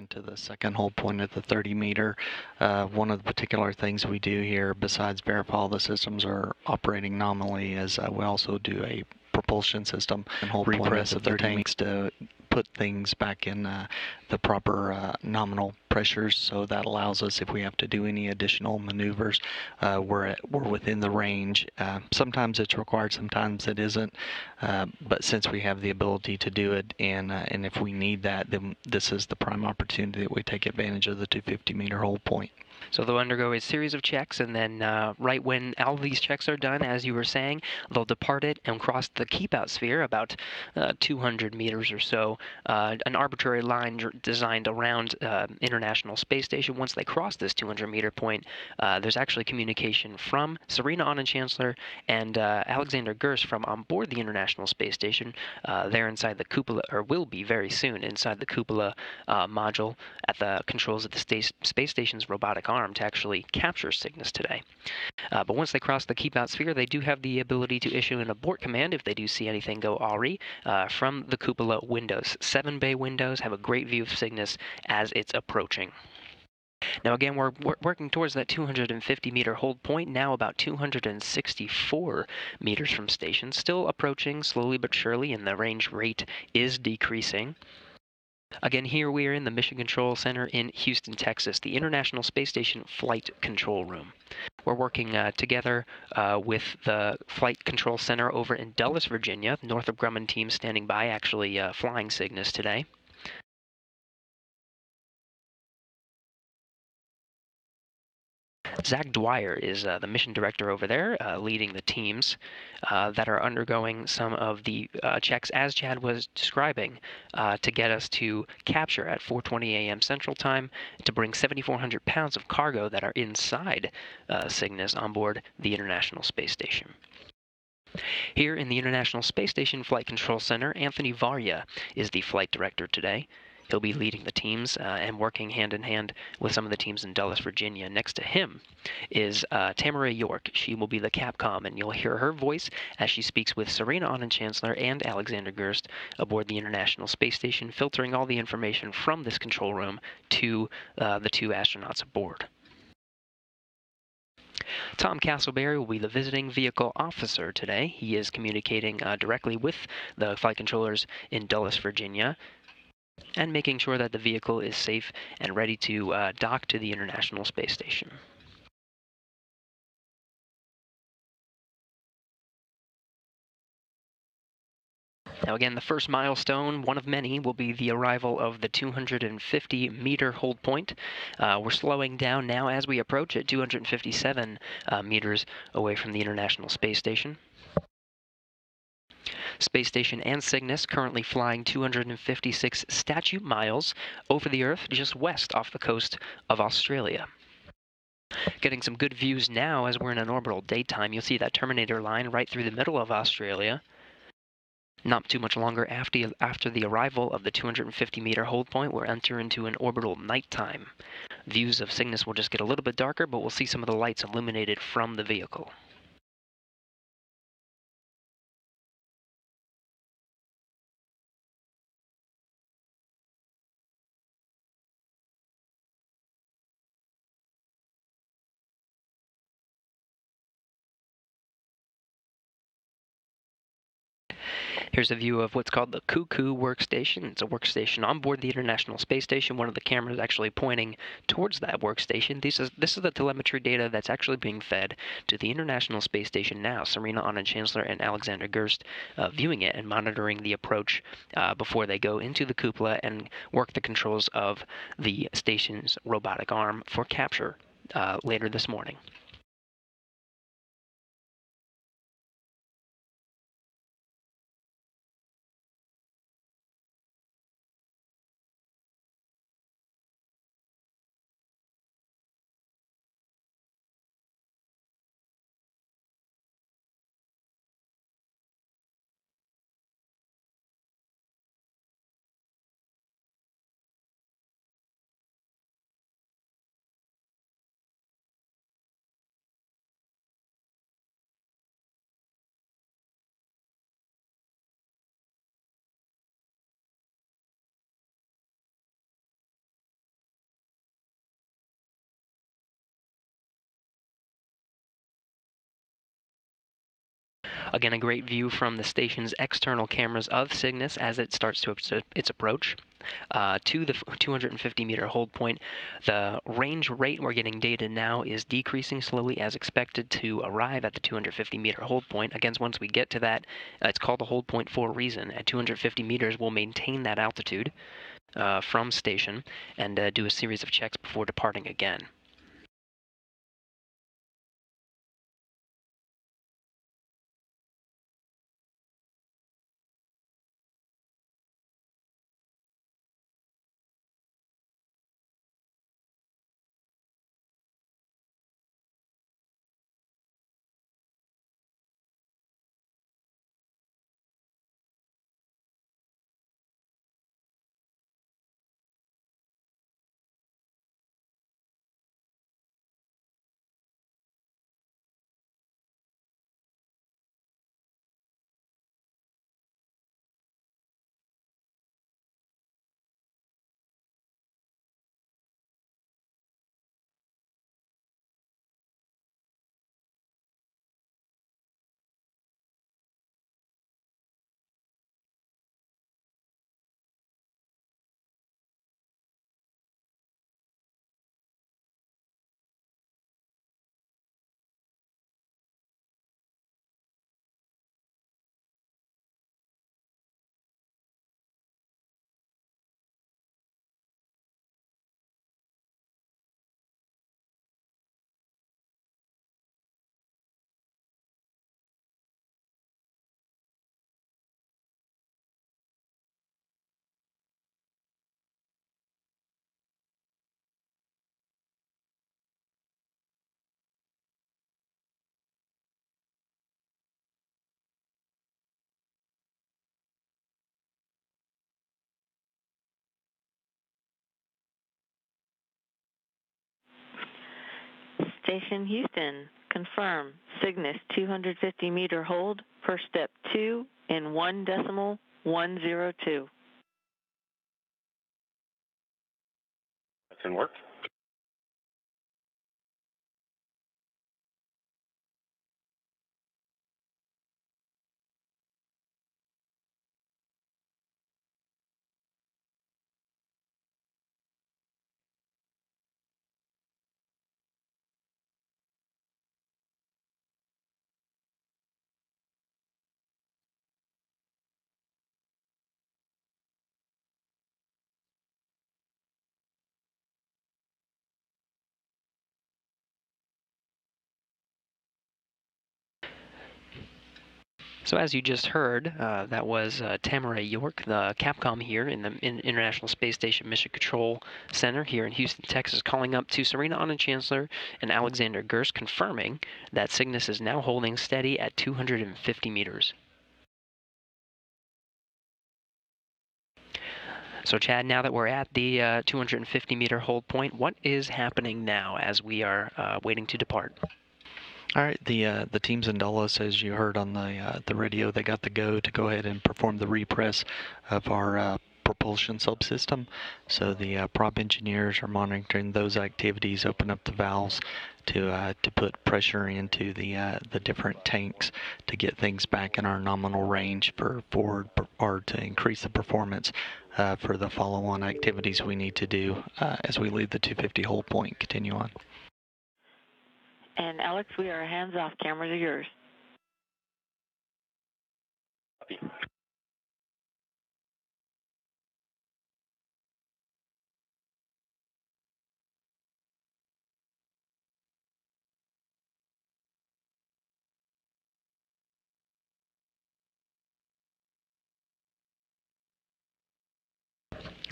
into the second hold point at the 30 meter. One of the particular things we do here, besides verify all the systems are operating nominally, is we also do a propulsion system and hold repress of the tanks to put things back in the proper nominal pressures. So that allows us, if we have to do any additional maneuvers, we're within the range. Sometimes it's required, sometimes it isn't. But since we have the ability to do it, and if we need that, then this is the prime opportunity that we take advantage of the 250 meter hold point. So they'll undergo a series of checks, and then right when all these checks are done, as you were saying, they'll depart it and cross the keep-out sphere about 200 meters or so, an arbitrary line designed around International Space Station. Once they cross this 200-meter point, there's actually communication from Serena Aunen-Chancellor and Alexander Gerst from on board the International Space Station. They're inside the cupola, or will be very soon, inside the cupola module at the controls of the space station's robotic arm to actually capture Cygnus today. But once they cross the keep-out sphere, they do have the ability to issue an abort command if they do see anything go awry from the cupola windows. 7 bay windows have a great view of Cygnus as it's approaching. Now again, we're working towards that 250 meter hold point, now about 264 meters from station, still approaching slowly but surely, and the range rate is decreasing. Again, here we are in the Mission Control Center in Houston, Texas, the International Space Station Flight Control Room. We're working together with the Flight Control Center over in Dulles, Virginia. Northrop Grumman team standing by, actually flying Cygnus today. Zach Dwyer is the mission director over there, leading the teams that are undergoing some of the checks, as Chad was describing, to get us to capture at 4:20 a.m. Central Time to bring 7,400 pounds of cargo that are inside Cygnus on board the International Space Station. Here in the International Space Station Flight Control Center, Anthony Varya is the flight director today. He'll be leading the teams and working hand-in-hand with some of the teams in Dulles, Virginia. Next to him is Tamara York. She will be the Capcom, and you'll hear her voice as she speaks with Serena Aunen-Chancellor and Alexander Gerst aboard the International Space Station, filtering all the information from this control room to the 2 astronauts aboard. Tom Castleberry will be the visiting vehicle officer today. He is communicating directly with the flight controllers in Dulles, Virginia, and making sure that the vehicle is safe and ready to dock to the International Space Station. Now again, the first milestone, one of many, will be the arrival of the 250-meter hold point. We're slowing down now as we approach at 257 meters away from the International Space Station. Space Station and Cygnus currently flying 256 statute miles over the Earth just west off the coast of Australia. Getting some good views now as we're in an orbital daytime. You'll see that Terminator line right through the middle of Australia. Not too much longer after the arrival of the 250-meter hold point, we'll enter into an orbital nighttime. Views of Cygnus will just get a little bit darker, but we'll see some of the lights illuminated from the vehicle. Here's a view of what's called the Cuckoo workstation. It's a workstation on board the International Space Station. One of the cameras actually pointing towards that workstation. This is the telemetry data that's actually being fed to the International Space Station now. Serena Aunen-Chancellor and Alexander Gerst viewing it and monitoring the approach before they go into the cupola and work the controls of the station's robotic arm for capture later this morning. Again, a great view from the station's external cameras of Cygnus as it starts to its approach to the 250-meter hold point. The range rate we're getting data now is decreasing slowly as expected to arrive at the 250-meter hold point. Again, once we get to that, it's called the hold point for a reason. At 250 meters, we'll maintain that altitude from station and do a series of checks before departing again. Station Houston, confirm Cygnus 250-meter hold per step 2 in 1.102. That can work. So as you just heard, that was Tamara York, the Capcom here in the International Space Station Mission Control Center here in Houston, Texas, calling up to Serena Anand Chancellor and Alexander Gerst, confirming that Cygnus is now holding steady at 250 meters. So Chad, now that we're at the 250-meter hold point, what is happening now as we are waiting to depart? All right, the teams in Dulles, as you heard on the radio, they got the go ahead and perform the repress of our propulsion subsystem. So the prop engineers are monitoring those activities, open up the valves to put pressure into the different tanks to get things back in our nominal range for forward or to increase the performance for the follow-on activities we need to do as we leave the 250 hold point. Continue on. And Alex, we are hands off. Cameras are yours. Copy.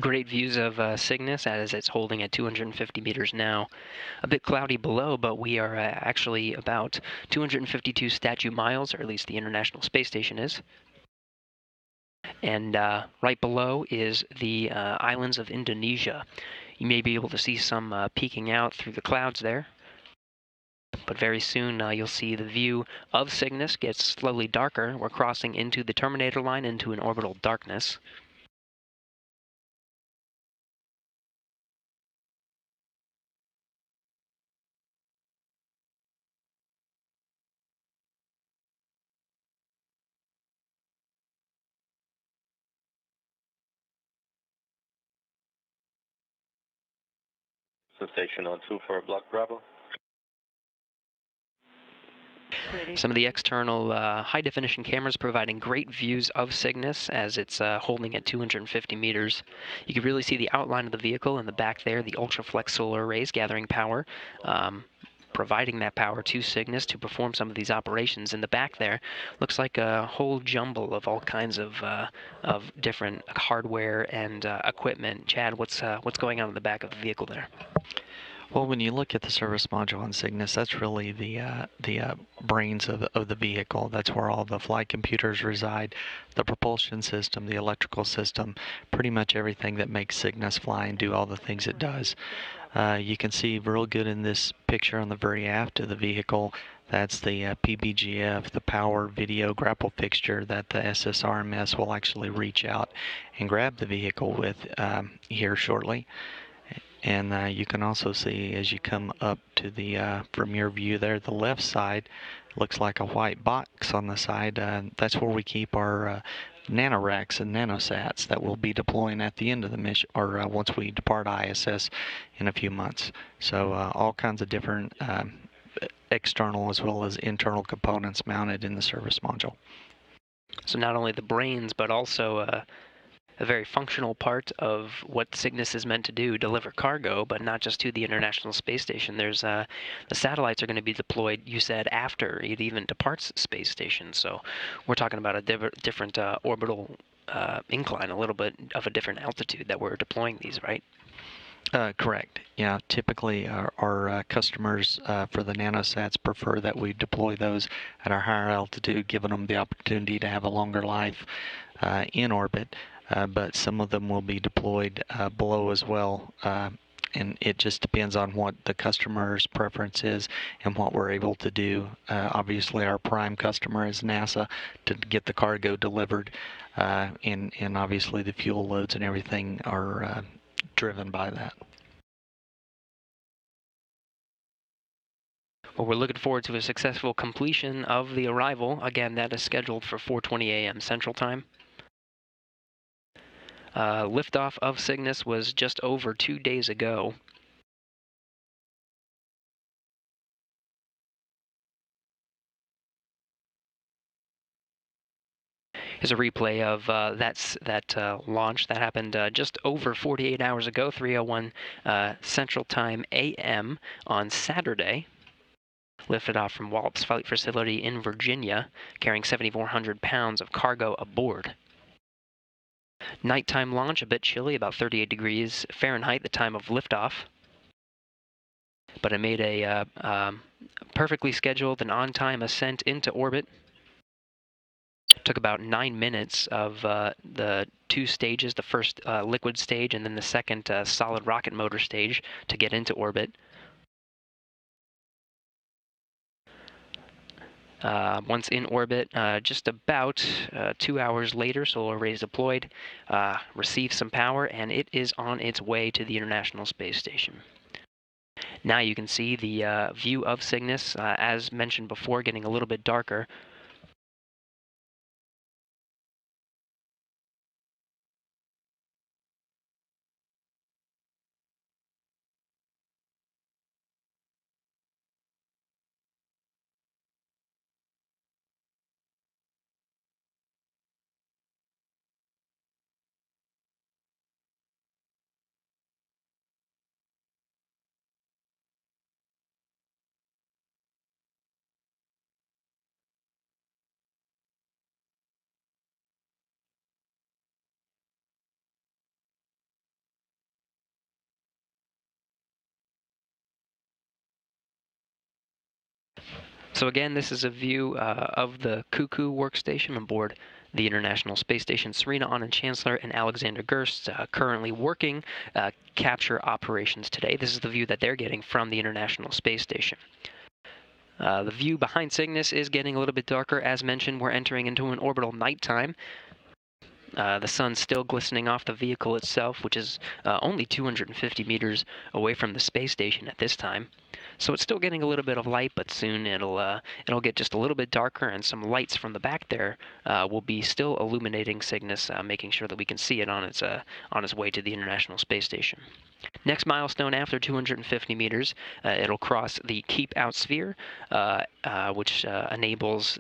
Great views of Cygnus as it's holding at 250 meters now. A bit cloudy below, but we are actually about 252 statute miles, or at least the International Space Station is. And right below is the islands of Indonesia. You may be able to see some peeking out through the clouds there. But very soon you'll see the view of Cygnus gets slowly darker. We're crossing into the terminator line into an orbital darkness. to station on 2 for a block Grapple. Some of the external high-definition cameras providing great views of Cygnus as it's holding at 250 meters. You can really see the outline of the vehicle in the back there, the ultra-flex solar arrays gathering power, providing that power to Cygnus to perform some of these operations. In the back there, looks like a whole jumble of all kinds of different hardware and equipment. Chad, what's going on in the back of the vehicle there? Well, when you look at the service module on Cygnus, that's really the brains of the vehicle. That's where all the flight computers reside, the propulsion system, the electrical system, pretty much everything that makes Cygnus fly and do all the things it does. You can see real good in this picture on the very aft of the vehicle. That's the PBGF, the power video grapple fixture that the SSRMS will actually reach out and grab the vehicle with here shortly. And you can also see as you come up to the, from your view there, the left side looks like a white box on the side. That's where we keep our nanoracks and nanosats that we'll be deploying at the end of the mission, or once we depart ISS in a few months. So all kinds of different external as well as internal components mounted in the service module. So not only the brains, but also a very functional part of what Cygnus is meant to do, deliver cargo, but not just to the International Space Station. There's the satellites are going to be deployed, you said, after it even departs space station. So we're talking about a different orbital incline, a little bit of a different altitude that we're deploying these, right? Correct. Yeah, typically our customers for the nanosats prefer that we deploy those at our higher altitude, giving them the opportunity to have a longer life in orbit. But some of them will be deployed below as well, and it just depends on what the customer's preference is and what we're able to do. Obviously, our prime customer is NASA to get the cargo delivered, and obviously the fuel loads and everything are driven by that. Well, we're looking forward to a successful completion of the arrival. Again, that is scheduled for 4:20 a.m. Central Time. Liftoff of Cygnus was just over 2 days ago. Here's a replay of that launch that happened just over 48 hours ago, 3:01 Central Time a.m. on Saturday. Lifted off from Wallops Flight Facility in Virginia, carrying 7,400 pounds of cargo aboard. Nighttime launch, a bit chilly, about 38 degrees Fahrenheit, the time of liftoff. But it made a perfectly scheduled and on-time ascent into orbit. Took about 9 minutes of the two stages, the first liquid stage and then the second solid rocket motor stage to get into orbit. Once in orbit, just about 2 hours later, solar arrays deployed, received some power, and it is on its way to the International Space Station. Now you can see the view of Cygnus, as mentioned before, getting a little bit darker. So again, this is a view of the Cuckoo workstation aboard the International Space Station. Serena Anand Chancellor and Alexander Gerst currently working capture operations today. This is the view that they're getting from the International Space Station. The view behind Cygnus is getting a little bit darker. As mentioned, we're entering into an orbital nighttime. The sun's still glistening off the vehicle itself, which is only 250 meters away from the space station at this time. So it's still getting a little bit of light, but soon it'll get just a little bit darker, and some lights from the back there will be still illuminating Cygnus, making sure that we can see it on its way to the International Space Station. Next milestone after 250 meters, it'll cross the Keep Out sphere, which enables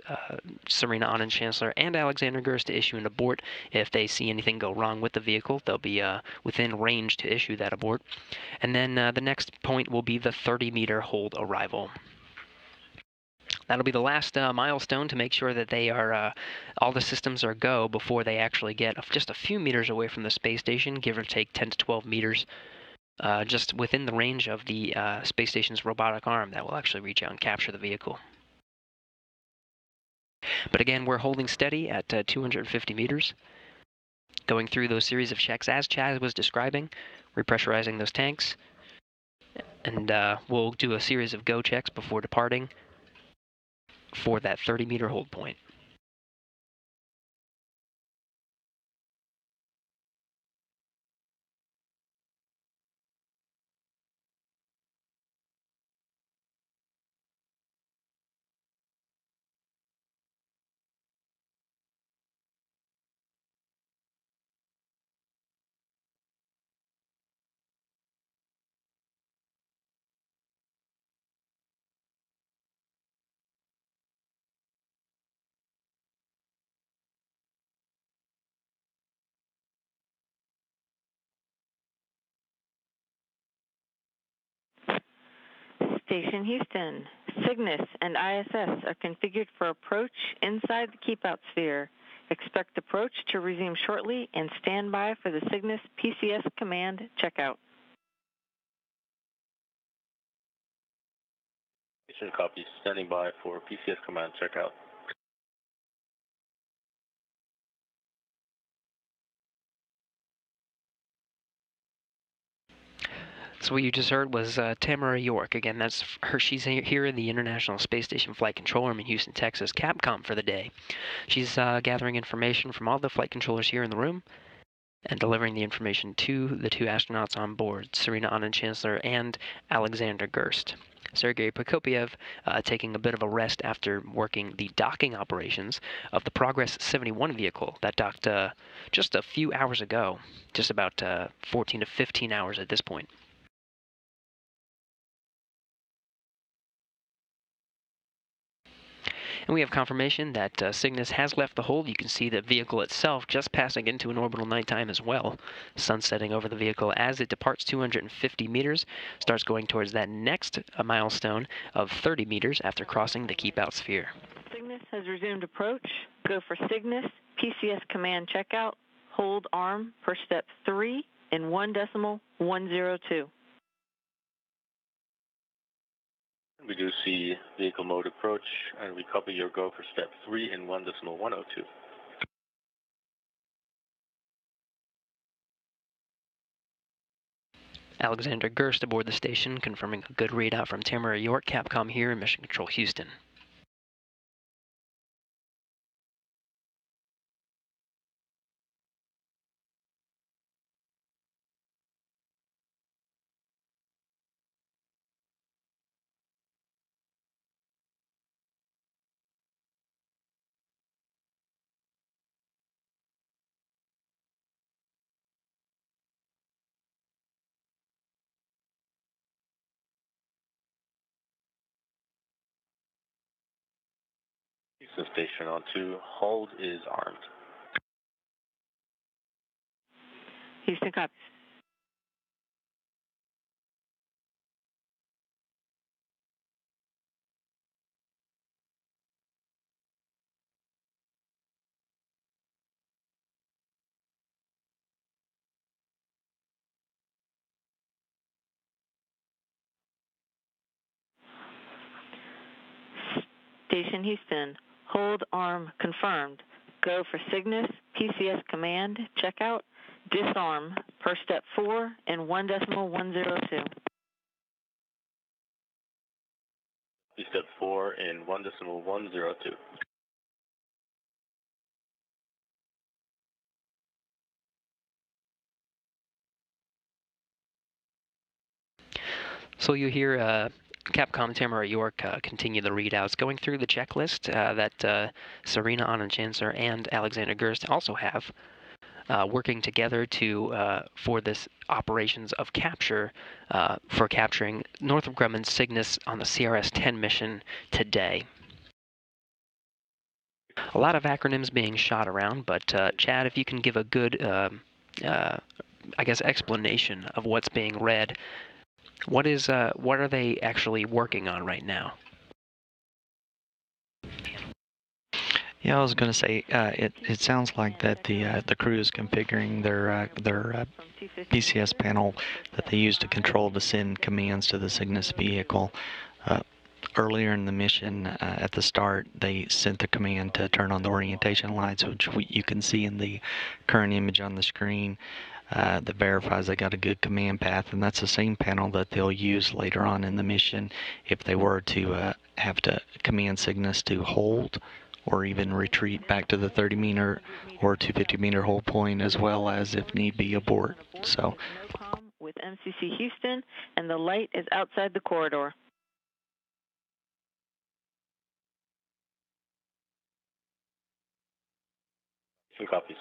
Serena Aunen-Chancellor and Alexander Gerst to issue an abort. If they see anything go wrong with the vehicle, they'll be within range to issue that abort. And then the next point will be the 30-meter hold arrival. That'll be the last milestone to make sure that they are all the systems are go before they actually get just a few meters away from the space station, give or take 10 to 12 meters. Just within the range of the space station's robotic arm that will actually reach out and capture the vehicle. But again, we're holding steady at 250 meters, going through those series of checks as Chaz was describing, repressurizing those tanks, and we'll do a series of go checks before departing for that 30-meter hold point. Station Houston, Cygnus and ISS are configured for approach inside the Keep Out sphere. Expect approach to resume shortly and stand by for the Cygnus PCS command checkout. Station copy. Standing by for PCS command checkout. So what you just heard was Tamara York. Again, that's her. She's here in the International Space Station Flight Control Room in Houston, Texas, Capcom for the day. She's gathering information from all the flight controllers here in the room and delivering the information to the two astronauts on board, Serena Aunen-Chancellor and Alexander Gerst. Sergei Prokopyev taking a bit of a rest after working the docking operations of the Progress 71 vehicle that docked just a few hours ago, just about 14 to 15 hours at this point. And we have confirmation that Cygnus has left the hold. You can see the vehicle itself just passing into an orbital nighttime as well. Sun setting over the vehicle as it departs 250 meters, starts going towards that next milestone of 30 meters after crossing the Keep Out sphere. Cygnus has resumed approach. Go for Cygnus, PCS command checkout, hold arm per step 3 in 1.102. We do see vehicle mode approach, and we copy your go for step 3 in 1.102. Alexander Gerst aboard the station, confirming a good readout from Tamara York, Capcom here in Mission Control Houston. Houston station on 2, hold is armed. Houston copies. Station Houston, hold arm confirmed. Go for Cygnus, PCS command checkout, disarm per step 4 in 1.102. Step 4 in 1.102. So you hear Capcom Tamara York continue the readouts, going through the checklist that Serena Anand-Chancellor and Alexander Gerst also have, working together for this operations of capture for capturing Northrop Grumman's Cygnus on the CRS-10 mission today. A lot of acronyms being shot around, but Chad, if you can give a good, I guess, explanation of what's being read. What are they actually working on right now? Yeah, I was going to say it sounds like that the crew is configuring their PCS panel that they use to control to send commands to the Cygnus vehicle. Earlier in the mission, at the start, they sent the command to turn on the orientation lights, which you can see in the current image on the screen. That verifies they got a good command path, and that's the same panel that they'll use later on in the mission if they were to have to command Cygnus to hold or even retreat back to the 30-meter or 250-meter hold point, as well as, if need be, abort. So, with MCC Houston, and the light is outside the corridor. Some copies.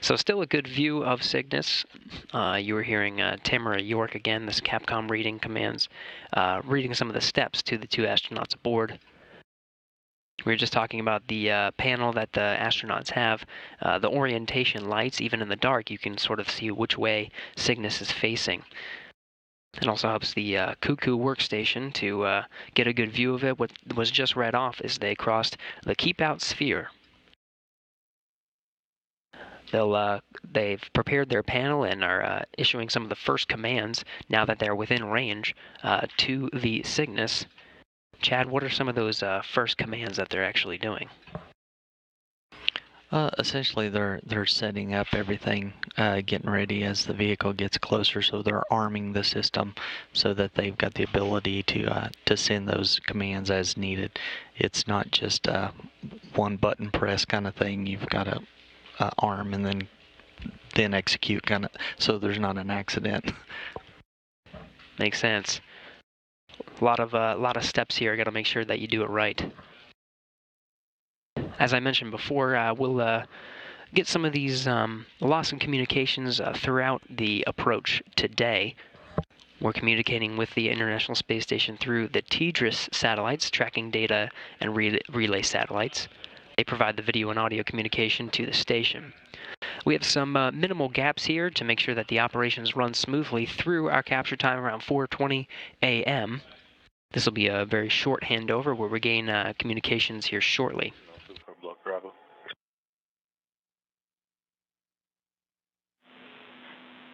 So still a good view of Cygnus. You were hearing Tamara York again, this Capcom reading commands, reading some of the steps to the two astronauts aboard. We were just talking about the panel that the astronauts have. The orientation lights, even in the dark, you can sort of see which way Cygnus is facing. It also helps the Cuckoo workstation to get a good view of it. What was just read off is they crossed the Keep Out sphere. They've prepared their panel and are issuing some of the first commands now that they're within range to the Cygnus. Chad, what are some of those first commands that they're actually doing? Essentially, they're setting up everything, getting ready as the vehicle gets closer. So they're arming the system so that they've got the ability to send those commands as needed. It's not just one button press kind of thing. You've got to arm and then execute kind of, so there's not an accident. Makes sense. A lot of steps here. Got to make sure that you do it right. As I mentioned before, we'll get some of these loss in communications throughout the approach today. We're communicating with the International Space Station through the TDRS satellites, tracking data and relay satellites. They provide the video and audio communication to the station. We have some minimal gaps here to make sure that the operations run smoothly through our capture time around 4:20 a.m. This will be a very short handover. We'll regain communications here shortly.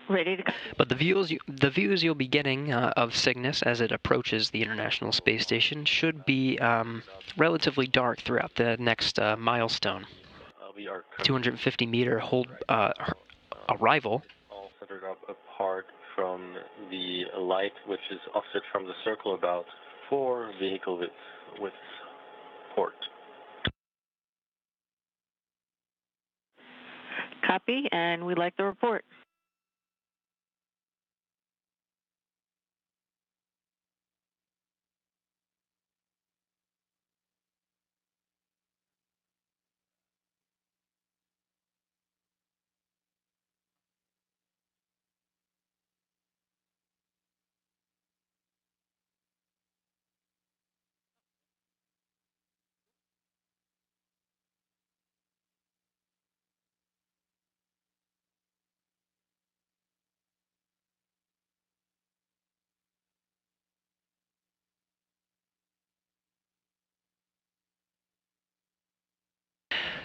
Ready to go. But the views you'll be getting of Cygnus as it approaches the International Space Station should be relatively dark throughout the next milestone. 250-meter hold arrival. All centered up apart from the light, which is offset from the circle about 4 vehicle width port. Copy, and we'd like the report.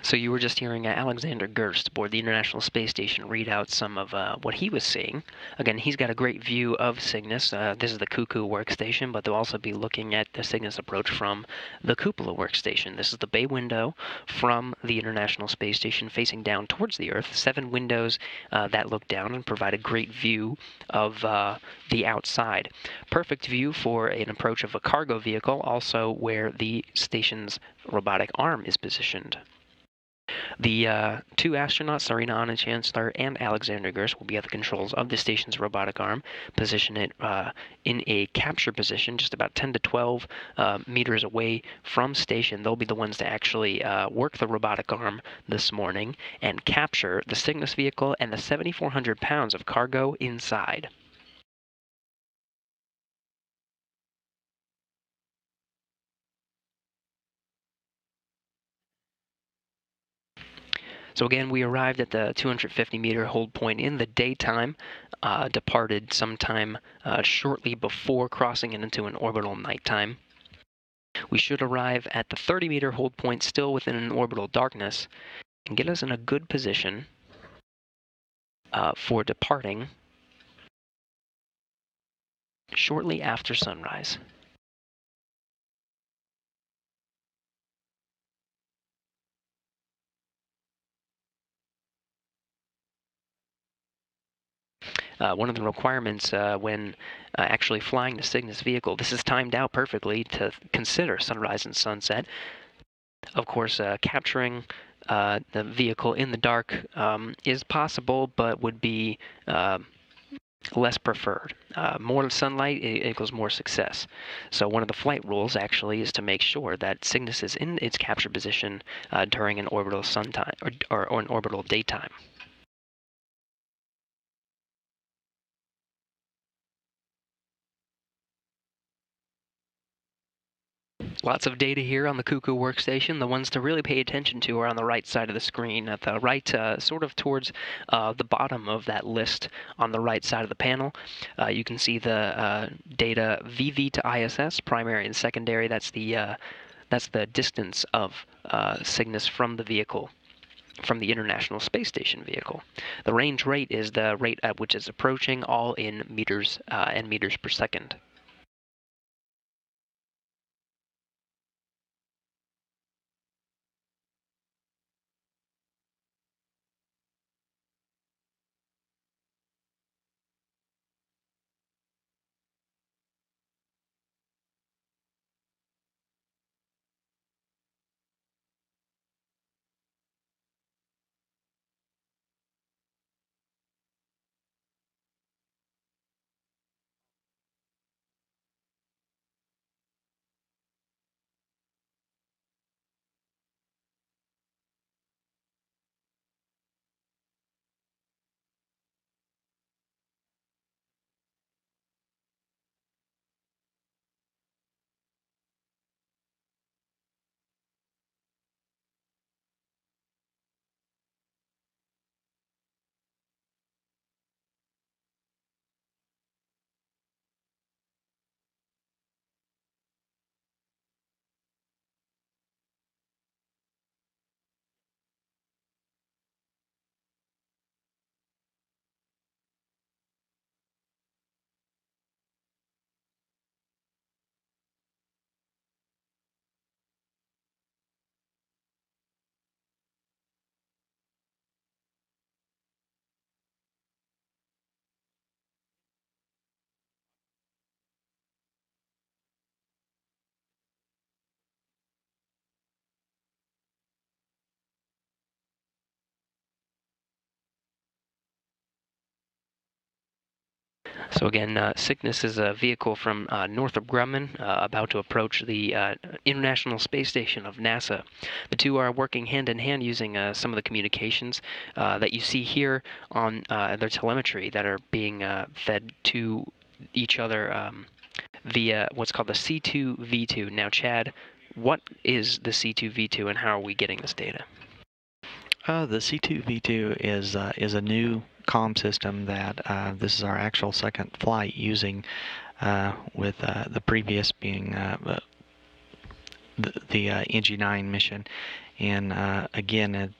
So you were just hearing Alexander Gerst aboard the International Space Station read out some of what he was seeing. Again, he's got a great view of Cygnus. This is the Cuckoo workstation, but they'll also be looking at the Cygnus approach from the Cupola workstation. This is the bay window from the International Space Station facing down towards the Earth. 7 windows that look down and provide a great view of the outside. Perfect view for an approach of a cargo vehicle, also where the station's robotic arm is positioned. The 2 astronauts, Sarina Anand-Chancellor and Alexander Gerst, will be at the controls of the station's robotic arm, position it in a capture position just about 10 to 12 meters away from station. They'll be the ones to actually work the robotic arm this morning and capture the Cygnus vehicle and the 7,400 pounds of cargo inside. So again, we arrived at the 250-meter hold point in the daytime, departed sometime shortly before crossing it into an orbital nighttime. We should arrive at the 30-meter hold point still within an orbital darkness and get us in a good position for departing shortly after sunrise. One of the requirements when actually flying the Cygnus vehicle, this is timed out perfectly to consider sunrise and sunset. Of course, capturing the vehicle in the dark is possible, but would be less preferred. More sunlight equals more success. So one of the flight rules actually is to make sure that Cygnus is in its capture position during an orbital suntime or an orbital daytime. Lots of data here on the Cuckoo workstation. The ones to really pay attention to are on the right side of the screen. At the right, sort of towards the bottom of that list on the right side of the panel, you can see the data VV to ISS, primary and secondary. That's the distance of Cygnus from the vehicle, from the International Space Station vehicle. The range rate is the rate at which it's approaching, all in meters and meters per second. So again, Cygnus is a vehicle from Northrop Grumman about to approach the International Space Station of NASA. The two are working hand in hand using some of the communications that you see here on their telemetry that are being fed to each other via what's called the C2V2. Now, Chad, what is the C2V2 and how are we getting this data? The C2V2 is a new comm system that this is our actual second flight using, with the previous being the NG-9 mission. And again,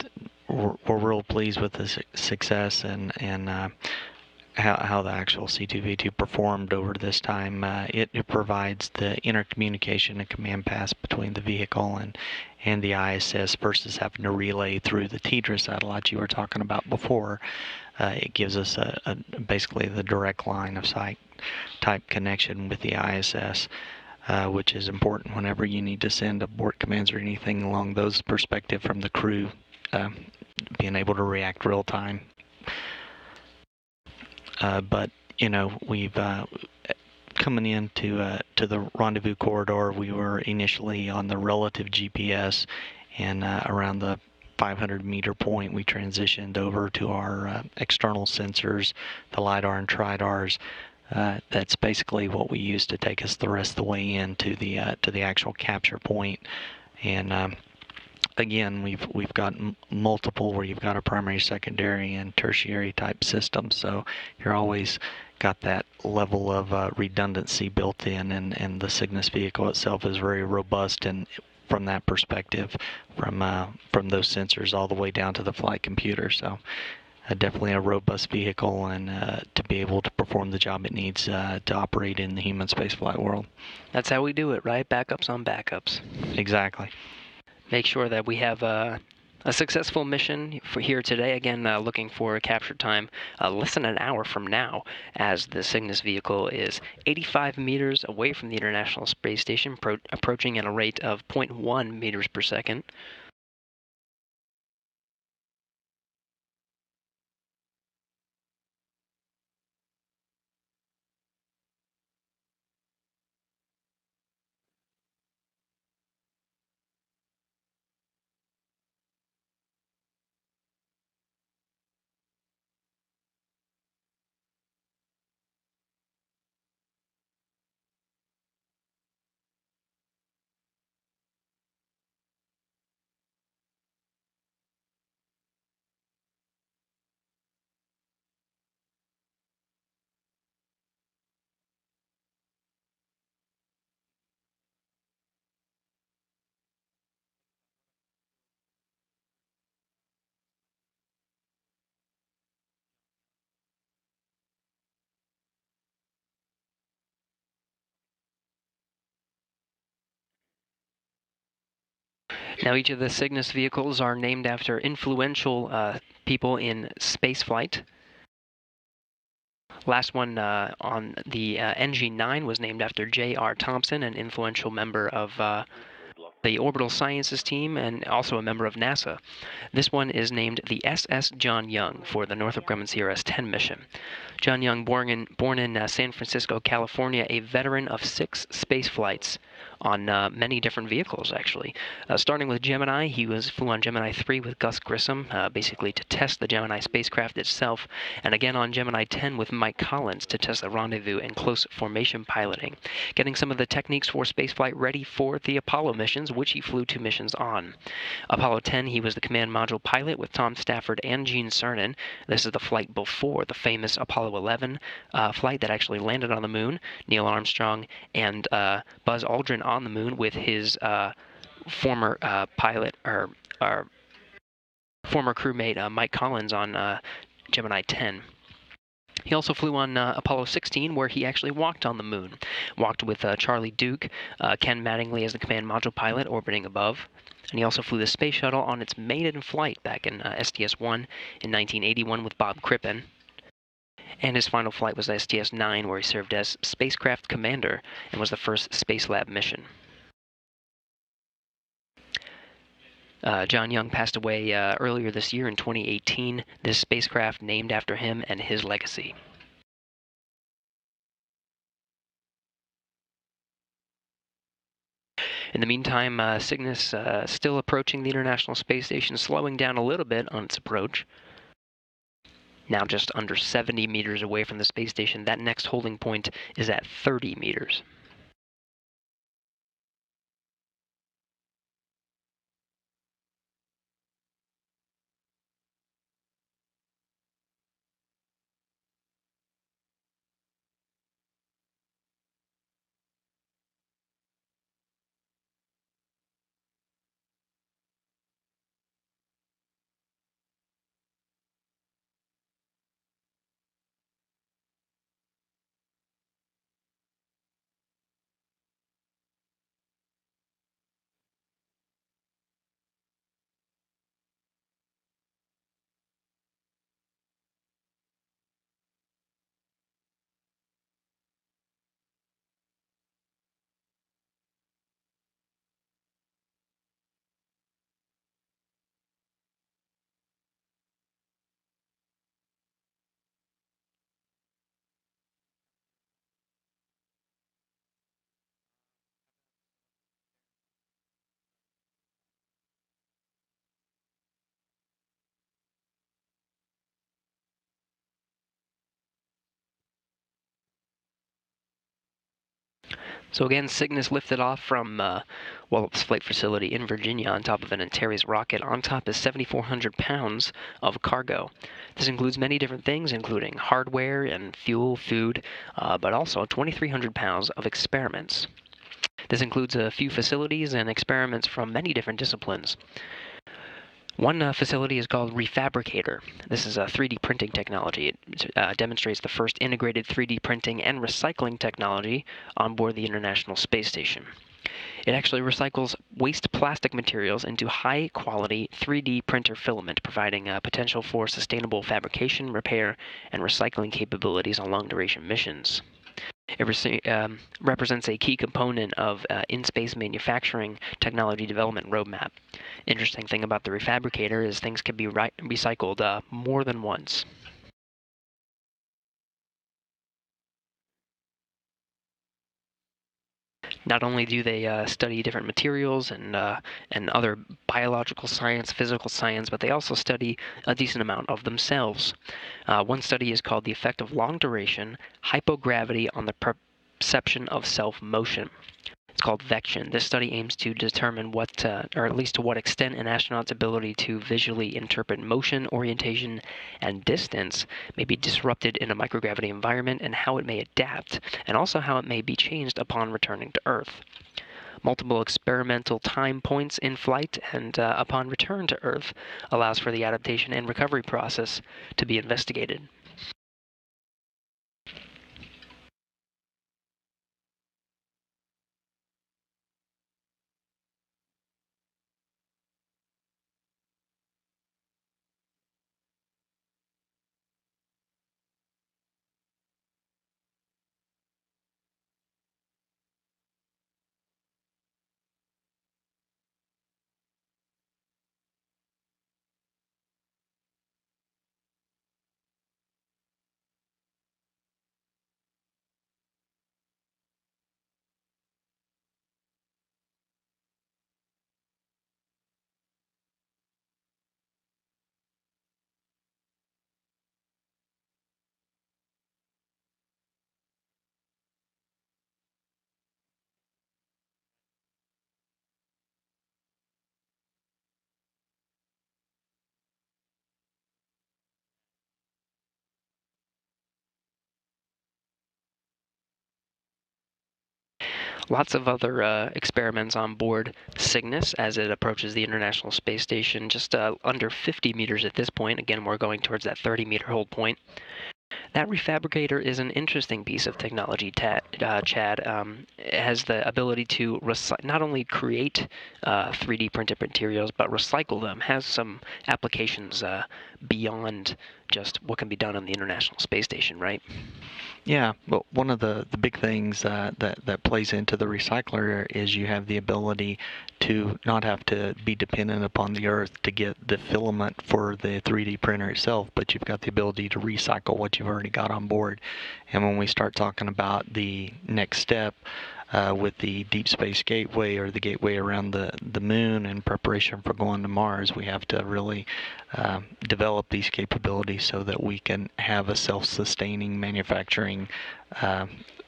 we're real pleased with the success and how the actual C2V2 performed over this time. It provides the intercommunication and command pass between the vehicle and the ISS versus having to relay through the TDRA satellite you were talking about before. It gives us basically the direct line of sight type connection with the ISS. Which is important whenever you need to send abort commands or anything along those perspective from the crew, being able to react real time. But we've coming into to the rendezvous corridor. We were initially on the relative GPS, and around the 500-meter point, we transitioned over to our external sensors, the LiDAR and TRIDARs. That's basically what we use to take us the rest of the way into the actual capture point. And again, we've got multiple where you've got a primary, secondary, and tertiary type system. So you're always got that level of redundancy built in, and the Cygnus vehicle itself is very robust and from that perspective, from those sensors all the way down to the flight computer. So definitely a robust vehicle, and to be able to perform the job it needs to operate in the human spaceflight world. That's how we do it, right? Backups on backups. Exactly. Make sure that we have a successful mission for here today. Again, looking for a capture time less than an hour from now, as the Cygnus vehicle is 85 meters away from the International Space Station, approaching at a rate of 0.1 meters per second. Now, each of the Cygnus vehicles are named after influential people in spaceflight. Last one on the NG-9 was named after J.R. Thompson, an influential member of the Orbital Sciences team and also a member of NASA. This one is named the SS John Young for the Northrop Grumman CRS-10 mission. John Young, born in San Francisco, California, a veteran of 6 space flights on many different vehicles, actually. Starting with Gemini, he flew on Gemini 3 with Gus Grissom, basically to test the Gemini spacecraft itself, and again on Gemini 10 with Mike Collins to test the rendezvous and close formation piloting, getting some of the techniques for spaceflight ready for the Apollo missions, which he flew 2 missions on. Apollo 10, he was the command module pilot with Tom Stafford and Gene Cernan. This is the flight before the famous Apollo 11 flight that actually landed on the moon. Neil Armstrong and Buzz Aldrin on the moon with his former pilot or former crewmate Mike Collins on Gemini 10. He also flew on Apollo 16, where he actually walked on the moon. Walked with Charlie Duke, Ken Mattingly as the command module pilot orbiting above. And he also flew the space shuttle on its maiden flight back in STS-1 in 1981 with Bob Crippen. And his final flight was STS-9, where he served as spacecraft commander and was the first Space Lab mission. John Young passed away earlier this year in 2018. This spacecraft named after him and his legacy. In the meantime, Cygnus still approaching the International Space Station, slowing down a little bit on its approach. Now just under 70 meters away from the space station. That next holding point is at 30 meters. So again, Cygnus lifted off from Wallops Flight Facility in Virginia on top of an Antares rocket. On top is 7,400 pounds of cargo. This includes many different things, including hardware and fuel, food, but also 2,300 pounds of experiments. This includes a few facilities and experiments from many different disciplines. One facility is called Refabricator. This is a 3D printing technology. It demonstrates the first integrated 3D printing and recycling technology on board the International Space Station. It actually recycles waste plastic materials into high-quality 3D printer filament, providing potential for sustainable fabrication, repair, and recycling capabilities on long-duration missions. It represents a key component of in-space manufacturing technology development roadmap. Interesting thing about the refabricator is things can be recycled more than once. Not only do they study different materials and other biological science, physical science, but they also study a decent amount of themselves. One study is called the effect of long-duration hypogravity on the perception of self-motion. It's called Vection. This study aims to determine what, or at least to what extent, an astronaut's ability to visually interpret motion, orientation, and distance may be disrupted in a microgravity environment, and how it may adapt, and also how it may be changed upon returning to Earth. Multiple experimental time points in flight and upon return to Earth allows for the adaptation and recovery process to be investigated. Lots of other experiments on board Cygnus as it approaches the International Space Station, just under 50 meters at this point. Again, we're going towards that 30-meter hold point. That refabricator is an interesting piece of technology, Chad. It has the ability to not only create 3D printed materials, but recycle them. Has some applications beyond just what can be done on the International Space Station, right? Yeah, but one of the big things that plays into the recycler is you have the ability to not have to be dependent upon the Earth to get the filament for the 3D printer itself, but you've got the ability to recycle what you've already got on board. And when we start talking about the next step, with the Deep Space Gateway, or the gateway around the moon in preparation for going to Mars, we have to really develop these capabilities so that we can have a self-sustaining manufacturing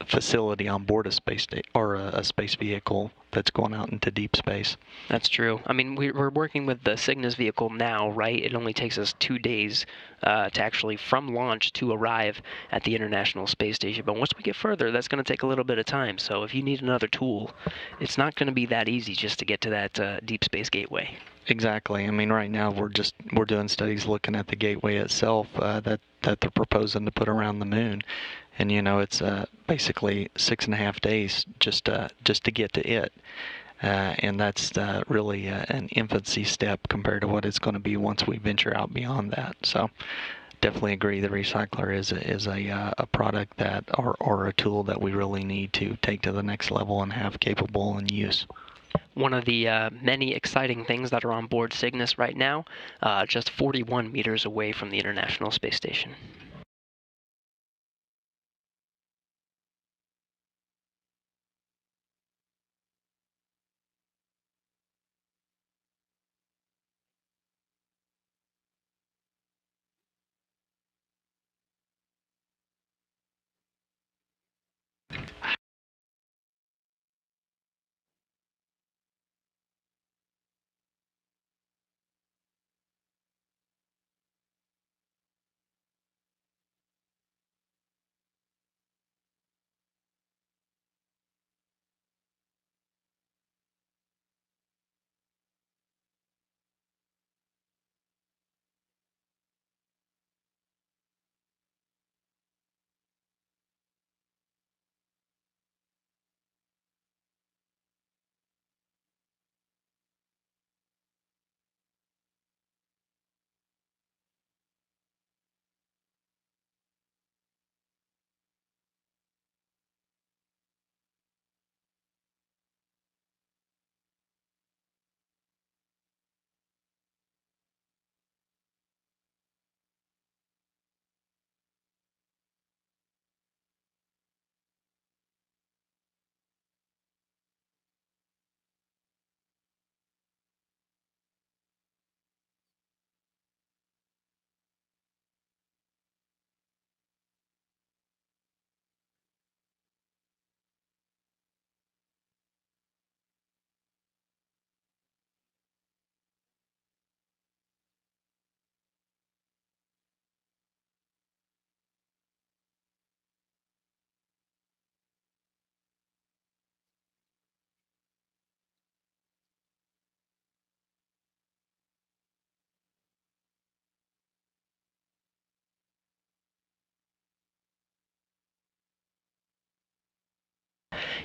facility on board a space or a space vehicle that's going out into deep space. That's true. I mean, we're working with the Cygnus vehicle now, right? It only takes us 2 days to actually, from launch, to arrive at the International Space Station. But once we get further, that's going to take a little bit of time. So if you need another tool, it's not going to be that easy just to get to that Deep Space Gateway. Exactly. I mean, right now we're doing studies looking at the gateway itself that they're proposing to put around the moon, and it's basically 6.5 days just to get to it, and that's really an infancy step compared to what it's going to be once we venture out beyond that. So definitely agree the recycler is a product that or a tool that we really need to take to the next level and have capable in use. One of the many exciting things that are on board Cygnus right now, just 41 meters away from the International Space Station.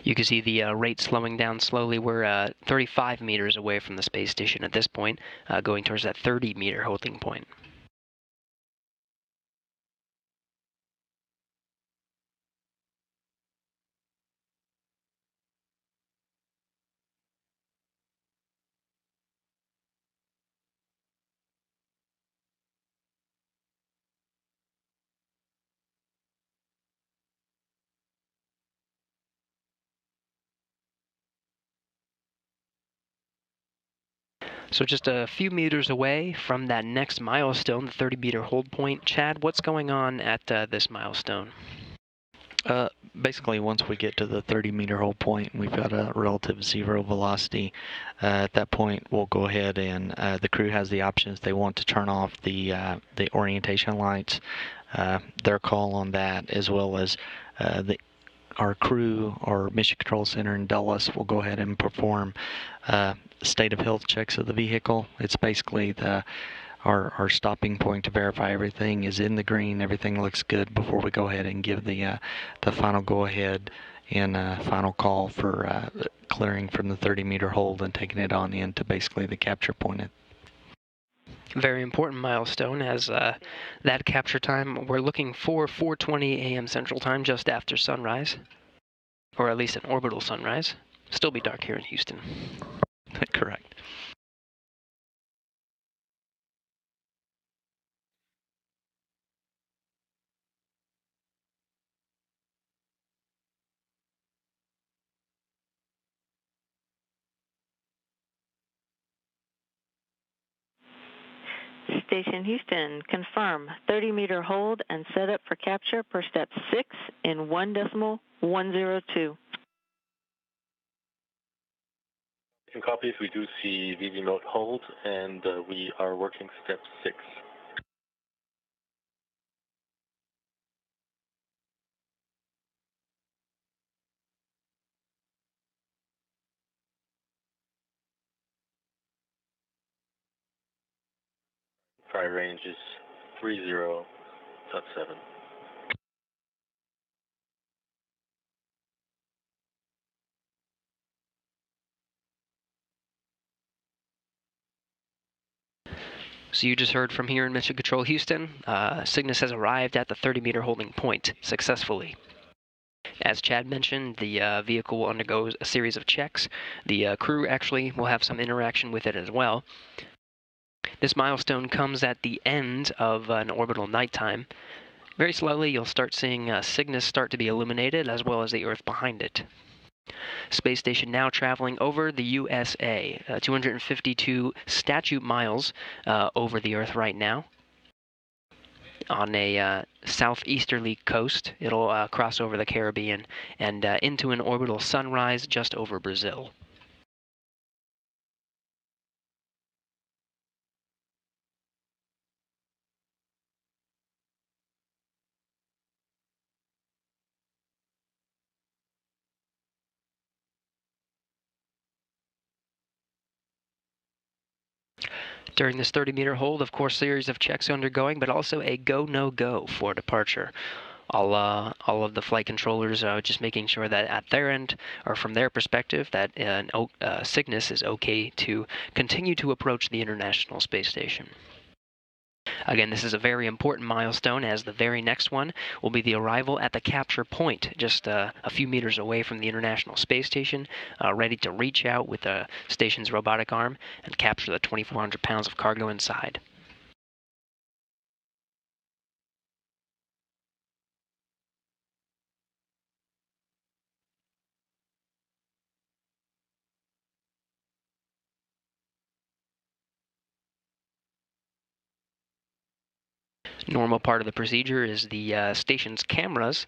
You can see the rate slowing down slowly. We're 35 meters away from the space station at this point, going towards that 30-meter holding point. So just a few meters away from that next milestone, the 30-meter hold point. Chad, what's going on at this milestone? Basically, once we get to the 30-meter hold point, we've got a relative zero velocity. At that point, we'll go ahead and the crew has the options. They want to turn off the orientation lights. Their call on that, as well as our crew, our mission control center in Dulles, will go ahead and perform state of health checks of the vehicle. It's basically our stopping point to verify everything is in the green, everything looks good before we go ahead and give the final go ahead and final call for clearing from the 30-meter hold and taking it on into basically the capture point. Very important milestone, as that capture time, we're looking for 4:20 a.m. Central Time, just after sunrise, or at least an orbital sunrise. Still be dark here in Houston. Correct. Station Houston, confirm 30-meter hold and set up for capture per step 6 in 1.102. Copies, we do see VV mode hold, and we are working step 6. Prior range is 30.7. So you just heard from here in Mission Control Houston, Cygnus has arrived at the 30-meter holding point successfully. As Chad mentioned, the vehicle will undergo a series of checks. The crew actually will have some interaction with it as well. This milestone comes at the end of an orbital nighttime. Very slowly, you'll start seeing Cygnus start to be illuminated, as well as the Earth behind it. Space station now traveling over the USA, 252 statute miles over the Earth right now. On a southeasterly coast, it'll cross over the Caribbean and into an orbital sunrise just over Brazil. During this 30-meter hold, of course, series of checks undergoing, but also a go, no-go for departure. All of the flight controllers just making sure that at their end, or from their perspective, that Cygnus is okay to continue to approach the International Space Station. Again, this is a very important milestone, as the very next one will be the arrival at the capture point, just a few meters away from the International Space Station, ready to reach out with the station's robotic arm and capture the 2,400 pounds of cargo inside. Normal part of the procedure is the station's cameras,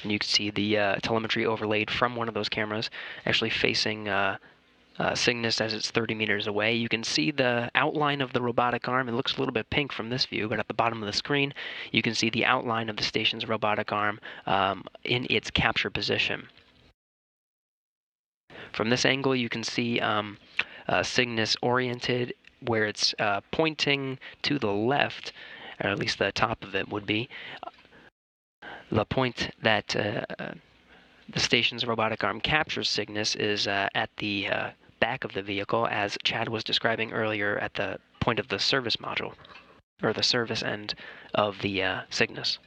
and you can see the telemetry overlaid from one of those cameras actually facing Cygnus as it's 30 meters away. You can see the outline of the robotic arm. It looks a little bit pink from this view, but at the bottom of the screen, you can see the outline of the station's robotic arm in its capture position. From this angle, you can see Cygnus oriented where it's pointing to the left, or at least the top of it would be. The point that The station's robotic arm captures Cygnus is at the back of the vehicle, as Chad was describing earlier at the point of the service module, or the service end of the Cygnus.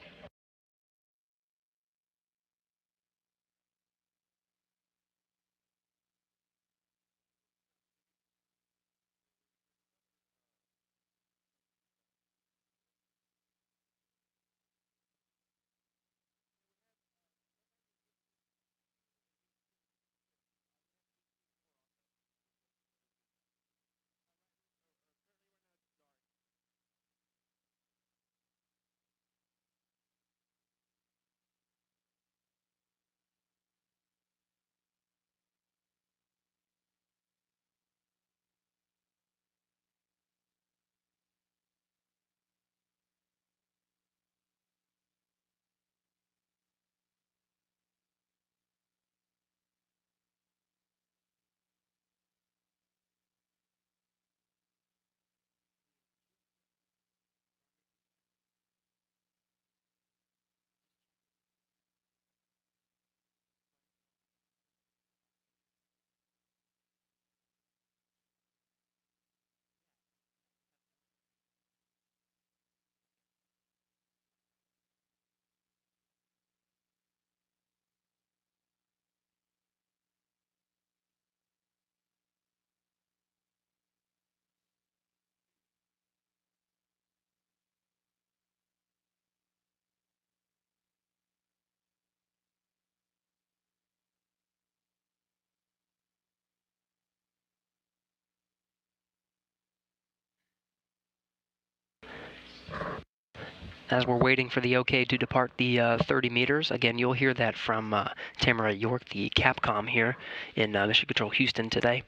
As we're waiting for the OK to depart the 30 meters, again, you'll hear that from Tamara York, the Capcom here in Mission Control Houston today.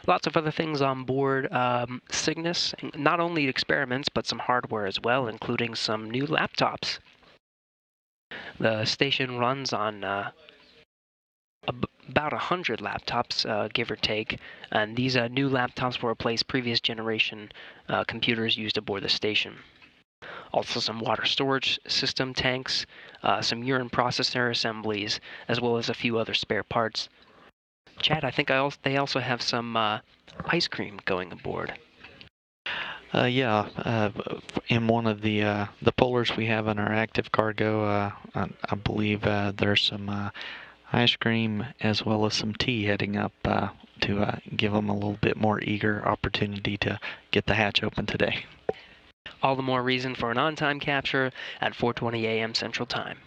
Lots of other things on board Cygnus, not only experiments, but some hardware as well, including some new laptops. The station runs on about 100 laptops, give or take, and these new laptops will replace previous generation computers used aboard the station. Also some water storage system tanks, some urine processor assemblies, as well as a few other spare parts. Chad, I think they also have some ice cream going aboard. Yeah, in one of the pullers we have in our active cargo, I believe there's some ice cream as well as some tea heading up to give them a little bit more eager opportunity to get the hatch open today. All the more reason for an on-time capture at 4:20 a.m. Central Time.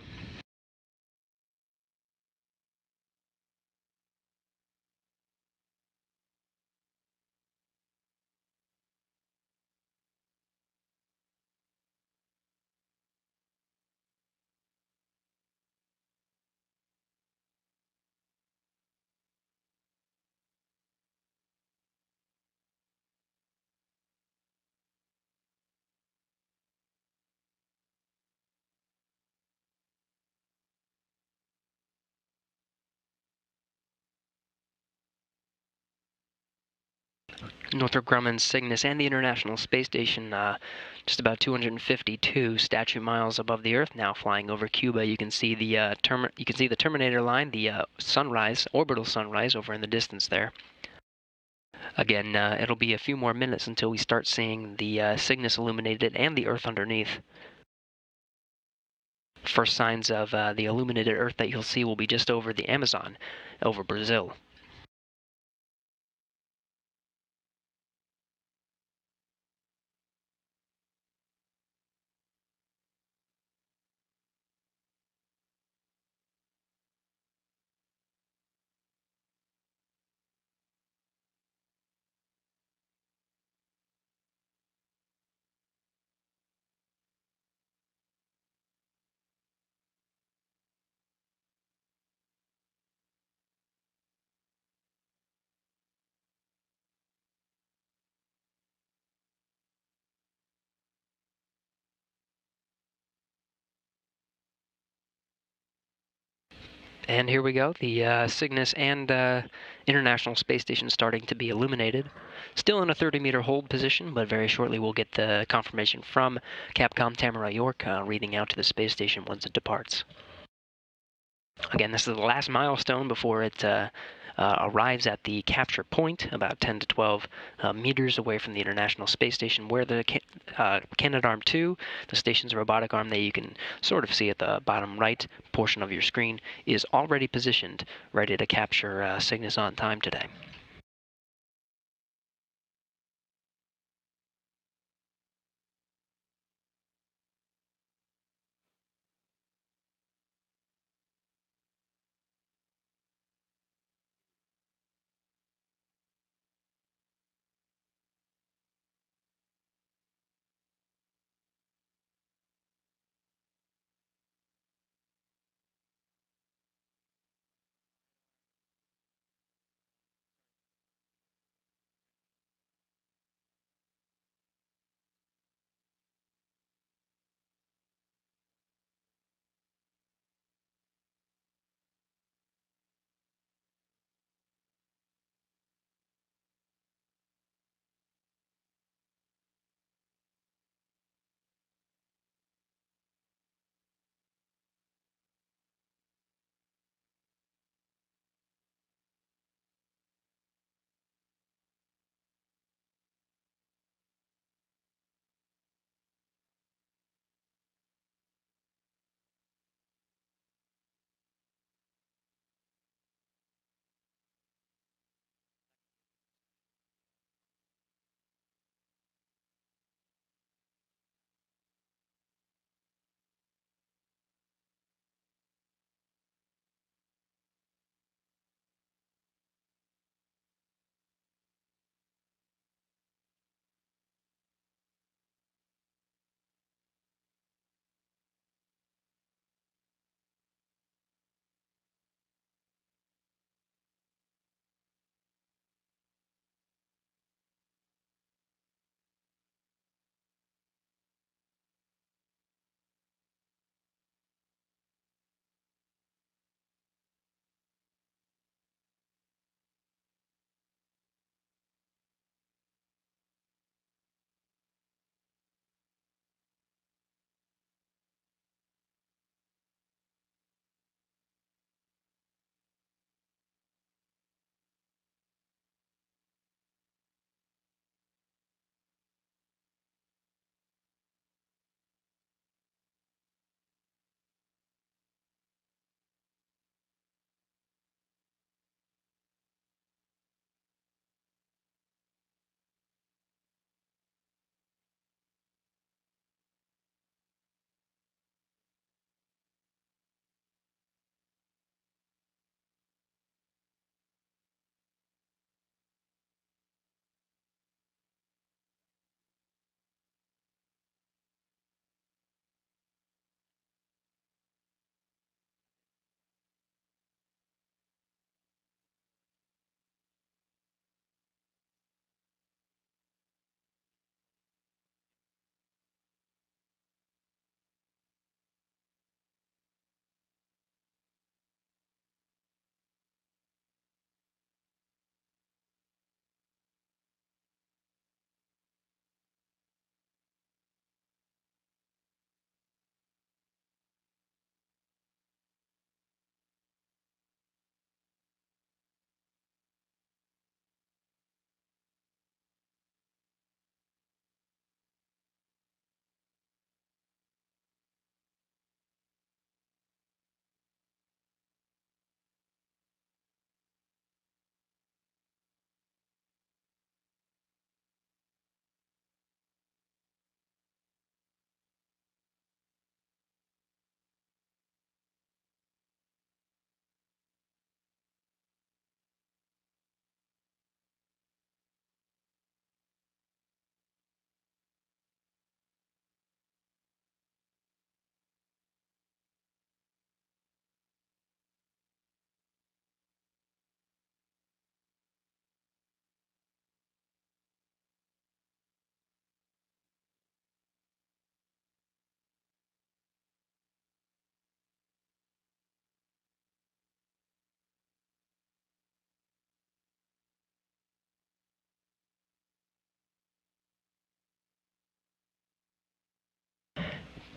Northrop Grumman's Cygnus and the International Space Station, just about 252 statute miles above the Earth now, flying over Cuba. You can see the Terminator line, the sunrise, orbital sunrise, over in the distance there. Again, it'll be a few more minutes until we start seeing the Cygnus illuminated and the Earth underneath. First signs of the illuminated Earth that you'll see will be just over the Amazon, over Brazil. And here we go, the Cygnus and International Space Station starting to be illuminated. Still in a 30-meter hold position, but very shortly we'll get the confirmation from Capcom Tamara York reading out to the space station once it departs. Again, this is the last milestone before it arrives at the capture point, about 10 to 12 meters away from the International Space Station, where the Canadarm2, the station's robotic arm that you can sort of see at the bottom right portion of your screen, is already positioned, ready to capture Cygnus on time today.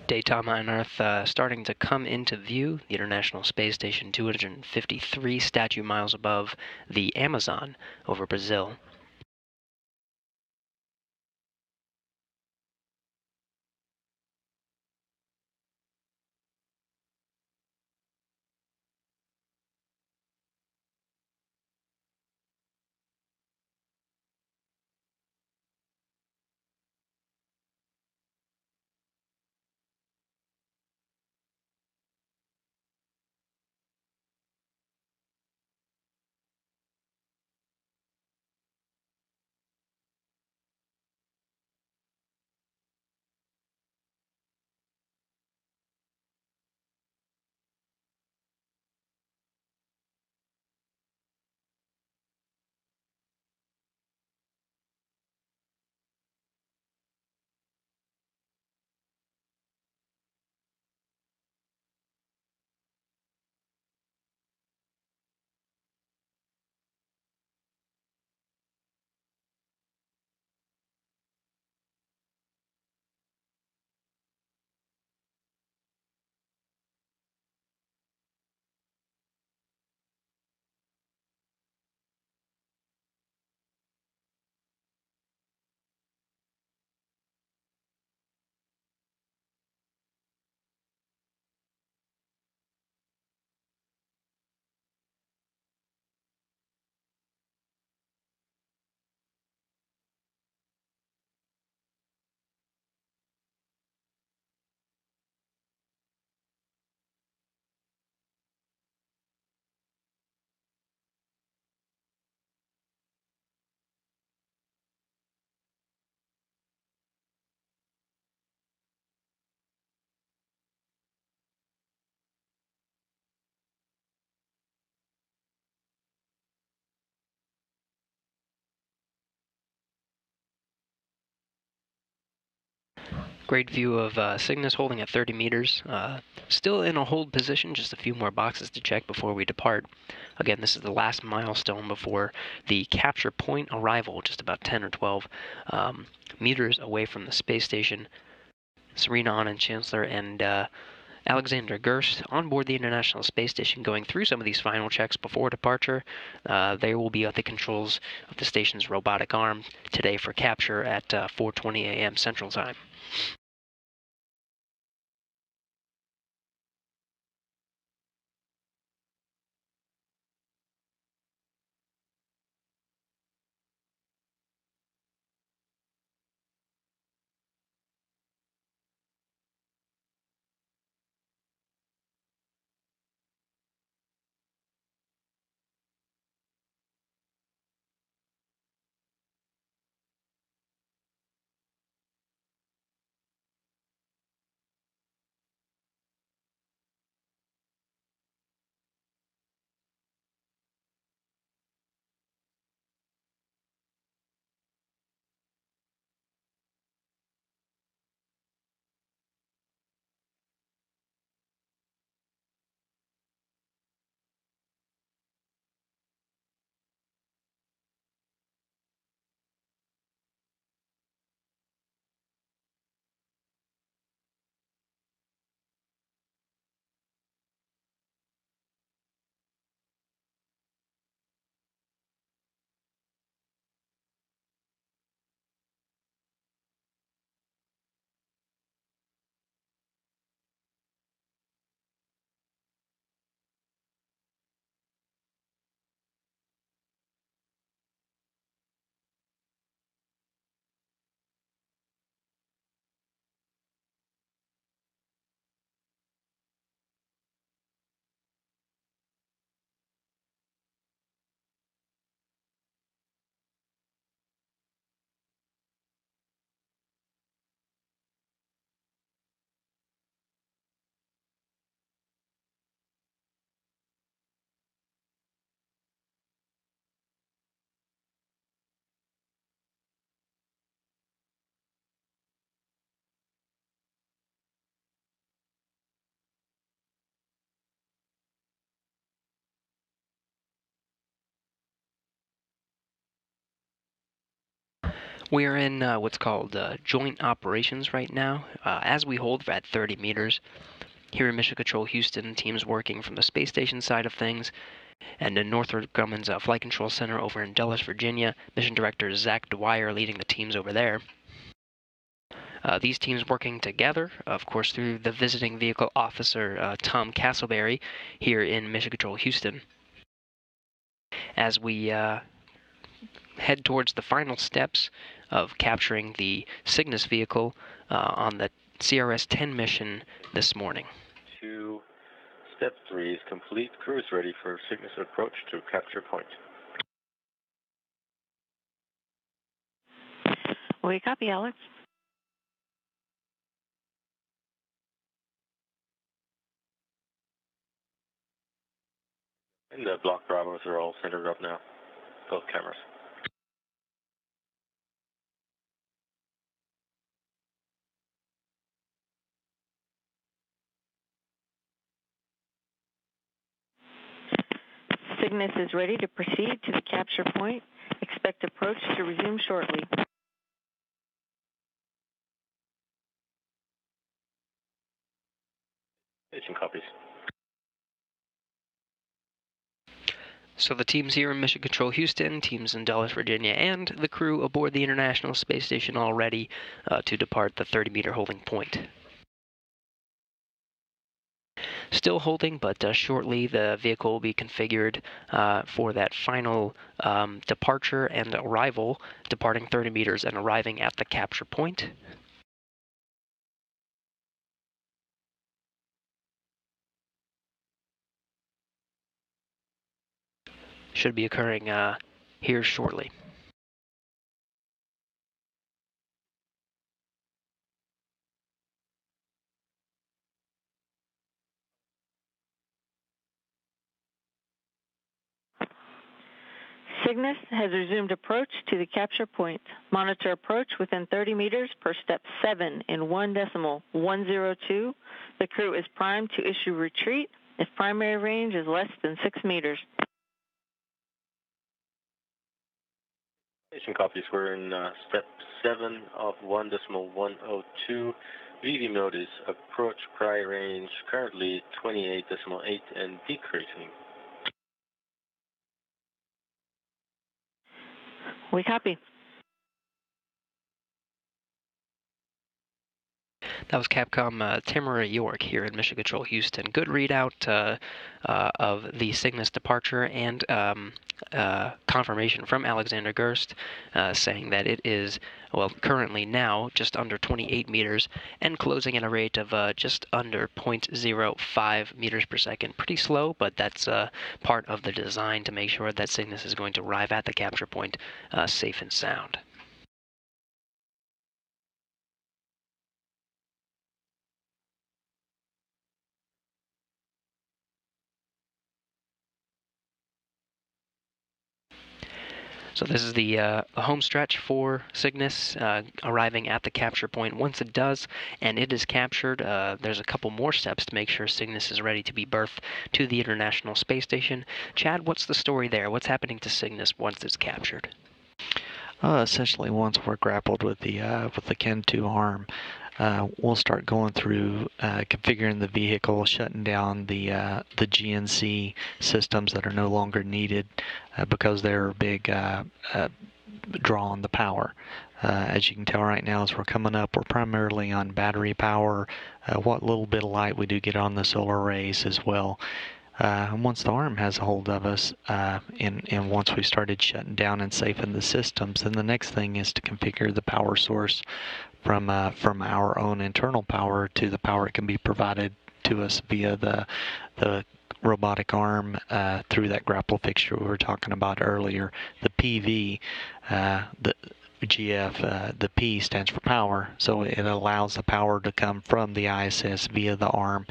Daytona and Earth starting to come into view. The International Space Station 253 statute miles above the Amazon over Brazil. Great view of Cygnus holding at 30 meters. Still in a hold position, just a few more boxes to check before we depart. Again, this is the last milestone before the capture point arrival, just about 10 or 12 meters away from the space station. Serena Anand Chancellor and Alexander Gerst on board the International Space Station going through some of these final checks before departure. They will be at the controls of the station's robotic arm today for capture at 4:20 a.m. Central Time. We're in what's called joint operations right now, as we hold at 30 meters. Here in Mission Control Houston, teams working from the space station side of things, and in Northrop Grumman's Flight Control Center over in Dulles, Virginia. Mission Director Zach Dwyer leading the teams over there. These teams working together, of course, through the visiting vehicle officer Tom Castleberry here in Mission Control Houston. As we head towards the final steps of capturing the Cygnus vehicle on the CRS-10 mission this morning. Step 3 is complete. Crew is ready for Cygnus approach to capture point. We copy, Alex. And the block Bravos are all centered up now, both cameras. Cygnus is ready to proceed to the capture point. Expect approach to resume shortly. Agent copies. So the teams here in Mission Control Houston, teams in Dulles, Virginia, and the crew aboard the International Space Station all ready to depart the 30-meter holding point. Still holding, but shortly the vehicle will be configured for that final departure and arrival, departing 30 meters and arriving at the capture point. Should be occurring here shortly. Cygnus has resumed approach to the capture point. Monitor approach within 30 meters per step 7 in 1.102. The crew is primed to issue retreat if primary range is less than 6 meters. Agent copies. We're in step 7 of 1.102. VV mode is approach prior range, currently 28.8 and decreasing. We copy. That was Capcom Tamara York here in Mission Control Houston. Good readout of the Cygnus departure and confirmation from Alexander Gerst saying that it is, well, currently now just under 28 meters and closing at a rate of just under 0.05 meters per second. Pretty slow, but that's part of the design to make sure that Cygnus is going to arrive at the capture point safe and sound. So this is the home stretch for Cygnus, arriving at the capture point. Once it does, and it is captured, there's a couple more steps to make sure Cygnus is ready to be berthed to the International Space Station. Chad, what's the story there? What's happening to Cygnus once it's captured? Essentially, once we're grappled with the CAN-2 arm, we'll start going through configuring the vehicle, shutting down the GNC systems that are no longer needed because they're a big draw on the power. As you can tell right now, as we're coming up, we're primarily on battery power. What little bit of light we do get on the solar arrays as well. And once the arm has a hold of us, and once we started shutting down and safing the systems, then the next thing is to configure the power source from our own internal power to the power that can be provided to us via the robotic arm through that grapple fixture we were talking about earlier. The PV, the GF, the P stands for power, so it allows the power to come from the ISS via the arm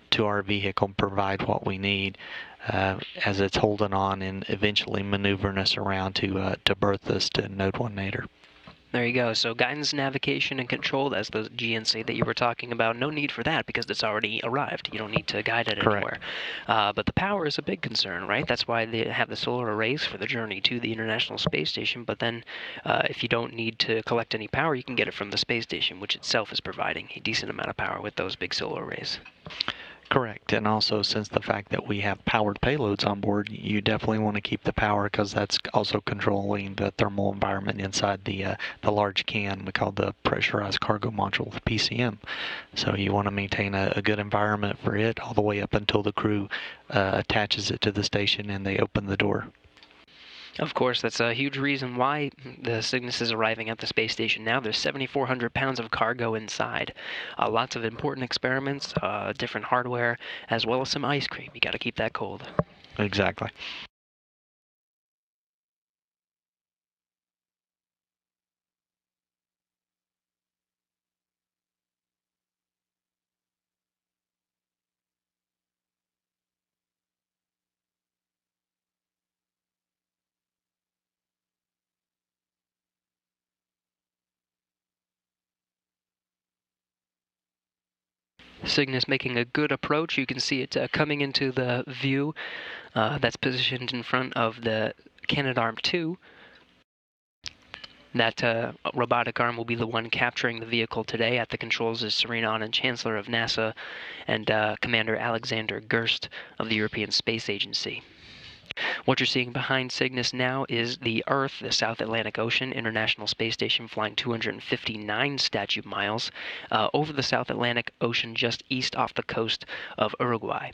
to our vehicle and provide what we need as it's holding on and eventually maneuvering us around to berth us to Node 1 Nadir. There you go. So guidance, navigation, and control, as the GNC that you were talking about, no need for that because it's already arrived. You don't need to guide it anywhere. But the power is a big concern, right? That's why they have the solar arrays for the journey to the International Space Station. But then if you don't need to collect any power, you can get it from the space station, which itself is providing a decent amount of power with those big solar arrays. Correct, and also since the fact that we have powered payloads on board, you definitely want to keep the power because that's also controlling the thermal environment inside the large can we call the pressurized cargo module, the PCM. So you want to maintain a good environment for it all the way up until the crew attaches it to the station and they open the door. Of course, that's a huge reason why the Cygnus is arriving at the space station now. There's 7,400 pounds of cargo inside. Lots of important experiments, different hardware, as well as some ice cream. You got to keep that cold. Exactly. Cygnus making a good approach. You can see it coming into the view that's positioned in front of the Canadarm2. That robotic arm will be the one capturing the vehicle today. At the controls is Serena Aumann, Chancellor of NASA, and Commander Alexander Gerst of the European Space Agency. What you're seeing behind Cygnus now is the Earth, the South Atlantic Ocean International Space Station, flying 259 statute miles over the South Atlantic Ocean just east off the coast of Uruguay.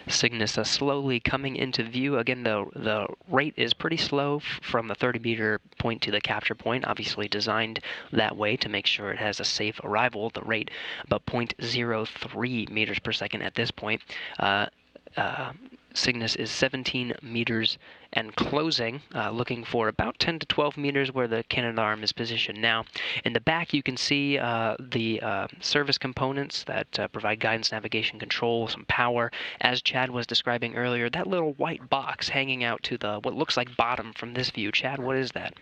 Cygnus slowly coming into view. Again, the rate is pretty slow from the 30-meter point to the capture point, obviously designed that way to make sure it has a safe arrival. The rate about 0.03 meters per second at this point. Cygnus is 17 meters and closing, looking for about 10 to 12 meters where the Canadarm is positioned now. In the back, you can see the service components that provide guidance, navigation, control, some power. As Chad was describing earlier, that little white box hanging out to the what looks like bottom from this view. Chad, what is that?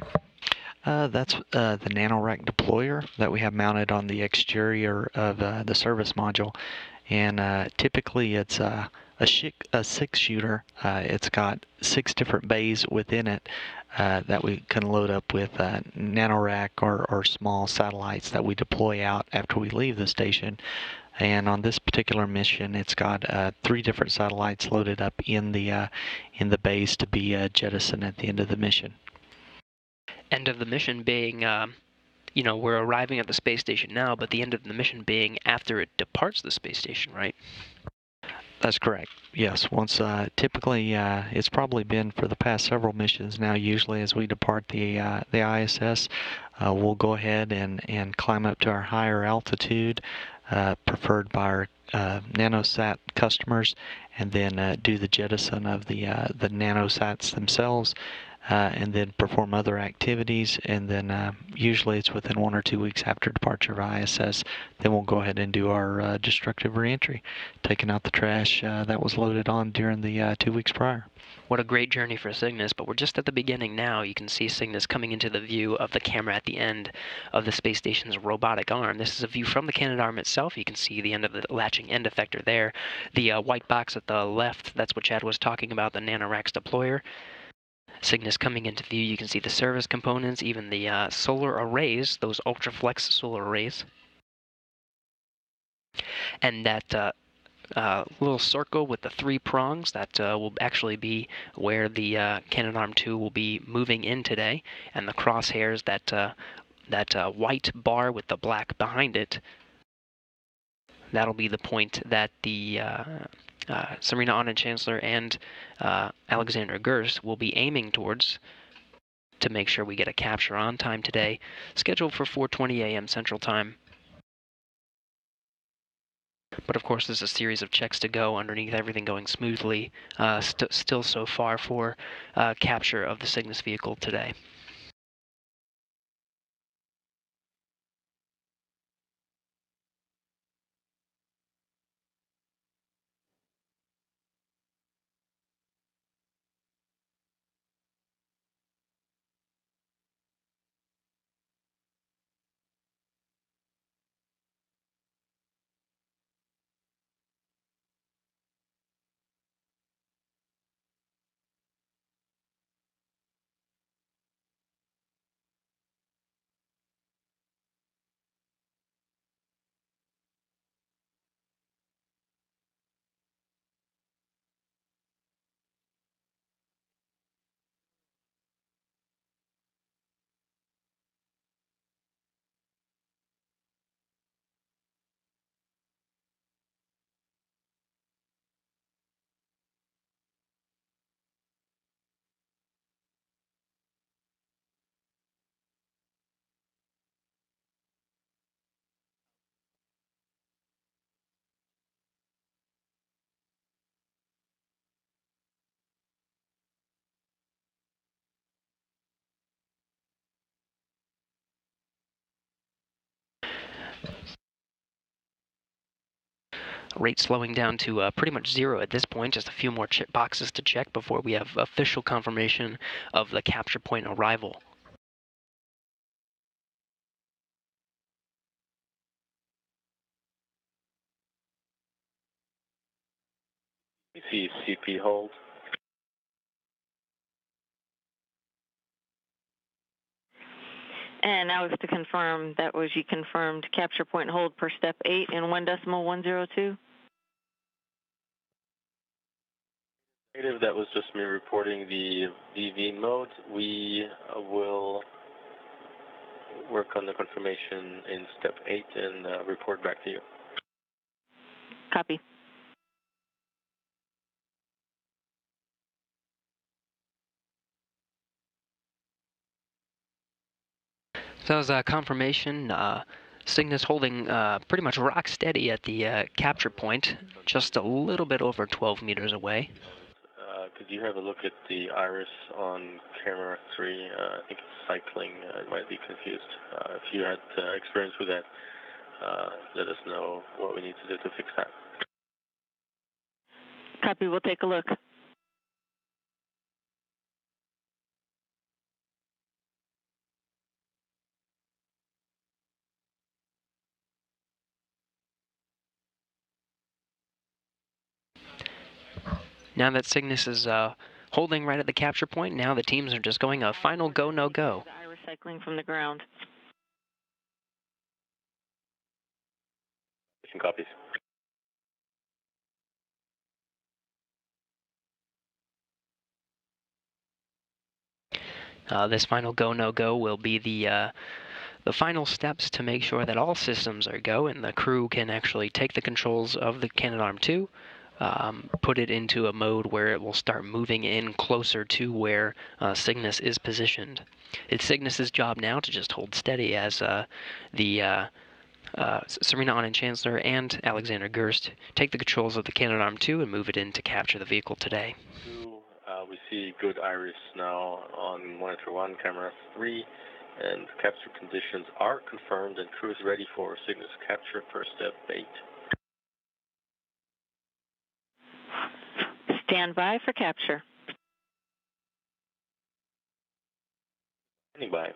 That's the NanoRack deployer that we have mounted on the exterior of the service module, and typically it's a 6-shooter. It's got 6 different bays within it that we can load up with NanoRack or small satellites that we deploy out after we leave the station. And on this particular mission, it's got 3 different satellites loaded up in the bays to be jettisoned at the end of the mission. End of the mission being, we're arriving at the space station now, but the end of the mission being after it departs the space station, right? That's correct. Yes. Once, typically, it's probably been for the past several missions now. Usually, as we depart the ISS, we'll go ahead and climb up to our higher altitude, preferred by our nanosat customers, and then do the jettison of the nanosats themselves. And then perform other activities, and then usually it's within 1 or 2 weeks after departure of ISS, then we'll go ahead and do our destructive reentry, taking out the trash that was loaded on during the 2 weeks prior. What a great journey for Cygnus, but we're just at the beginning now. You can see Cygnus coming into the view of the camera at the end of the space station's robotic arm. This is a view from the Canadarm itself. You can see the end of the latching end effector there. The white box at the left, that's what Chad was talking about, the NanoRack's deployer. Cygnus coming into view, you can see the service components, even the solar arrays, those ultra-flex solar arrays. And that little circle with the 3 prongs. That will actually be where the Canadarm2 will be moving in today, and the crosshairs, that white bar with the black behind it, that'll be the point that the Serena Autumn Chancellor and Alexander Gerst will be aiming towards to make sure we get a capture on time today, scheduled for 4:20 a.m. Central Time. But of course, there's a series of checks to go underneath everything going smoothly, still so far for capture of the Cygnus vehicle today. Rate slowing down to pretty much 0 at this point, just a few more boxes to check before we have official confirmation of the capture point arrival. We see CP hold. And Alex, to confirm, that was you confirmed capture point hold per step 8 in 1.102? Negative, that was just me reporting the VV mode. We will work on the confirmation in step 8 and report back to you. Copy. So that was a confirmation. Cygnus holding pretty much rock steady at the capture point, just a little bit over 12 meters away. Could you have a look at the iris on camera 3? I think it's cycling. It might be confused. If you had experience with that, let us know what we need to do to fix that. Copy. We'll take a look. Now that Cygnus is holding right at the capture point, now the teams are just going a final go, no go. The iris cycling from the ground. Copies. This final go, no go will be the final steps to make sure that all systems are go and the crew can actually take the controls of the Canadarm2, put it into a mode where it will start moving in closer to where Cygnus is positioned. It's Cygnus's job now to just hold steady as the Serena Autumn Chancellor and Alexander Gerst take the controls of the Canadarm2 and move it in to capture the vehicle today. We see good iris now on monitor 1, camera 3, and capture conditions are confirmed and crew is ready for Cygnus capture for step 8. Stand by for capture. Standing by.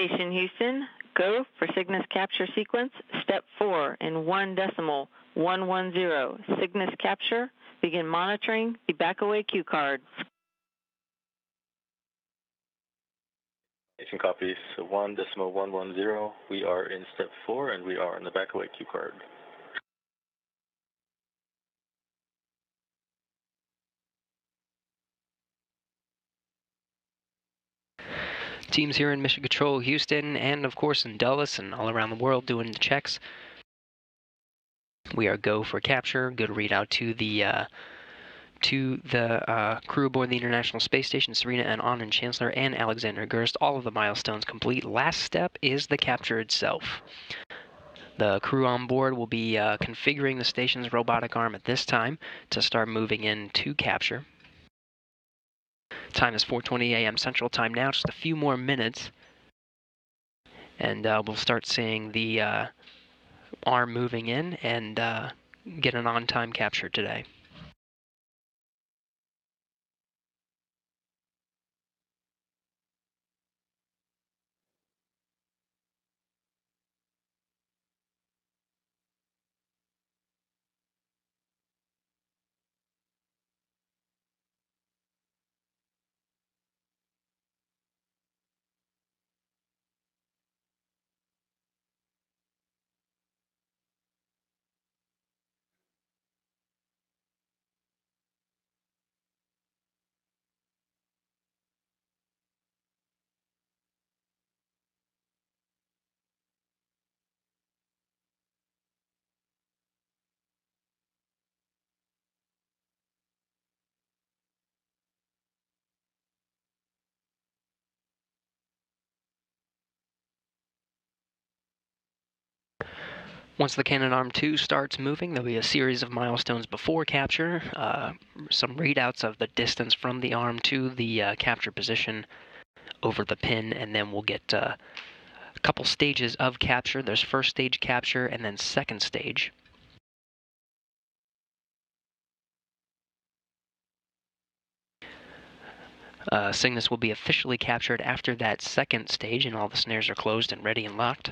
station, Houston. Go for Cygnus capture sequence, step 4 in 1.110. Cygnus capture. Begin monitoring the back away cue card. Station copies 1.110. We are in step 4 and we are on the back away cue card. Teams here in Mission Control, Houston, and of course in Dulles and all around the world doing the checks. We are go for capture. Good readout to the crew aboard the International Space Station, Serena and Anand Chancellor and Alexander Gerst. All of the milestones complete. Last step is the capture itself. The crew on board will be configuring the station's robotic arm at this time to start moving in to capture. Time is 4:20 a.m. Central Time now, just a few more minutes. And we'll start seeing the arm moving in and get an on-time capture today. Once the Canadarm2 starts moving, there'll be a series of milestones before capture, some readouts of the distance from the arm to the capture position over the pin, and then we'll get a couple stages of capture. There's first stage capture and then second stage. Cygnus will be officially captured after that second stage, and all the snares are closed and ready and locked.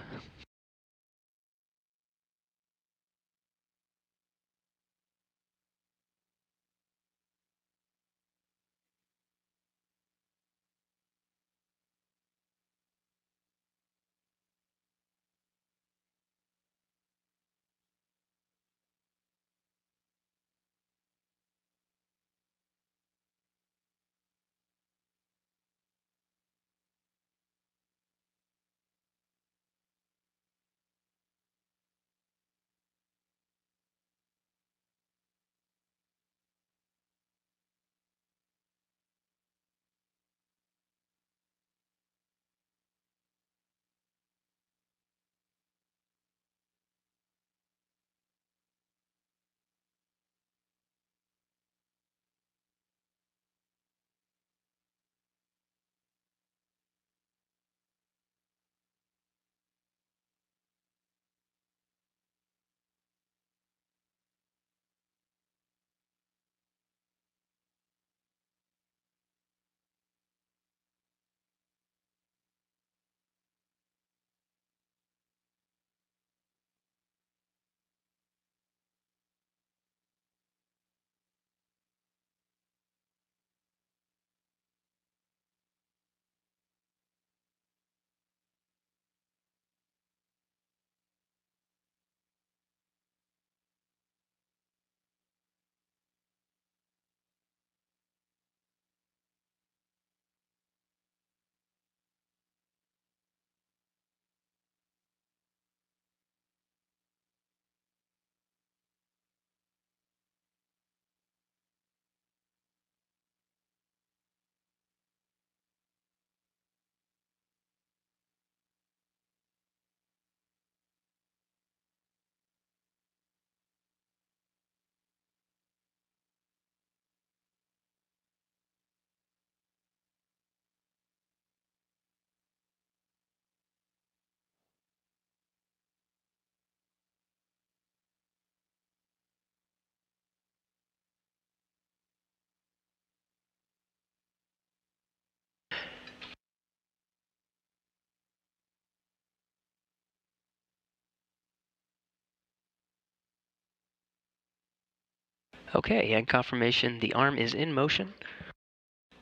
Okay, and confirmation the arm is in motion.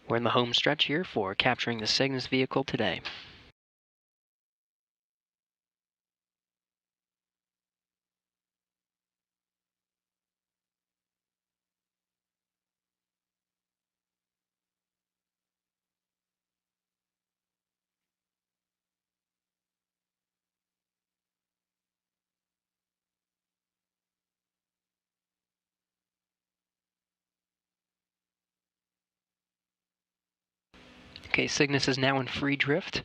We're in the home stretch here for capturing the Cygnus vehicle today. Okay, Cygnus is now in free drift,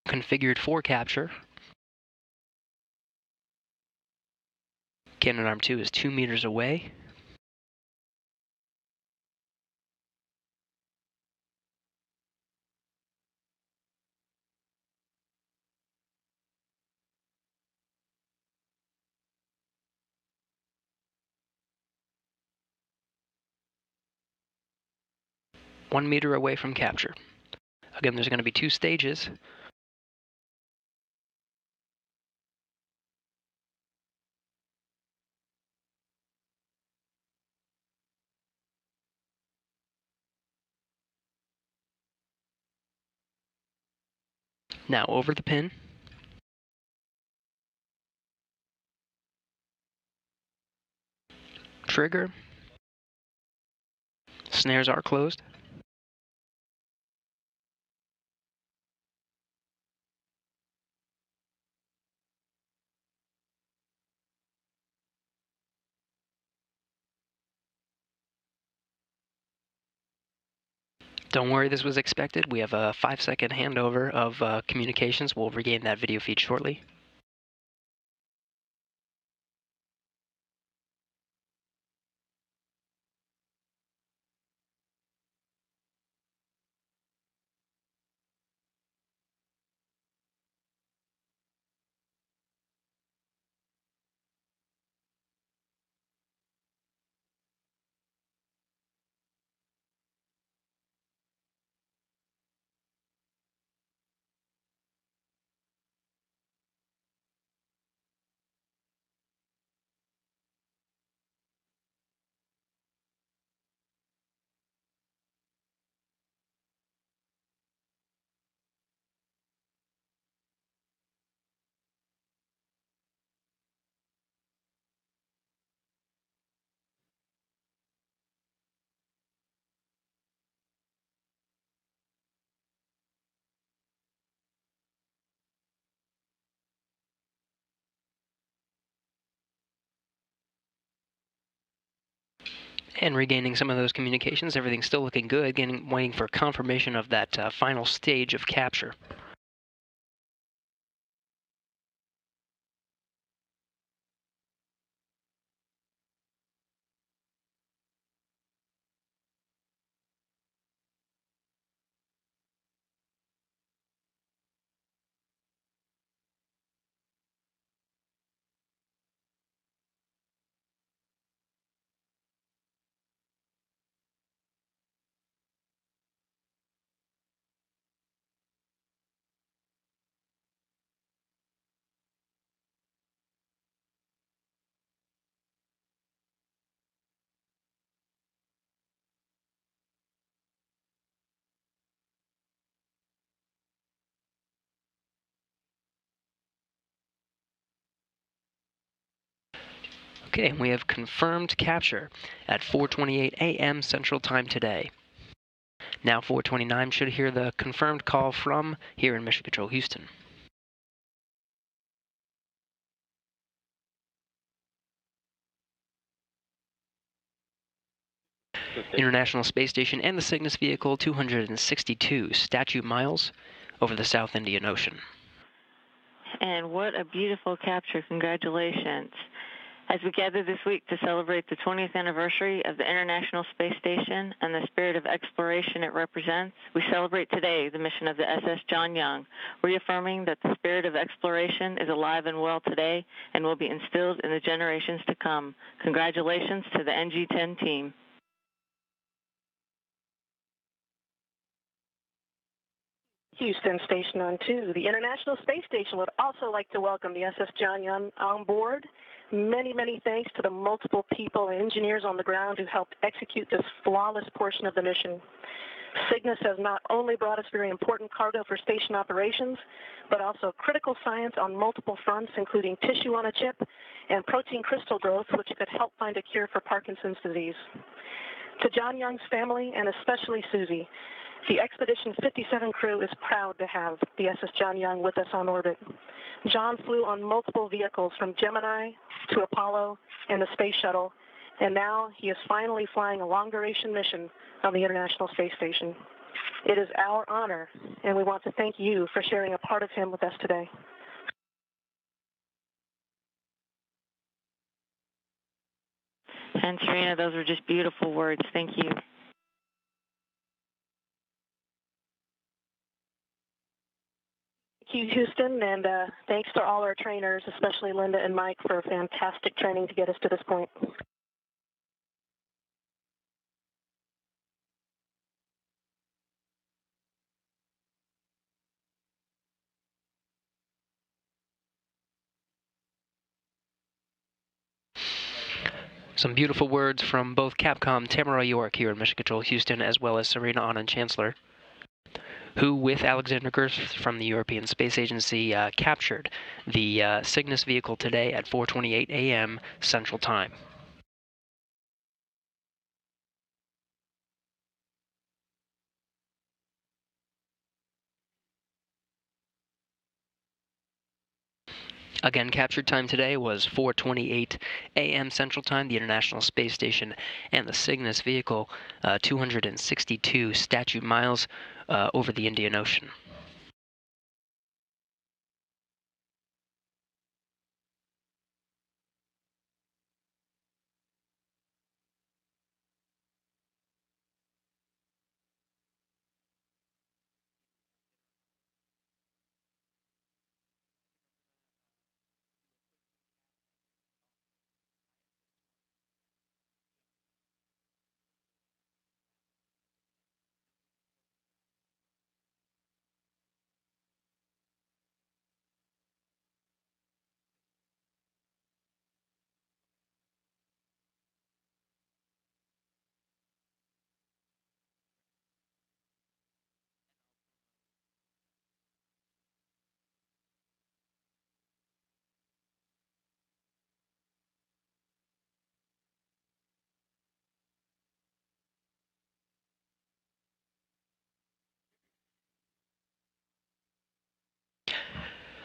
configured for capture. Canadarm2 is 2 meters away. One meter away from capture. Again, there's going to be 2 stages. Now over the pin. Trigger. Snares are closed. Don't worry, this was expected. We have a 5-second handover of communications. We'll regain that video feed shortly. And regaining some of those communications, everything's still looking good, waiting for confirmation of that final stage of capture. Okay, we have confirmed capture at 4:28 a.m. Central Time today. Now 4:29 should hear the confirmed call from here in Mission Control Houston. International Space Station and the Cygnus vehicle, 262 statute miles over the South Indian Ocean. And what a beautiful capture. Congratulations. As we gather this week to celebrate the 20th anniversary of the International Space Station and the spirit of exploration it represents, we celebrate today the mission of the SS John Young, reaffirming that the spirit of exploration is alive and well today and will be instilled in the generations to come. Congratulations to the NG-10 team. Houston Station on 2. The International Space Station would also like to welcome the SS John Young on board. Many, many thanks to the multiple people and engineers on the ground who helped execute this flawless portion of the mission. Cygnus has not only brought us very important cargo for station operations, but also critical science on multiple fronts, including tissue on a chip and protein crystal growth, which could help find a cure for Parkinson's disease. To John Young's family, and especially Susie, the Expedition 57 crew is proud to have the SS John Young with us on orbit. John flew on multiple vehicles from Gemini to Apollo and the Space Shuttle, and now he is finally flying a long-duration mission on the International Space Station. It is our honor, and we want to thank you for sharing a part of him with us today. And Serena, those were just beautiful words. Thank you. Thank you, Houston, and thanks to all our trainers, especially Linda and Mike, for fantastic training to get us to this point. Some beautiful words from both Capcom Tamara York here in Mission Control Houston, as well as Serena Anand Chancellor, who, with Alexander Gerst from the European Space Agency, captured the Cygnus vehicle today at 4:28 a.m. Central Time. Again, captured time today was 4:28 a.m. Central Time, the International Space Station, and the Cygnus vehicle, 262 statute miles over the Indian Ocean.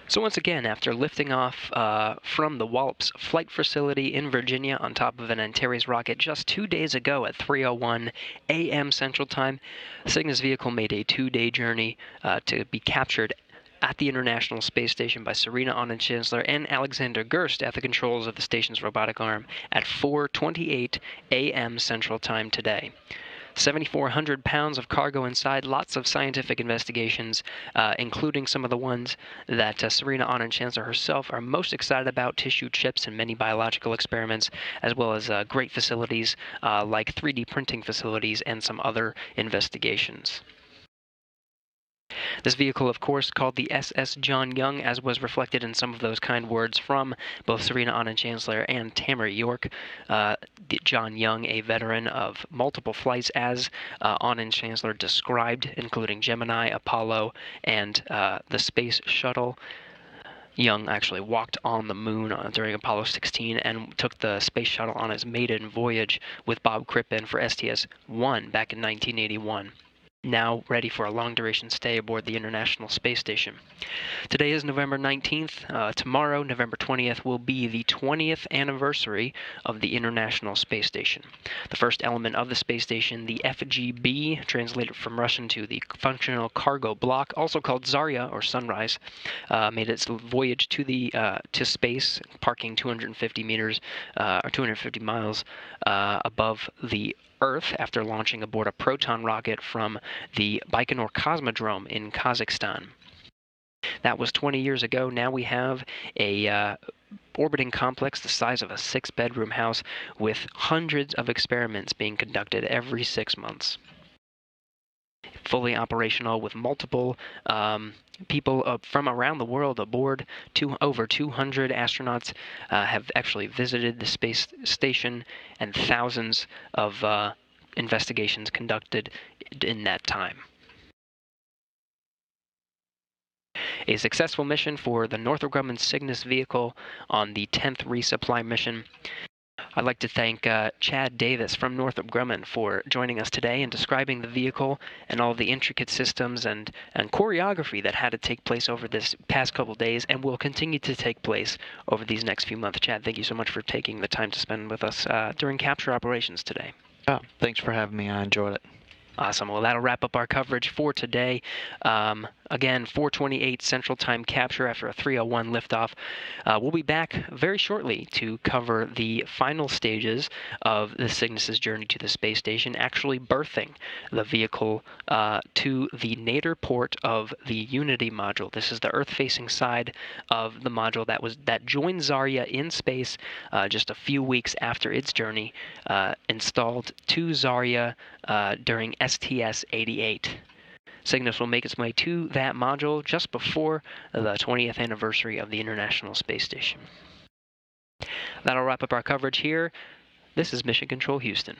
So once again, after lifting off from the Wallops Flight Facility in Virginia on top of an Antares rocket just 2 days ago at 3:01 a.m. Central Time, the Cygnus vehicle made a 2-day journey to be captured at the International Space Station by Serena Anand Chancellor and Alexander Gerst at the controls of the station's robotic arm at 4:28 a.m. Central Time today. 7,400 pounds of cargo inside, lots of scientific investigations, including some of the ones that Serena Anand Chancellor herself are most excited about, tissue chips and many biological experiments, as well as great facilities like 3D printing facilities and some other investigations. This vehicle, of course, called the SS John Young, as was reflected in some of those kind words from both Serena Anand Chancellor and Tamara York. John Young, a veteran of multiple flights, as Anand Chancellor described, including Gemini, Apollo, and the Space Shuttle. Young actually walked on the moon during Apollo 16 and took the Space Shuttle on its maiden voyage with Bob Crippen for STS-1 back in 1981. Now ready for a long-duration stay aboard the International Space Station. Today is November 19th. Tomorrow, November 20th, will be the 20th anniversary of the International Space Station. The first element of the space station, the FGB, translated from Russian to the Functional Cargo Block, also called Zarya or Sunrise, made its voyage to space, parking 250 meters or 250 miles above the Earth after launching aboard a Proton rocket from the Baikonur Cosmodrome in Kazakhstan. That was 20 years ago. Now we have a orbiting complex the size of a 6-bedroom house with hundreds of experiments being conducted every 6 months. fully operational with multiple people from around the world aboard. Over 200 astronauts have actually visited the space station, and thousands of investigations conducted in that time. A successful mission for the Northrop Grumman Cygnus vehicle on the 10th resupply mission. I'd like to thank Chad Davis from Northrop Grumman for joining us today and describing the vehicle and all the intricate systems and choreography that had to take place over this past couple days and will continue to take place over these next few months. Chad, thank you so much for taking the time to spend with us during capture operations today. Oh, thanks for having me. I enjoyed it. Awesome. Well, that'll wrap up our coverage for today. Again, 4:28 Central Time capture after a 3:01 liftoff. We'll be back very shortly to cover the final stages of the Cygnus's journey to the space station, actually berthing the vehicle to the nadir port of the Unity module. This is the Earth-facing side of the module that joined Zarya in space just a few weeks after its journey, installed to Zarya during STS-88. Cygnus will make its way to that module just before the 20th anniversary of the International Space Station. That'll wrap up our coverage here. This is Mission Control Houston.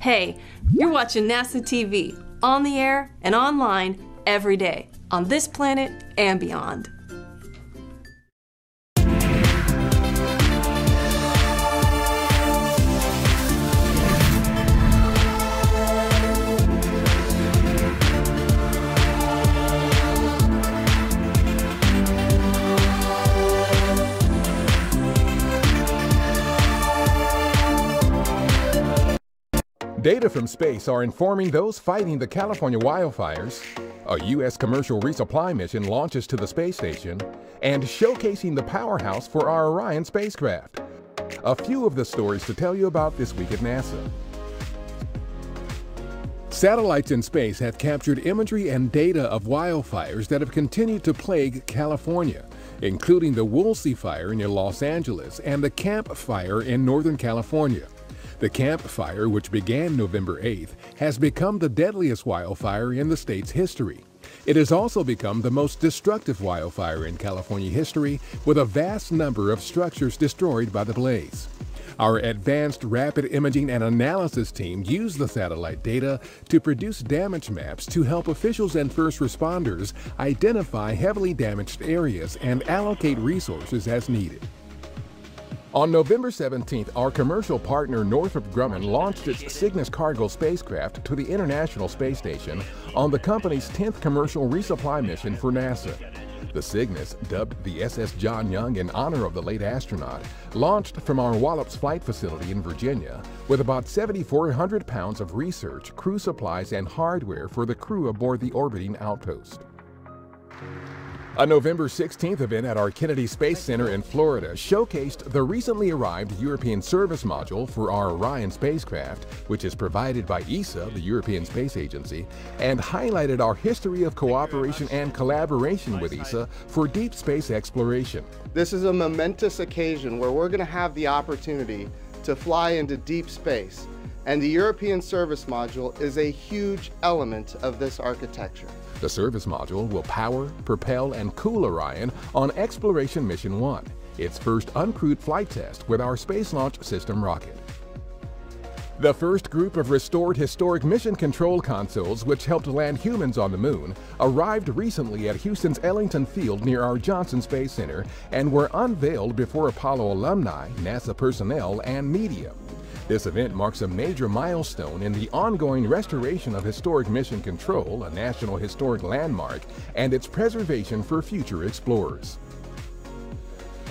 Hey, you're watching NASA TV, on the air and online every day, on this planet and beyond. Data from space are informing those fighting the California wildfires, a U.S. commercial resupply mission launches to the space station, and showcasing the powerhouse for our Orion spacecraft. A few of the stories to tell you about this week at NASA. Satellites in space have captured imagery and data of wildfires that have continued to plague California, including the Woolsey Fire near Los Angeles and the Camp Fire in Northern California. The Camp Fire, which began November 8th, has become the deadliest wildfire in the state's history. It has also become the most destructive wildfire in California history, with a vast number of structures destroyed by the blaze. Our advanced rapid imaging and analysis team used the satellite data to produce damage maps to help officials and first responders identify heavily damaged areas and allocate resources as needed. On November 17th, our commercial partner Northrop Grumman launched its Cygnus cargo spacecraft to the International Space Station on the company's 10th commercial resupply mission for NASA. The Cygnus, dubbed the SS John Young in honor of the late astronaut, launched from our Wallops Flight Facility in Virginia with about 7,400 pounds of research, crew supplies, and hardware for the crew aboard the orbiting outpost. A November 16th event at our Kennedy Space Center in Florida showcased the recently arrived European service module for our Orion spacecraft, which is provided by ESA, the European Space Agency, and highlighted our history of cooperation and collaboration with ESA for deep space exploration. This is a momentous occasion where we're going to have the opportunity to fly into deep space, and the European service module is a huge element of this architecture. The service module will power, propel, and cool Orion on Exploration Mission 1, its first uncrewed flight test with our Space Launch System rocket. The first group of restored historic mission control consoles, which helped land humans on the moon, arrived recently at Houston's Ellington Field near our Johnson Space Center and were unveiled before Apollo alumni, NASA personnel, and media. This event marks a major milestone in the ongoing restoration of historic mission control, a national historic landmark, and its preservation for future explorers.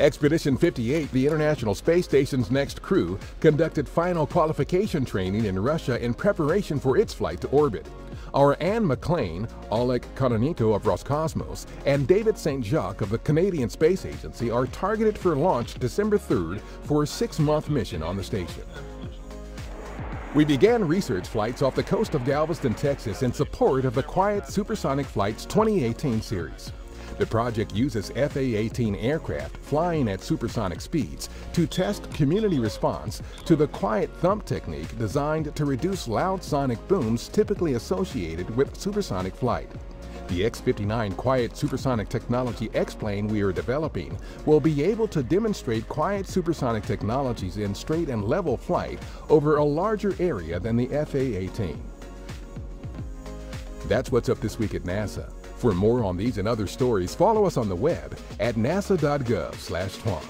Expedition 58, the International Space Station's next crew, conducted final qualification training in Russia in preparation for its flight to orbit. Our Anne McLean, Oleg Kononenko of Roscosmos, and David St. Jacques of the Canadian Space Agency are targeted for launch December 3rd for a 6-month mission on the station. We began research flights off the coast of Galveston, Texas in support of the Quiet Supersonic Flights 2018 series. The project uses FA-18 aircraft flying at supersonic speeds to test community response to the quiet thump technique designed to reduce loud sonic booms typically associated with supersonic flight. The X-59 quiet supersonic technology X-plane we are developing will be able to demonstrate quiet supersonic technologies in straight and level flight over a larger area than the FA-18. That's what's up this week at NASA. For more on these and other stories, follow us on the web at nasa.gov/twan.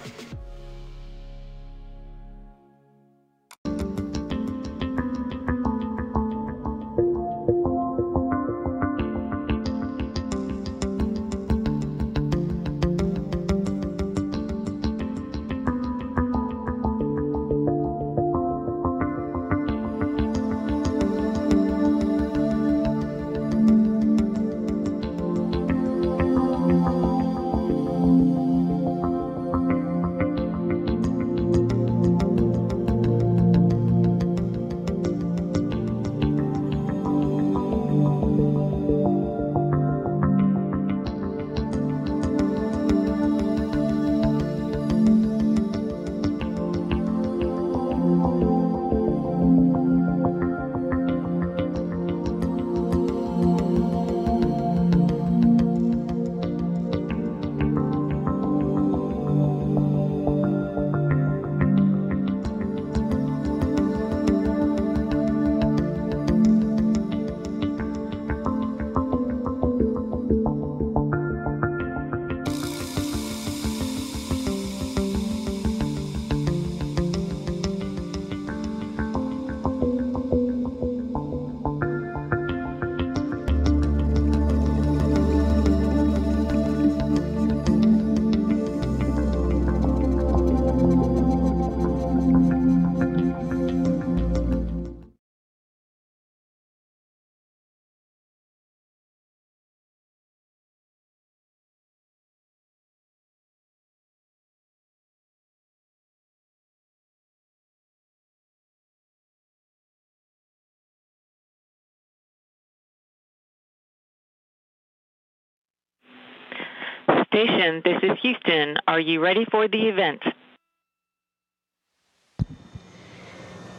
Station, this is Houston. Are you ready for the event?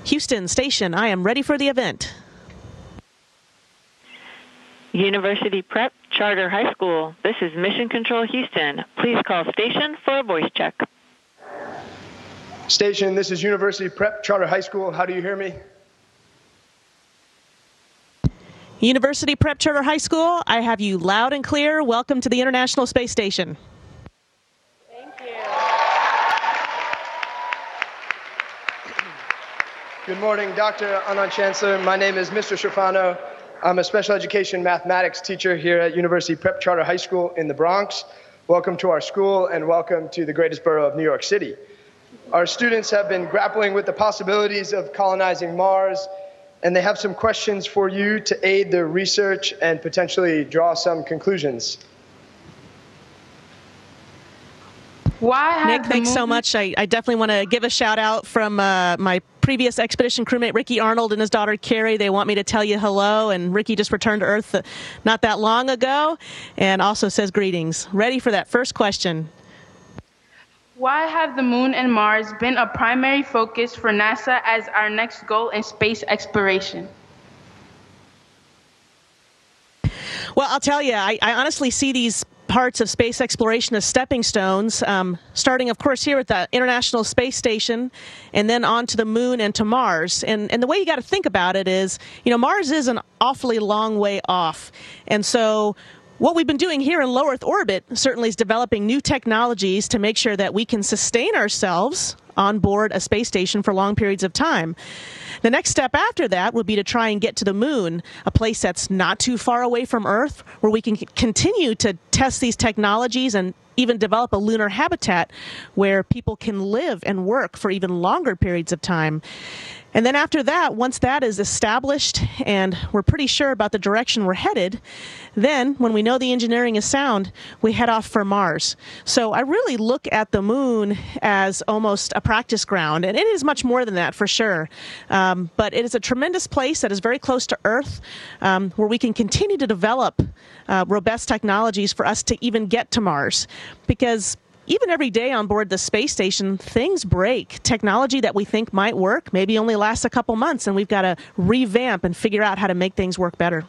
Houston Station, I am ready for the event. University Prep Charter High School, this is Mission Control Houston. Please call station for a voice check. Station, this is University Prep Charter High School. How do you hear me? University Prep Charter High School, I have you loud and clear. Welcome to the International Space Station. Thank you. Good morning, Dr. Anand Chancellor. My name is Mr. Shrafano. I'm a special education mathematics teacher here at University Prep Charter High School in the Bronx. Welcome to our school and welcome to the greatest borough of New York City. Our students have been grappling with the possibilities of colonizing Mars, and they have some questions for you to aid their research and potentially draw some conclusions. Nick, thanks so much. I definitely want to give a shout out from my previous expedition crewmate, Ricky Arnold, and his daughter, Carrie. They want me to tell you hello, and Ricky just returned to Earth not that long ago, and also says greetings. Ready for that first question. Why have the Moon and Mars been a primary focus for NASA as our next goal in space exploration? Well, I'll tell you, I honestly see these parts of space exploration as stepping stones, starting, of course, here at the International Space Station, and then on to the Moon and to Mars. And the way you got to think about it is, you know, Mars is an awfully long way off. And so what we've been doing here in low Earth orbit certainly is developing new technologies to make sure that we can sustain ourselves on board a space station for long periods of time. The next step after that would be to try and get to the Moon, a place that's not too far away from Earth, where we can continue to test these technologies and even develop a lunar habitat where people can live and work for even longer periods of time. And then after that, once that is established and we're pretty sure about the direction we're headed, then when we know the engineering is sound, we head off for Mars. So I really look at the Moon as almost a practice ground, and it is much more than that for sure. But it is a tremendous place that is very close to Earth, where we can continue to develop robust technologies for us to even get to Mars. Because even every day on board the space station, things break. Technology that we think might work maybe only lasts a couple months, and we've got to revamp and figure out how to make things work better.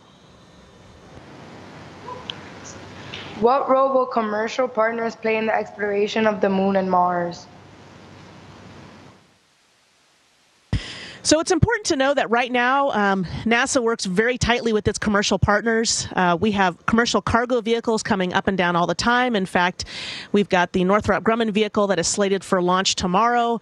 What role will commercial partners play in the exploration of the Moon and Mars? So it's important to know that right now, NASA works very tightly with its commercial partners. We have commercial cargo vehicles coming up and down all the time. In fact, we've got the Northrop Grumman vehicle that is slated for launch tomorrow.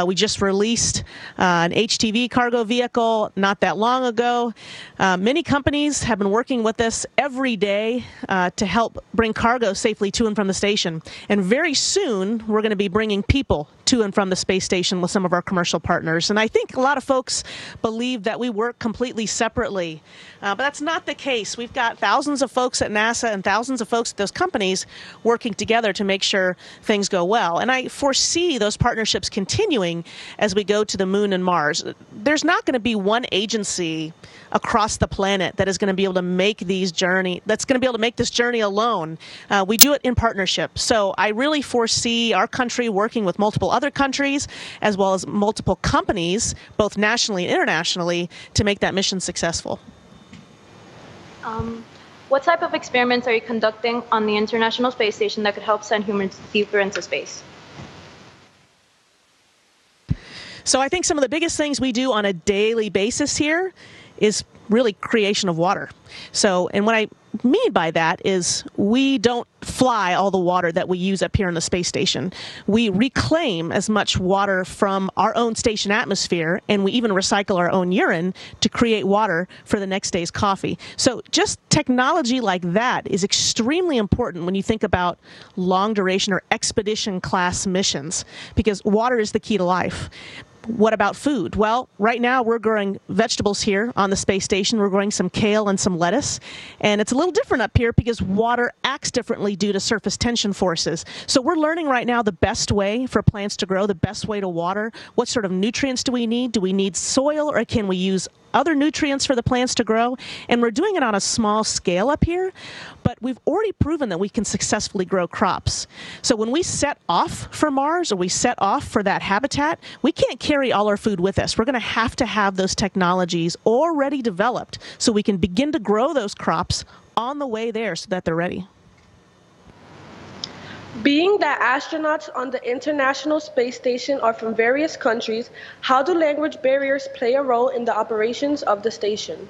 We just released an HTV cargo vehicle not that long ago. Many companies have been working with us every day to help bring cargo safely to and from the station. And very soon, we're going to be bringing people to and from the space station with some of our commercial partners. And I think a lot of folks believe that we work completely separately, but that's not the case. We've got thousands of folks at NASA and thousands of folks at those companies working together to make sure things go well. And I foresee those partnerships continuing as we go to the Moon and Mars. There's not going to be one agency across the planet that is going to be able to make this journey alone. We do it in partnership. So I really foresee our country working with multiple other countries as well as multiple companies, both nationally and internationally, to make that mission successful. What type of experiments are you conducting on the International Space Station that could help send humans deeper into space? So I think some of the biggest things we do on a daily basis here is really creation of water. So, and what I mean by that is we don't fly all the water that we use up here in the space station. We reclaim as much water from our own station atmosphere, and we even recycle our own urine to create water for the next day's coffee. So just technology like that is extremely important when you think about long duration or expedition class missions, because water is the key to life. What about food? Well, right now we're growing vegetables here on the space station. We're growing some kale and some lettuce. And it's a little different up here because water acts differently due to surface tension forces. So we're learning right now the best way for plants to grow, the best way to water. What sort of nutrients do we need? Do we need soil, or can we use other nutrients for the plants to grow, and we're doing it on a small scale up here, but we've already proven that we can successfully grow crops. So when we set off for Mars or we set off for that habitat, we can't carry all our food with us. We're going to have those technologies already developed so we can begin to grow those crops on the way there so that they're ready. Being that astronauts on the International Space Station are from various countries, how do language barriers play a role in the operations of the station?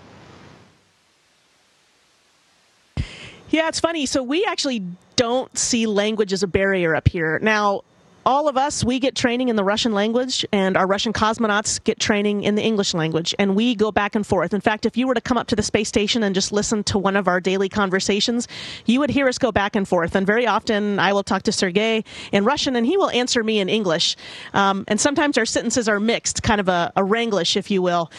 Yeah, it's funny. So we actually don't see language as a barrier up here. Now, all of us, we get training in the Russian language, and our Russian cosmonauts get training in the English language, and we go back and forth. In fact, if you were to come up to the space station and just listen to one of our daily conversations, you would hear us go back and forth. And very often, I will talk to Sergei in Russian, and he will answer me in English. And sometimes our sentences are mixed, kind of a Wranglish, if you will.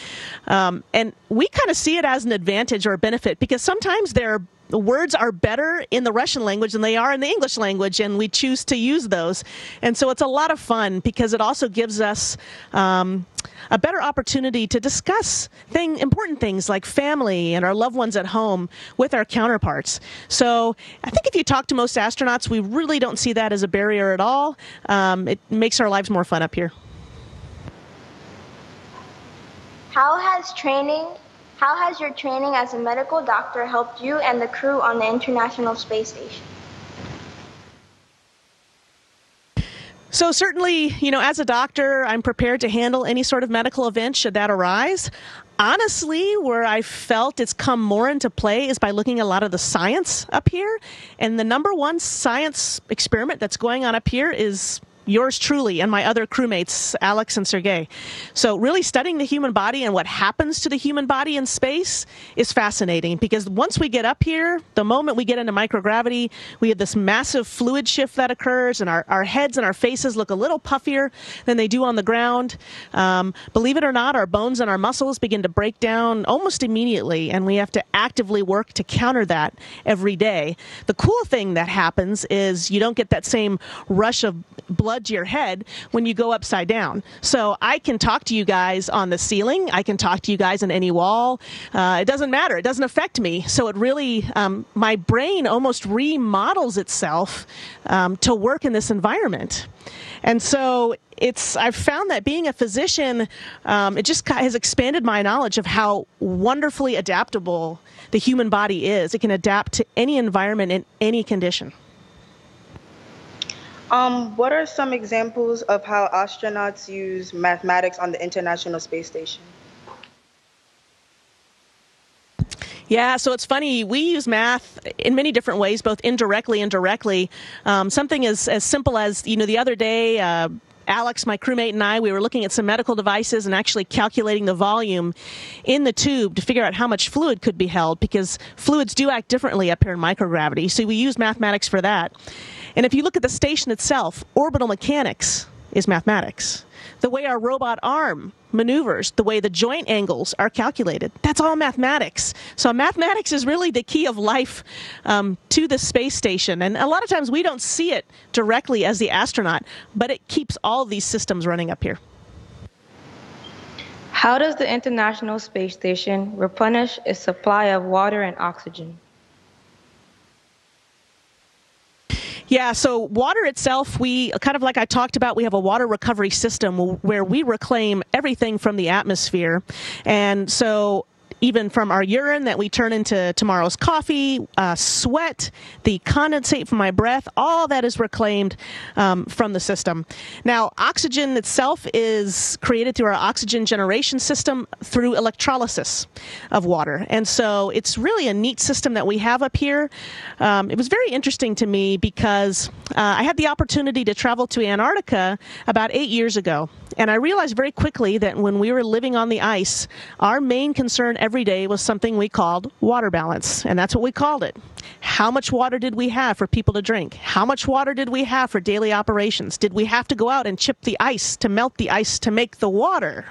And we kind of see it as an advantage or a benefit, because sometimes the words are better in the Russian language than they are in the English language, and we choose to use those. And so it's a lot of fun because it also gives us a better opportunity to discuss important things like family and our loved ones at home with our counterparts. So I think if you talk to most astronauts, we really don't see that as a barrier at all. It makes our lives more fun up here. How has your training as a medical doctor helped you and the crew on the International Space Station? So certainly, as a doctor, I'm prepared to handle any sort of medical event should that arise. Honestly, where I felt it's come more into play is by looking at a lot of the science up here. And the number one science experiment that's going on up here is yours truly and my other crewmates, Alex and Sergei. So really studying the human body and what happens to the human body in space is fascinating, because once we get up here, the moment we get into microgravity, we have this massive fluid shift that occurs, and our heads and our faces look a little puffier than they do on the ground. Believe it or not, our bones and our muscles begin to break down almost immediately, and we have to actively work to counter that every day. The cool thing that happens is you don't get that same rush of blood to your head when you go upside down. So I can talk to you guys on the ceiling. I can talk to you guys on any wall. It doesn't matter. It doesn't affect me. So it really, my brain almost remodels itself to work in this environment. And so I've found that being a physician, it just has expanded my knowledge of how wonderfully adaptable the human body is. It can adapt to any environment in any condition. What are some examples of how astronauts use mathematics on the International Space Station? Yeah, so it's funny. We use math in many different ways, both indirectly and directly. Something as simple as, the other day, Alex, my crewmate, and I, we were looking at some medical devices and actually calculating the volume in the tube to figure out how much fluid could be held, because fluids do act differently up here in microgravity. So we use mathematics for that. And if you look at the station itself, orbital mechanics is mathematics. The way our robot arm maneuvers, the way the joint angles are calculated, that's all mathematics. So mathematics is really the key of life to the space station. And a lot of times we don't see it directly as the astronaut, but it keeps all of these systems running up here. How does the International Space Station replenish its supply of water and oxygen? Yeah, so water itself, we kind of like I talked about, we have a water recovery system where we reclaim everything from the atmosphere. And so even from our urine that we turn into tomorrow's coffee, sweat, the condensate from my breath, all that is reclaimed from the system. Now, oxygen itself is created through our oxygen generation system through electrolysis of water. And so it's really a neat system that we have up here. It was very interesting to me because I had the opportunity to travel to Antarctica about 8 years ago. And I realized very quickly that when we were living on the ice, our main concern every day was something we called water balance. And that's what we called it. How much water did we have for people to drink? How much water did we have for daily operations? Did we have to go out and chip the ice to melt the ice to make the water?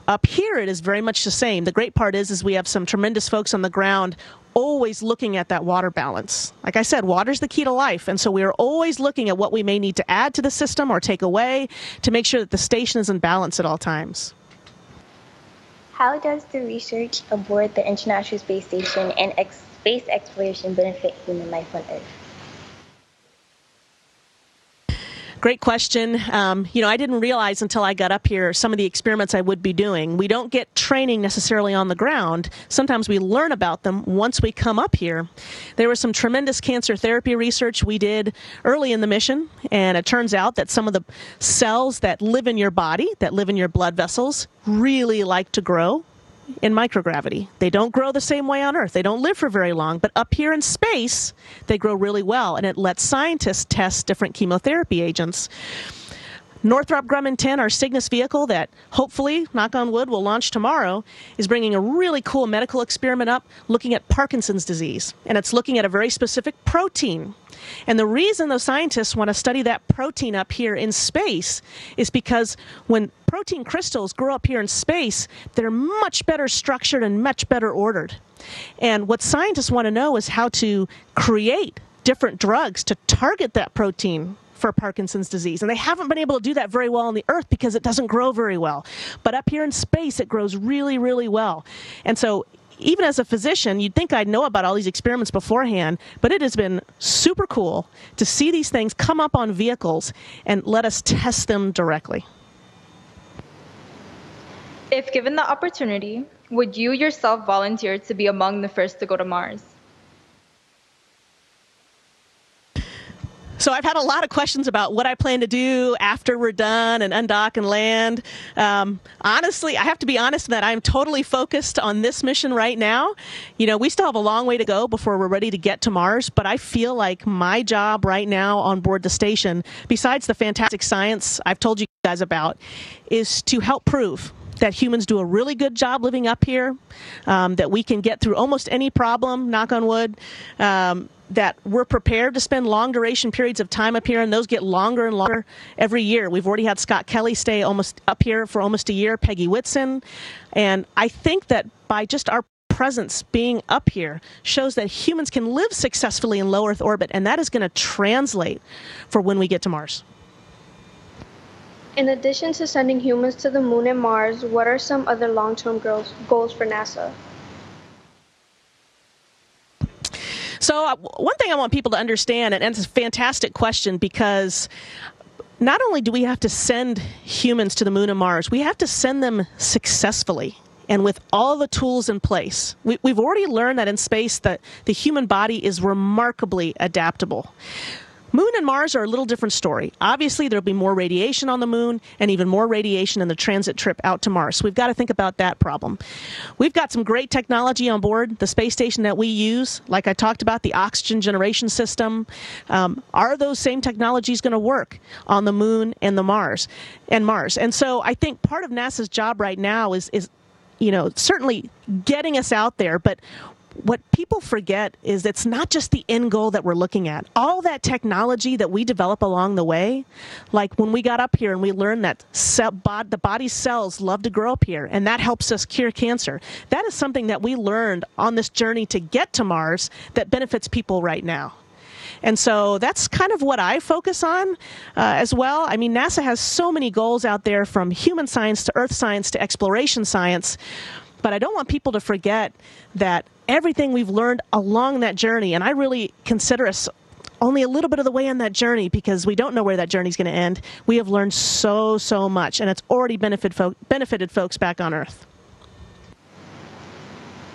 Up here, it is very much the same. The great part is we have some tremendous folks on the ground always looking at that water balance. Like I said, water's the key to life, and so we are always looking at what we may need to add to the system or take away to make sure that the station is in balance at all times. How does the research aboard the International Space Station and space exploration benefit human life on Earth? Great question. I didn't realize until I got up here some of the experiments I would be doing. We don't get training necessarily on the ground. Sometimes we learn about them once we come up here. There was some tremendous cancer therapy research we did early in the mission, and it turns out that some of the cells that live in your body, that live in your blood vessels, really like to grow in microgravity. They don't grow the same way on Earth. They don't live for very long, but up here in space, they grow really well, and it lets scientists test different chemotherapy agents. Northrop Grumman 10, our Cygnus vehicle that hopefully, knock on wood, will launch tomorrow, is bringing a really cool medical experiment up looking at Parkinson's disease, and it's looking at a very specific protein. And the reason those scientists want to study that protein up here in space is because when protein crystals grow up here in space, they're much better structured and much better ordered. And what scientists want to know is how to create different drugs to target that protein for Parkinson's disease. And they haven't been able to do that very well on the Earth because it doesn't grow very well. But up here in space, it grows really, really well. And so even as a physician, you'd think I'd know about all these experiments beforehand, but it has been super cool to see these things come up on vehicles and let us test them directly. If given the opportunity, would you yourself volunteer to be among the first to go to Mars? So I've had a lot of questions about what I plan to do after we're done and undock and land. Honestly, I have to be honest that I'm totally focused on this mission right now. We still have a long way to go before we're ready to get to Mars, but I feel like my job right now on board the station, besides the fantastic science I've told you guys about, is to help prove that humans do a really good job living up here, that we can get through almost any problem, knock on wood, that we're prepared to spend long duration periods of time up here, and those get longer and longer every year. We've already had Scott Kelly stay almost up here for almost a year, Peggy Whitson, and I think that by just our presence being up here shows that humans can live successfully in low Earth orbit, and that is going to translate for when we get to Mars. In addition to sending humans to the moon and Mars, what are some other long-term goals for NASA? So one thing I want people to understand, and it's a fantastic question, because not only do we have to send humans to the moon and Mars, we have to send them successfully and with all the tools in place. We've already learned that in space that the human body is remarkably adaptable. Moon and Mars are a little different story. Obviously, there'll be more radiation on the moon and even more radiation in the transit trip out to Mars. So we've got to think about that problem. We've got some great technology on board the space station that we use. Like I talked about, the oxygen generation system. Are those same technologies going to work on the moon and the Mars? And so I think part of NASA's job right now is certainly getting us out there, but what people forget is it's not just the end goal that we're looking at. All that technology that we develop along the way, like when we got up here and we learned that the body's cells love to grow up here, and that helps us cure cancer. That is something that we learned on this journey to get to Mars that benefits people right now. And so that's kind of what I focus on as well. I mean, NASA has so many goals out there, from human science to earth science to exploration science. But I don't want people to forget that everything we've learned along that journey, and I really consider us only a little bit of the way on that journey because we don't know where that journey is going to end. We have learned so much, and it's already benefited folks back on Earth.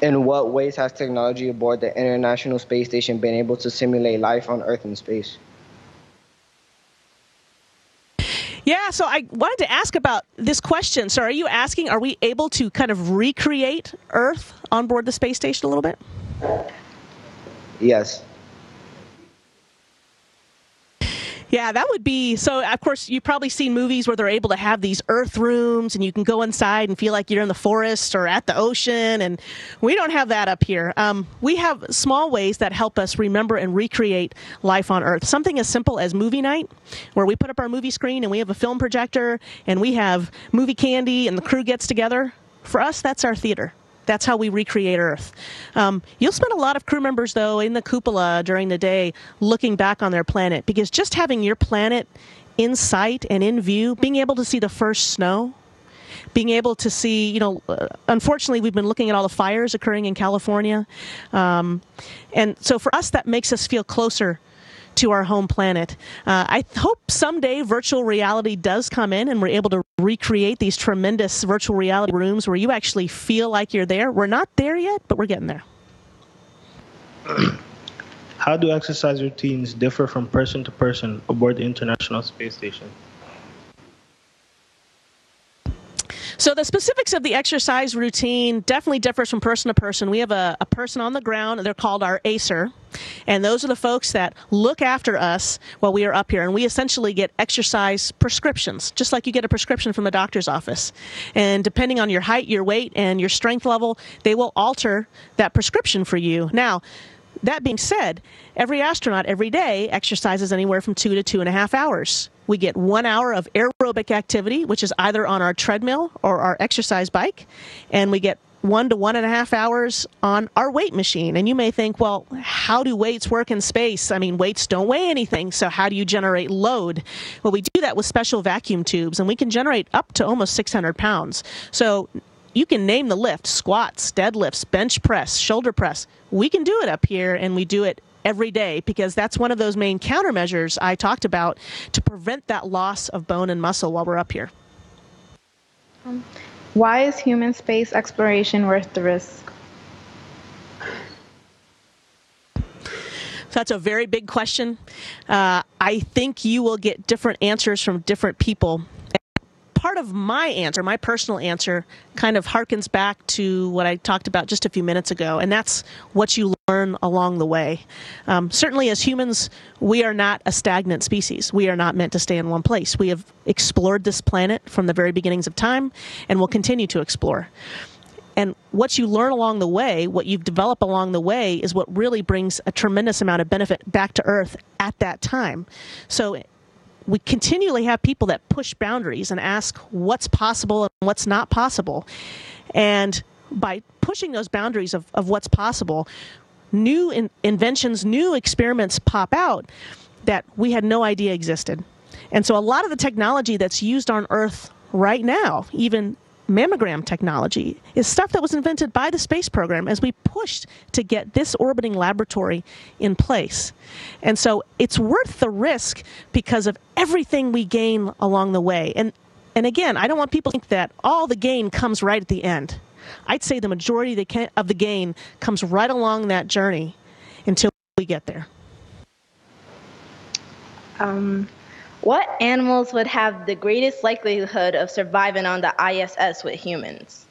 In what ways has technology aboard the International Space Station been able to simulate life on Earth and space? Yeah, so I wanted to ask about this question. So are you asking, are we able to kind of recreate Earth on board the space station a little bit? Yes. Yeah, that would be, so of course you've probably seen movies where they're able to have these Earth rooms and you can go inside and feel like you're in the forest or at the ocean, and we don't have that up here. We have small ways that help us remember and recreate life on Earth. Something as simple as movie night, where we put up our movie screen and we have a film projector and we have movie candy and the crew gets together. For us, that's our theater. That's how we recreate Earth. You'll spend a lot of crew members, though, in the cupola during the day looking back on their planet, because just having your planet in sight and in view, being able to see the first snow, being able to see, unfortunately, we've been looking at all the fires occurring in California. And so for us, that makes us feel closer to our home planet. I hope someday virtual reality does come in and we're able to recreate these tremendous virtual reality rooms where you actually feel like you're there. We're not there yet, but we're getting there. How do exercise routines differ from person to person aboard the International Space Station? So the specifics of the exercise routine definitely differs from person to person. We have a person on the ground, they're called our ACER, and those are the folks that look after us while we are up here. And we essentially get exercise prescriptions, just like you get a prescription from a doctor's office. And depending on your height, your weight, and your strength level, they will alter that prescription for you. Now, that being said, every astronaut every day exercises anywhere from 2 to 2.5 hours. We get 1 hour of aerobic activity, which is either on our treadmill or our exercise bike, and we get 1 to 1.5 hours on our weight machine. And you may think, well, how do weights work in space? I mean, weights don't weigh anything, so how do you generate load? Well, we do that with special vacuum tubes, and we can generate up to almost 600 pounds. So you can name the lift: squats, deadlifts, bench press, shoulder press. We can do it up here, and we do it every day because that's one of those main countermeasures I talked about to prevent that loss of bone and muscle while we're up here. Why is human space exploration worth the risk? That's a very big question. I think you will get different answers from different people. Part of my answer, my personal answer, kind of harkens back to what I talked about just a few minutes ago, and that's what you learn along the way. Certainly as humans, we are not a stagnant species. We are not meant to stay in one place. We have explored this planet from the very beginnings of time, and will continue to explore. And what you learn along the way, what you've developed along the way, is what really brings a tremendous amount of benefit back to Earth at that time. So we continually have people that push boundaries and ask what's possible and what's not possible. And by pushing those boundaries of what's possible, new inventions, new experiments pop out that we had no idea existed. And so a lot of the technology that's used on Earth right now, even mammogram technology, is stuff that was invented by the space program as we pushed to get this orbiting laboratory in place. And so it's worth the risk because of everything we gain along the way. And again, I don't want people to think that all the gain comes right at the end. I'd say the majority of the gain comes right along that journey until we get there. What animals would have the greatest likelihood of surviving on the ISS with humans?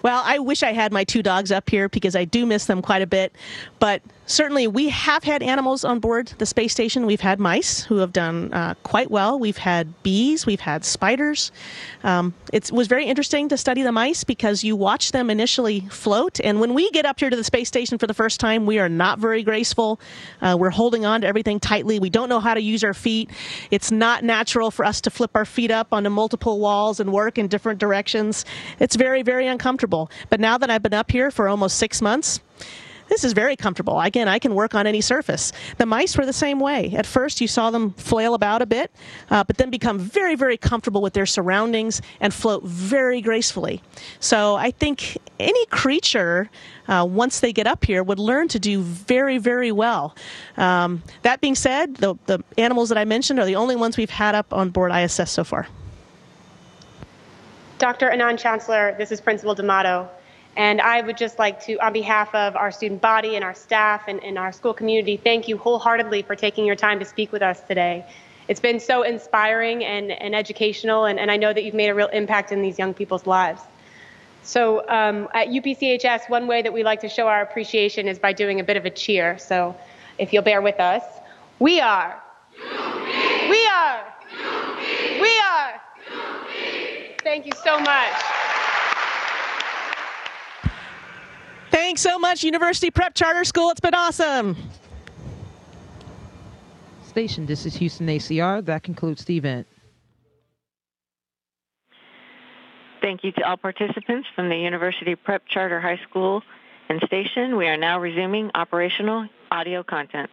Well, I wish I had my 2 dogs up here because I do miss them quite a bit. But certainly we have had animals on board the space station. We've had mice who have done quite well. We've had bees. We've had spiders. It was very interesting to study the mice because you watch them initially float. And when we get up here to the space station for the first time, we are not very graceful. We're holding on to everything tightly. We don't know how to use our feet. It's not natural for us to flip our feet up onto multiple walls and work in different directions. It's very, very uncomfortable. But now that I've been up here for almost 6 months, this is very comfortable. Again, I can work on any surface. The mice were the same way. At first, you saw them flail about a bit, but then become very, very comfortable with their surroundings and float very gracefully. So I think any creature, once they get up here, would learn to do very, very well. That being said, the animals that I mentioned are the only ones we've had up on board ISS so far. Dr. Anand Chancellor, this is Principal D'Amato, and I would just like to, on behalf of our student body and our staff and our school community, thank you wholeheartedly for taking your time to speak with us today. It's been so inspiring and educational, and I know that you've made a real impact in these young people's lives. So at UPCHS, one way that we like to show our appreciation is by doing a bit of a cheer. So if you'll bear with us. We are. UP. We are. UP. We are. UP. Thank you so much. Thanks so much, University Prep Charter School. It's been awesome. Station, this is Houston ACR. That concludes the event. Thank you to all participants from the University Prep Charter High School and Station. We are now resuming operational audio content.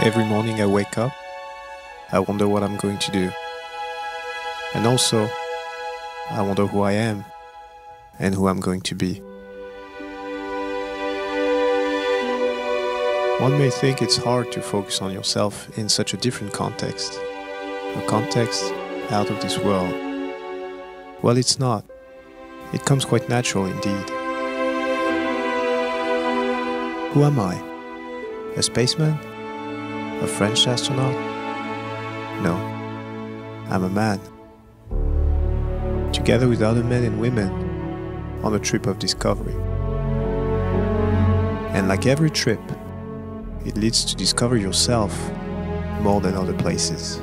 Every morning I wake up, I wonder what I'm going to do. And also, I wonder who I am and who I'm going to be. One may think it's hard to focus on yourself in such a different context, a context out of this world. Well, it's not. It comes quite natural indeed. Who am I? A spaceman? A French astronaut? No, I'm a man. Together with other men and women on a trip of discovery. And like every trip, it leads to discover yourself more than other places.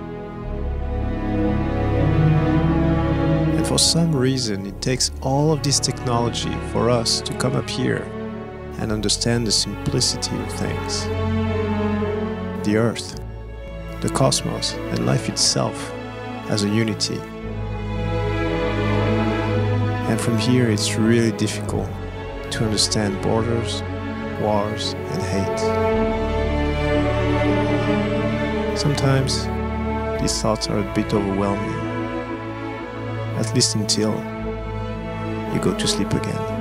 And for some reason, it takes all of this technology for us to come up here and understand the simplicity of things. The Earth, the cosmos, and life itself as a unity. And from here, it's really difficult to understand borders, wars, and hate. Sometimes, these thoughts are a bit overwhelming, at least until you go to sleep again.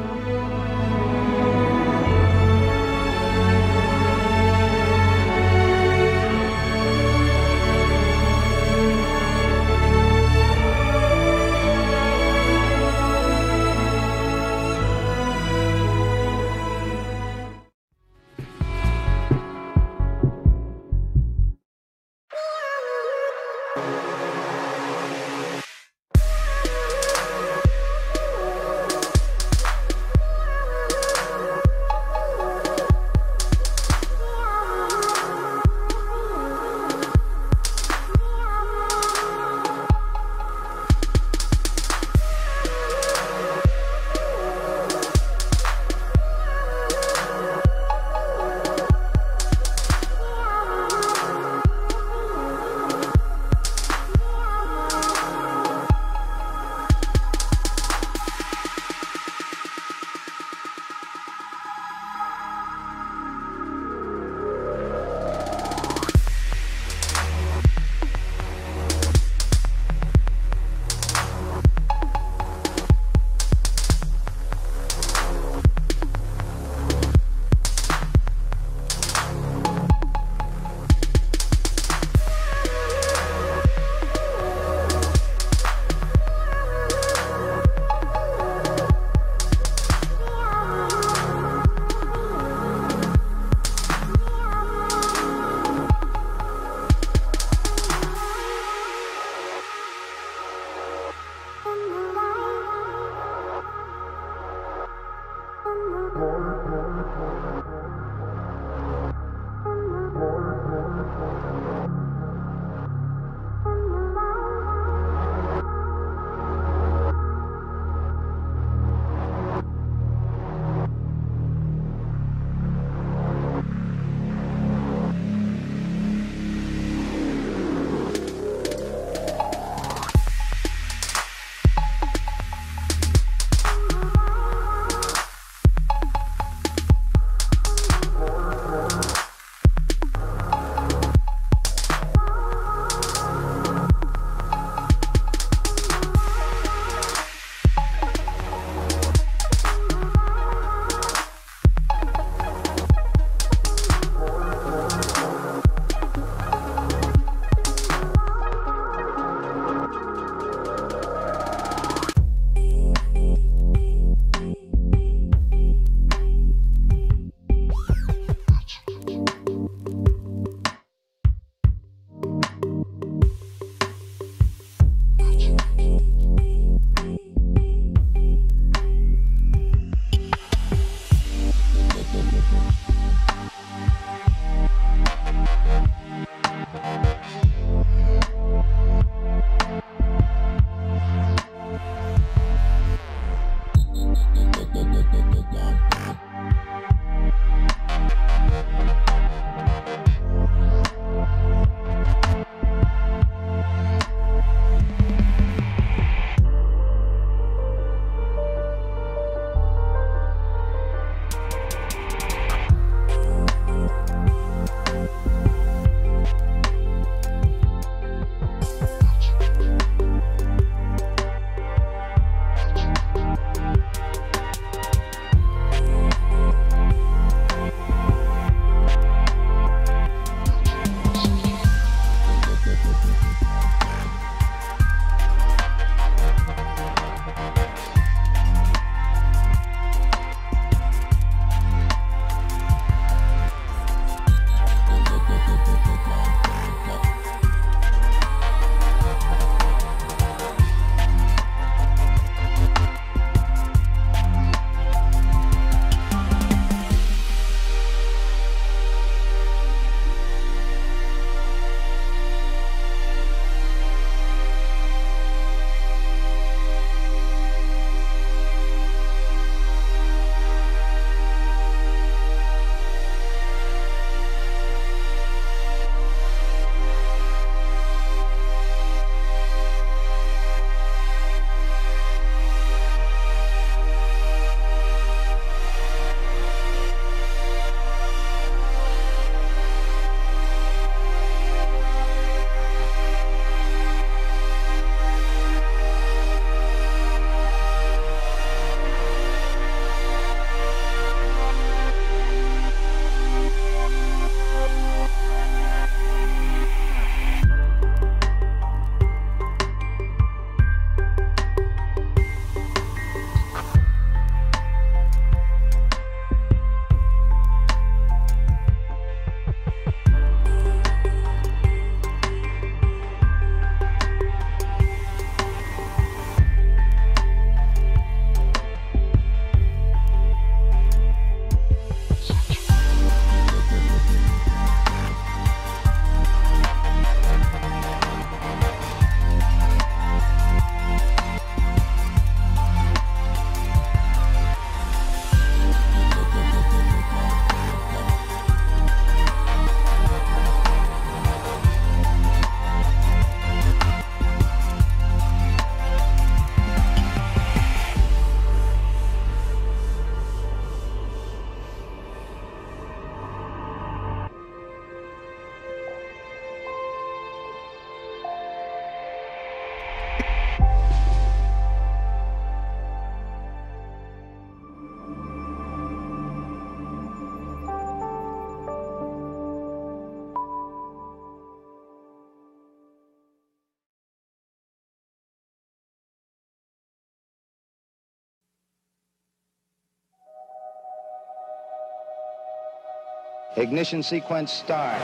Ignition sequence start.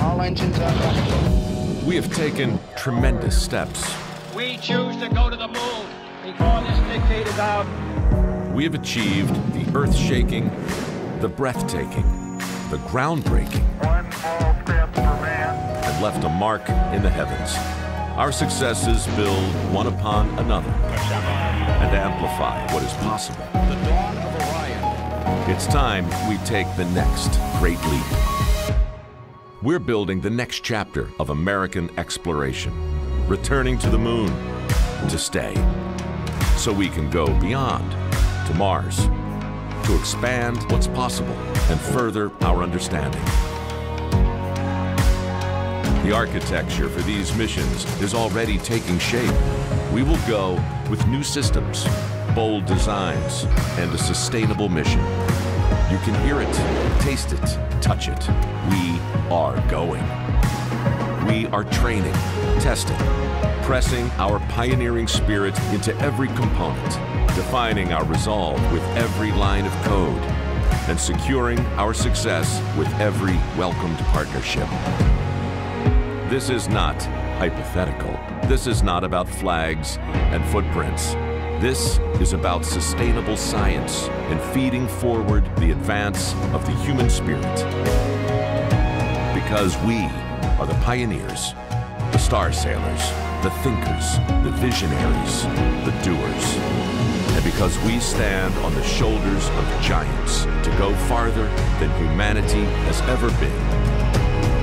All engines are running. We have taken tremendous steps. We choose to go to the moon before this decade is out. We have achieved the earth-shaking, the breathtaking, the groundbreaking, and left a mark in the heavens. Our successes build one upon another and amplify what is possible. The dawn of Orion. It's time we take the next great leap. We're building the next chapter of American exploration, returning to the moon to stay, so we can go beyond to Mars, to expand what's possible and further our understanding. The architecture for these missions is already taking shape. We will go with new systems, bold designs, and a sustainable mission. You can hear it, taste it, touch it. We are going. We are training, testing, pressing our pioneering spirit into every component, defining our resolve with every line of code, and securing our success with every welcomed partnership. This is not hypothetical. This is not about flags and footprints. This is about sustainable science and feeding forward the advance of the human spirit. Because we are the pioneers, the star sailors, the thinkers, the visionaries, the doers. And because we stand on the shoulders of giants to go farther than humanity has ever been,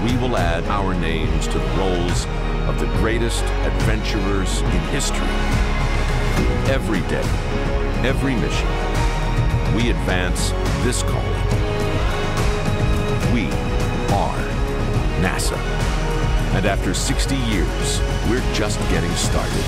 we will add our names to the rolls of the greatest adventurers in history. Every day, every mission, we advance this calling. We are NASA. And after 60 years, we're just getting started.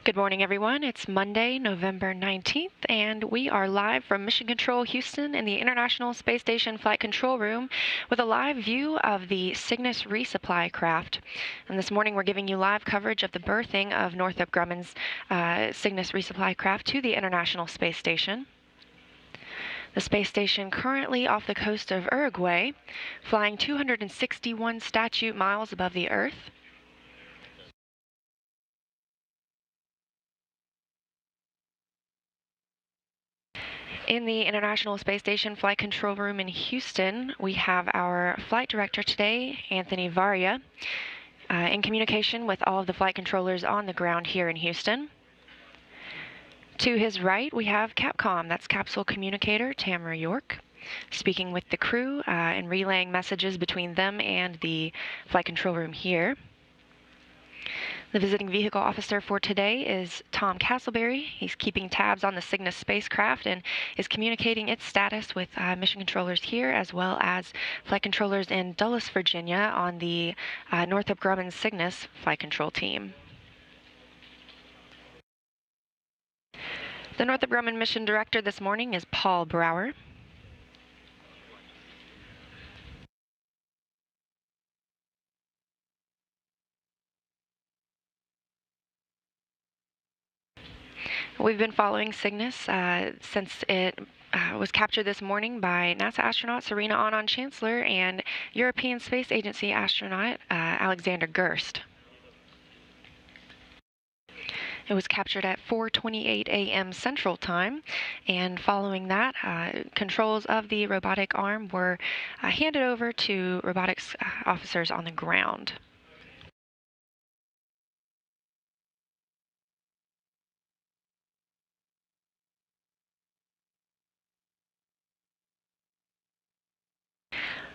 Good morning, everyone. It's Monday, November 19th, and we are live from Mission Control Houston in the International Space Station Flight Control Room with a live view of the Cygnus resupply craft. And this morning, we're giving you live coverage of the berthing of Northrop Grumman's Cygnus resupply craft to the International Space Station. The space station currently off the coast of Uruguay, flying 261 statute miles above the Earth. In the International Space Station Flight Control Room in Houston, we have our flight director today, Anthony Varia, in communication with all of the flight controllers on the ground here in Houston. To his right, we have Capcom, that's capsule communicator Tamara York, speaking with the crew and relaying messages between them and the flight control room here. The visiting vehicle officer for today is Tom Castleberry. He's keeping tabs on the Cygnus spacecraft and is communicating its status with mission controllers here, as well as flight controllers in Dulles, Virginia, on the Northrop Grumman Cygnus flight control team. The Northrop Grumman mission director this morning is Paul Brower. We've been following Cygnus since it was captured this morning by NASA astronaut Serena Auñón-Chancellor and European Space Agency astronaut Alexander Gerst. It was captured at 4:28 a.m. Central Time, and following that, controls of the robotic arm were handed over to robotics officers on the ground.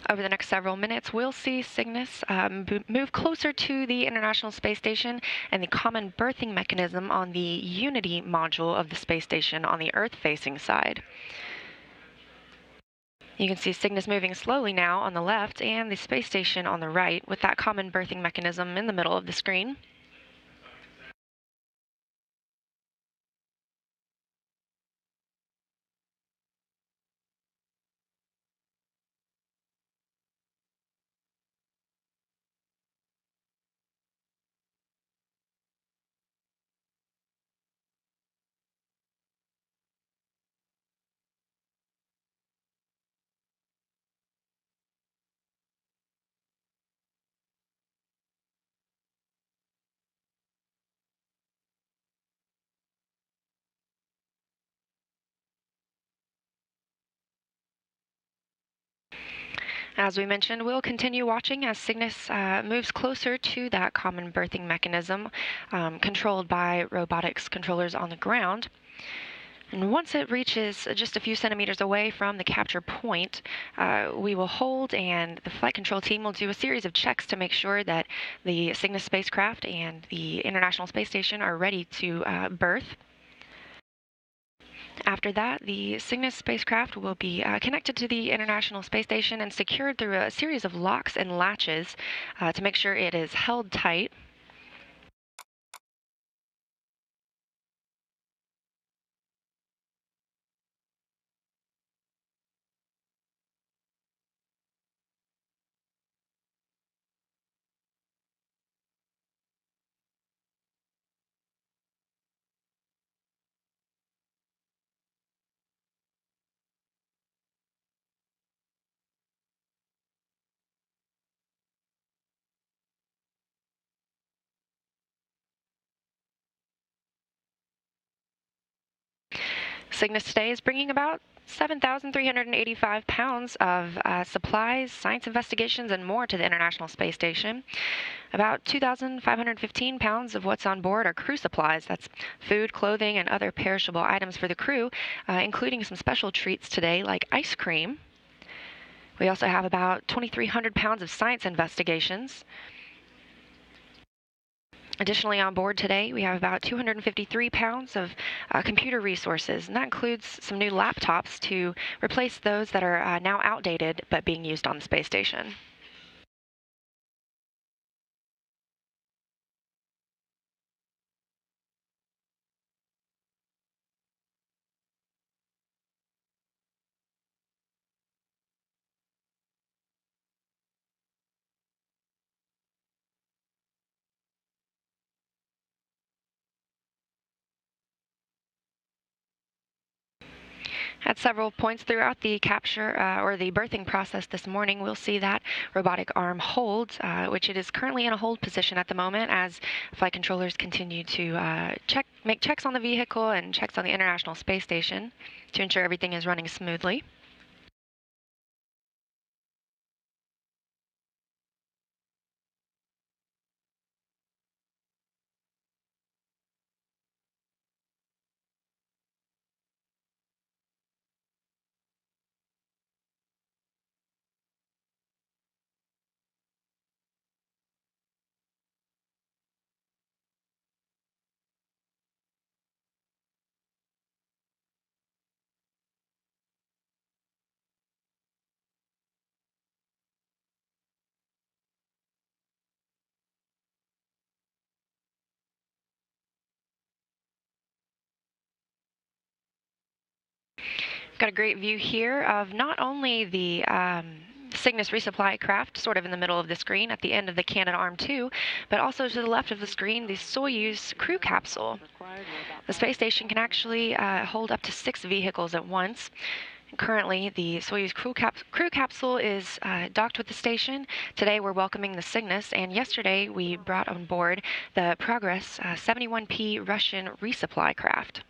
Over the next several minutes, we'll see Cygnus move closer to the International Space Station and the common berthing mechanism on the Unity module of the space station on the Earth-facing side. You can see Cygnus moving slowly now on the left and the space station on the right, with that common berthing mechanism in the middle of the screen. As we mentioned, we'll continue watching as Cygnus moves closer to that common berthing mechanism controlled by robotics controllers on the ground. And once it reaches just a few centimeters away from the capture point, we will hold, and the flight control team will do a series of checks to make sure that the Cygnus spacecraft and the International Space Station are ready to berth. After that, the Cygnus spacecraft will be connected to the International Space Station and secured through a series of locks and latches to make sure it is held tight. Cygnus today is bringing about 7,385 pounds of supplies, science investigations, and more to the International Space Station. About 2,515 pounds of what's on board are crew supplies. That's food, clothing, and other perishable items for the crew, including some special treats today like ice cream. We also have about 2,300 pounds of science investigations. Additionally, on board today, we have about 253 pounds of computer resources, and that includes some new laptops to replace those that are now outdated but being used on the space station. At several points throughout the capture or the berthing process this morning, we'll see that robotic arm hold, which it is currently in a hold position at the moment as flight controllers continue to make checks on the vehicle and checks on the International Space Station to ensure everything is running smoothly. Got a great view here of not only the Cygnus resupply craft, sort of in the middle of the screen at the end of the cannon arm 2, but also to the left of the screen, the Soyuz crew capsule. The space station can actually hold up to 6 vehicles at once. Currently, the Soyuz crew capsule is docked with the station. Today, we're welcoming the Cygnus, and yesterday, we brought on board the Progress 71P Russian resupply craft.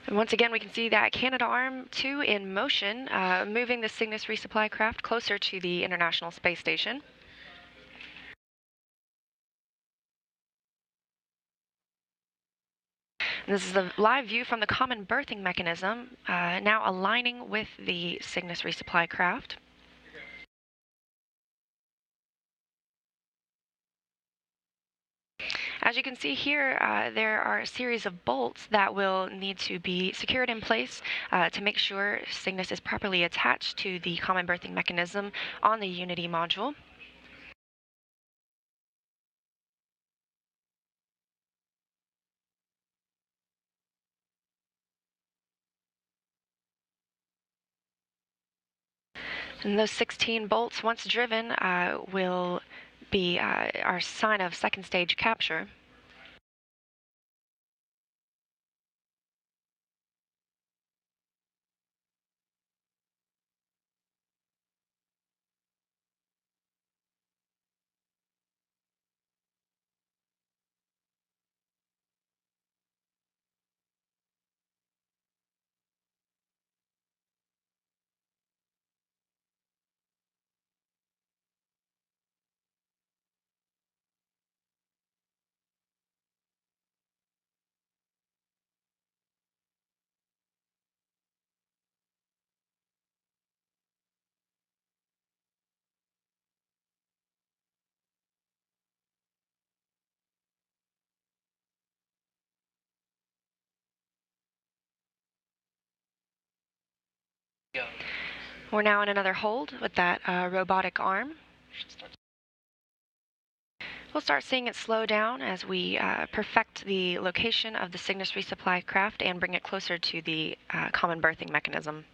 And once again, we can see that Canadarm2 in motion, moving the Cygnus resupply craft closer to the International Space Station. And this is a live view from the common berthing mechanism, now aligning with the Cygnus resupply craft. As you can see here, there are a series of bolts that will need to be secured in place to make sure Cygnus is properly attached to the common berthing mechanism on the Unity module. And those 16 bolts, once driven, will be our sign of second stage capture. We're now in another hold with that robotic arm. We'll start seeing it slow down as we perfect the location of the Cygnus resupply craft and bring it closer to the common berthing mechanism.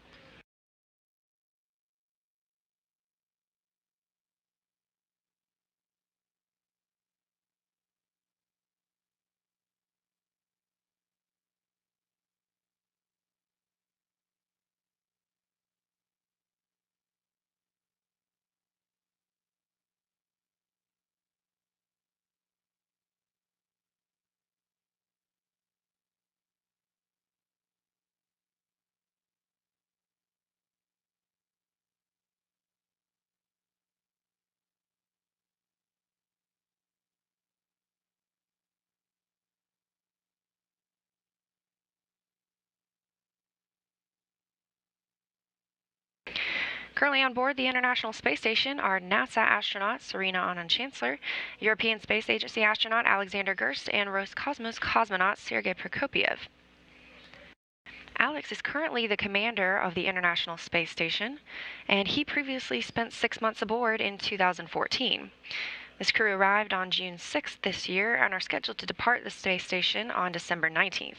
Currently on board the International Space Station are NASA astronaut Serena Aunon-Chancellor, European Space Agency astronaut Alexander Gerst, and Roscosmos cosmonaut Sergei Prokopyev. Alex is currently the commander of the International Space Station, and he previously spent 6 months aboard in 2014. This crew arrived on June 6th this year and are scheduled to depart the space station on December 19th.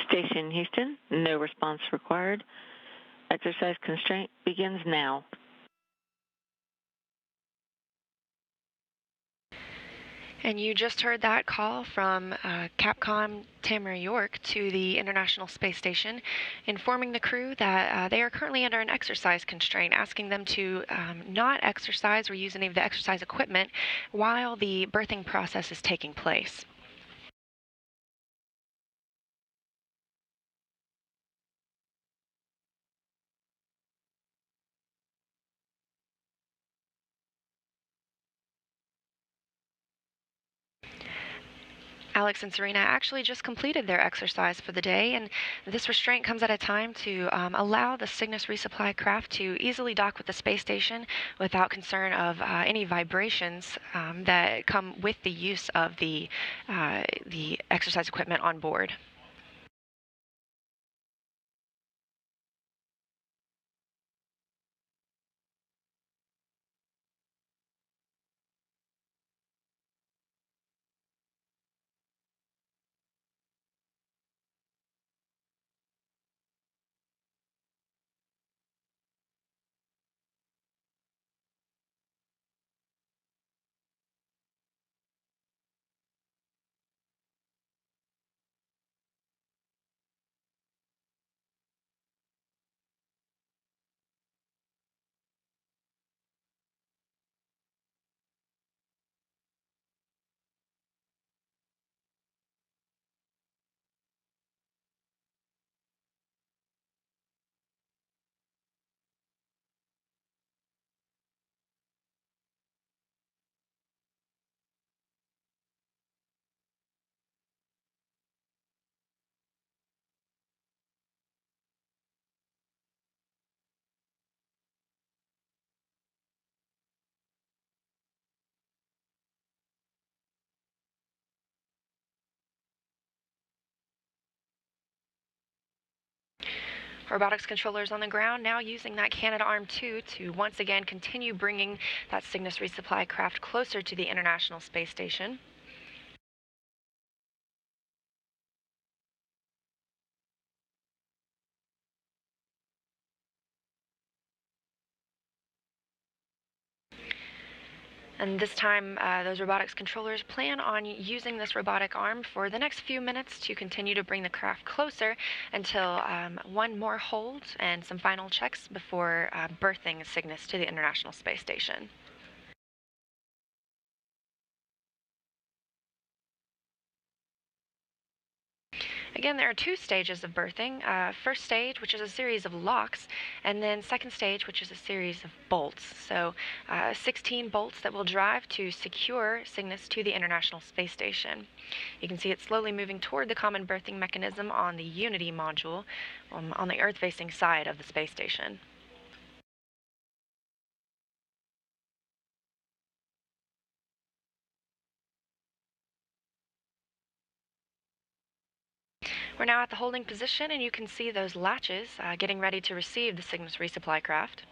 Station Houston, no response required. Exercise constraint begins now. And you just heard that call from Capcom Tamara York to the International Space Station, informing the crew that they are currently under an exercise constraint, asking them to not exercise or use any of the exercise equipment while the berthing process is taking place. Alex and Serena actually just completed their exercise for the day, and this restraint comes at a time to allow the Cygnus resupply craft to easily dock with the space station without concern of any vibrations that come with the use of the exercise equipment on board. Robotics controllers on the ground now using that Canadarm2 to once again continue bringing that Cygnus resupply craft closer to the International Space Station. And this time, those robotics controllers plan on using this robotic arm for the next few minutes to continue to bring the craft closer until one more hold and some final checks before berthing Cygnus to the International Space Station. Again, there are two stages of berthing. First stage, which is a series of locks, and then second stage, which is a series of bolts. So 16 bolts that will drive to secure Cygnus to the International Space Station. You can see it slowly moving toward the common berthing mechanism on the Unity module on the Earth-facing side of the space station. We're now at the holding position, and you can see those latches getting ready to receive the Cygnus resupply craft.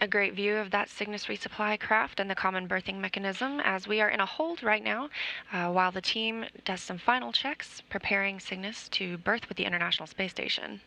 A great view of that Cygnus resupply craft and the common berthing mechanism as we are in a hold right now while the team does some final checks preparing Cygnus to berth with the International Space Station.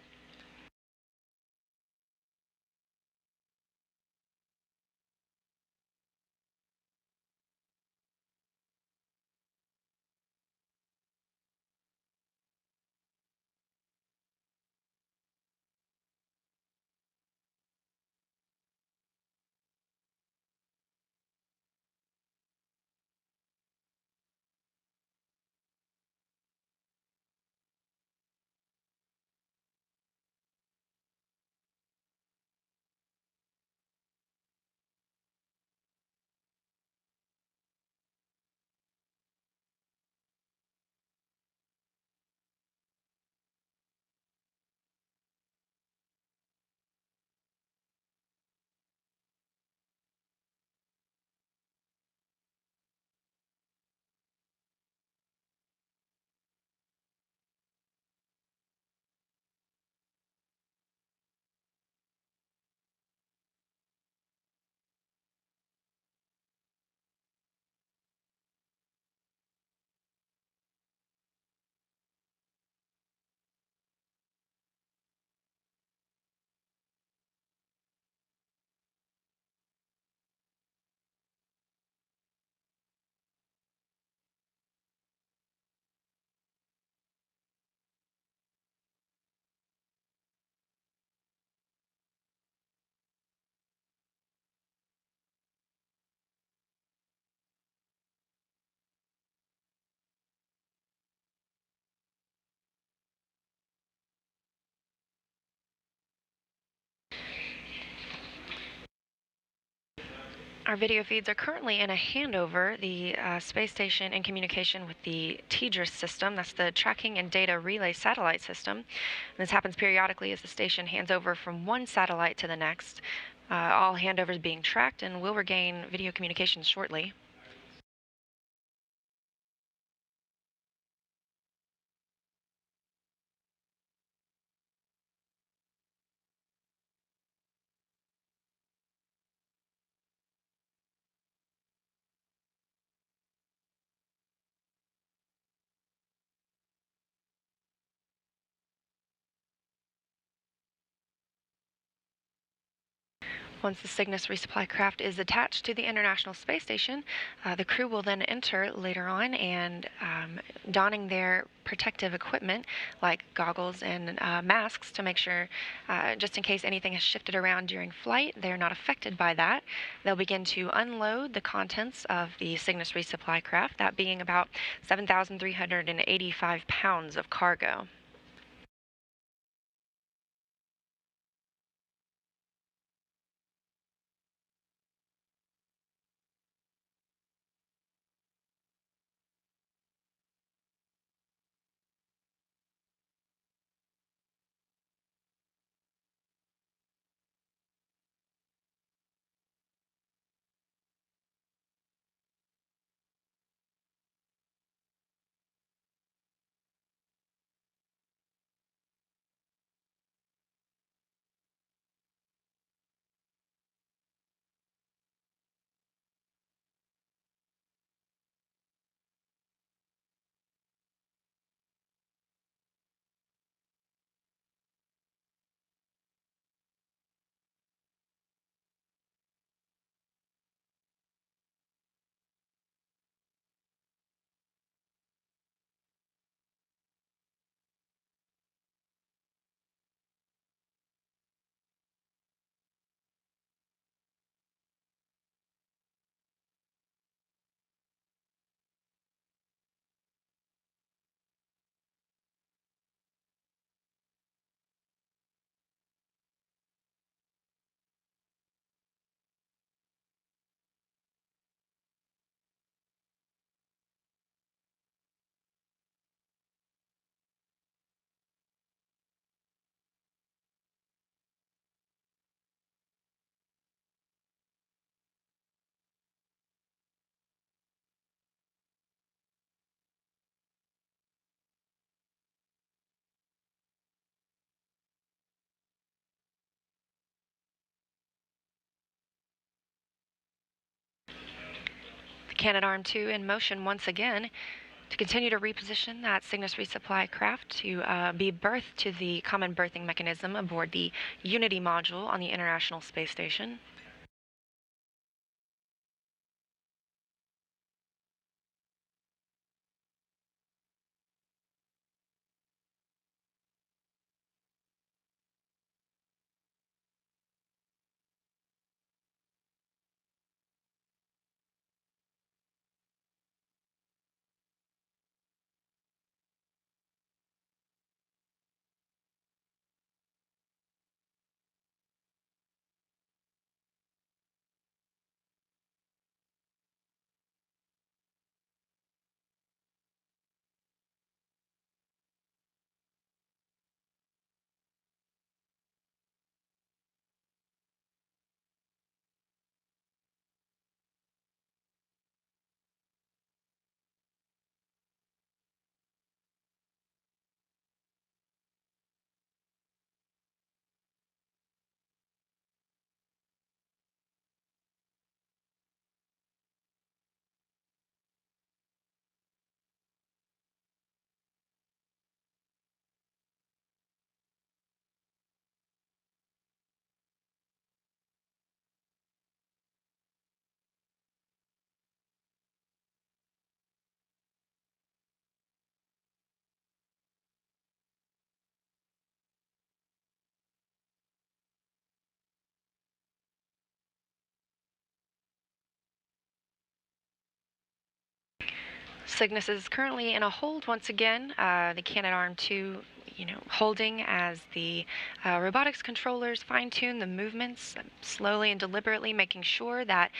Our video feeds are currently in a handover, the space station in communication with the TDRS system. That's the Tracking and Data Relay Satellite System. And this happens periodically as the station hands over from one satellite to the next. All handovers being tracked, and will regain video communications shortly. Once the Cygnus resupply craft is attached to the International Space Station, the crew will then enter later on and donning their protective equipment like goggles and masks to make sure, just in case anything has shifted around during flight, they're not affected by that. They'll begin to unload the contents of the Cygnus resupply craft, that being about 7,385 pounds of cargo. Canadarm2 in motion once again to continue to reposition that Cygnus resupply craft to be berthed to the common berthing mechanism aboard the Unity module on the International Space Station. Cygnus is currently in a hold once again. The Canadarm2 holding as the robotics controllers fine-tune the movements slowly and deliberately, making sure that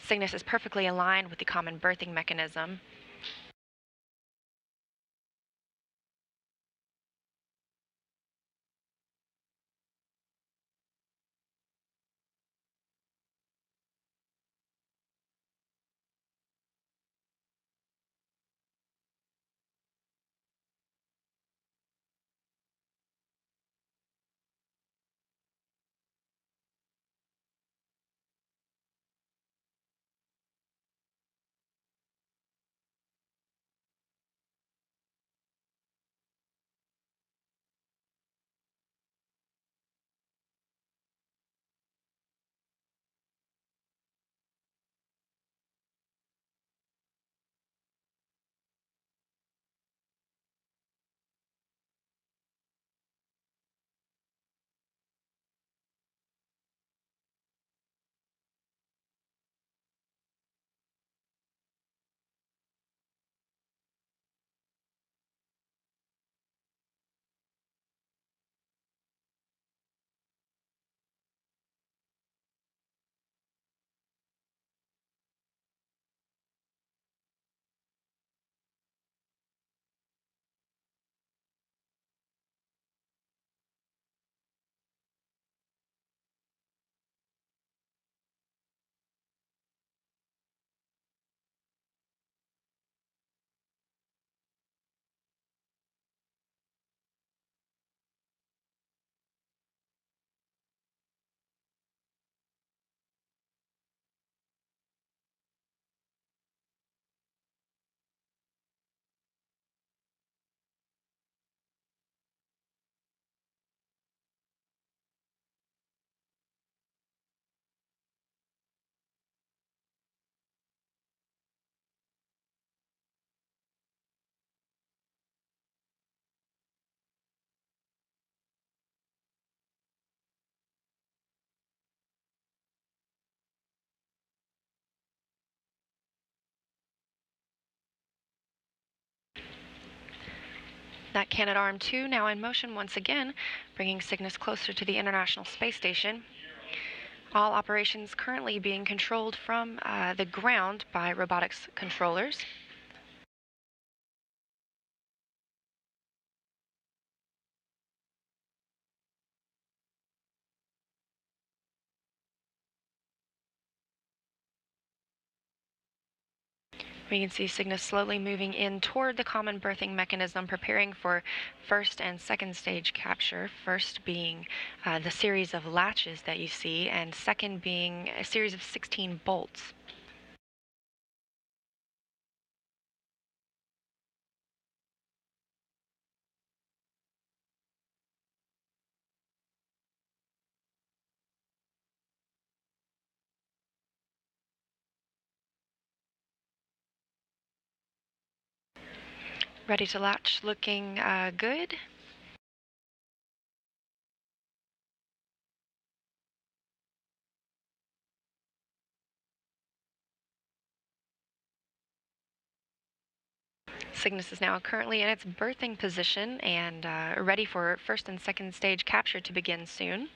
Cygnus is perfectly aligned with the common berthing mechanism. That Canadarm2 now in motion once again, bringing Cygnus closer to the International Space Station. All operations currently being controlled from the ground by robotics controllers. We can see Cygnus slowly moving in toward the common berthing mechanism, preparing for first and second stage capture. First being the series of latches that you see, and second being a series of 16 bolts. Ready to latch, looking good. Cygnus is now currently in its berthing position and ready for first and second stage capture to begin soon.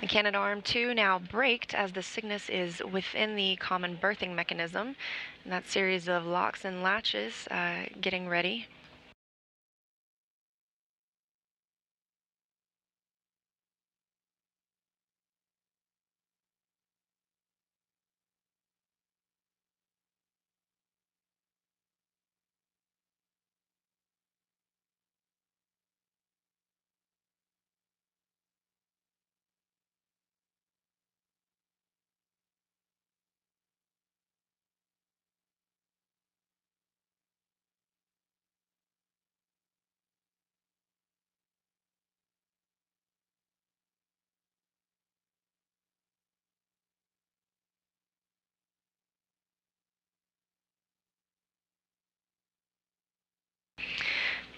The Canadarm2 now braked as the Cygnus is within the common berthing mechanism. And that series of locks and latches getting ready.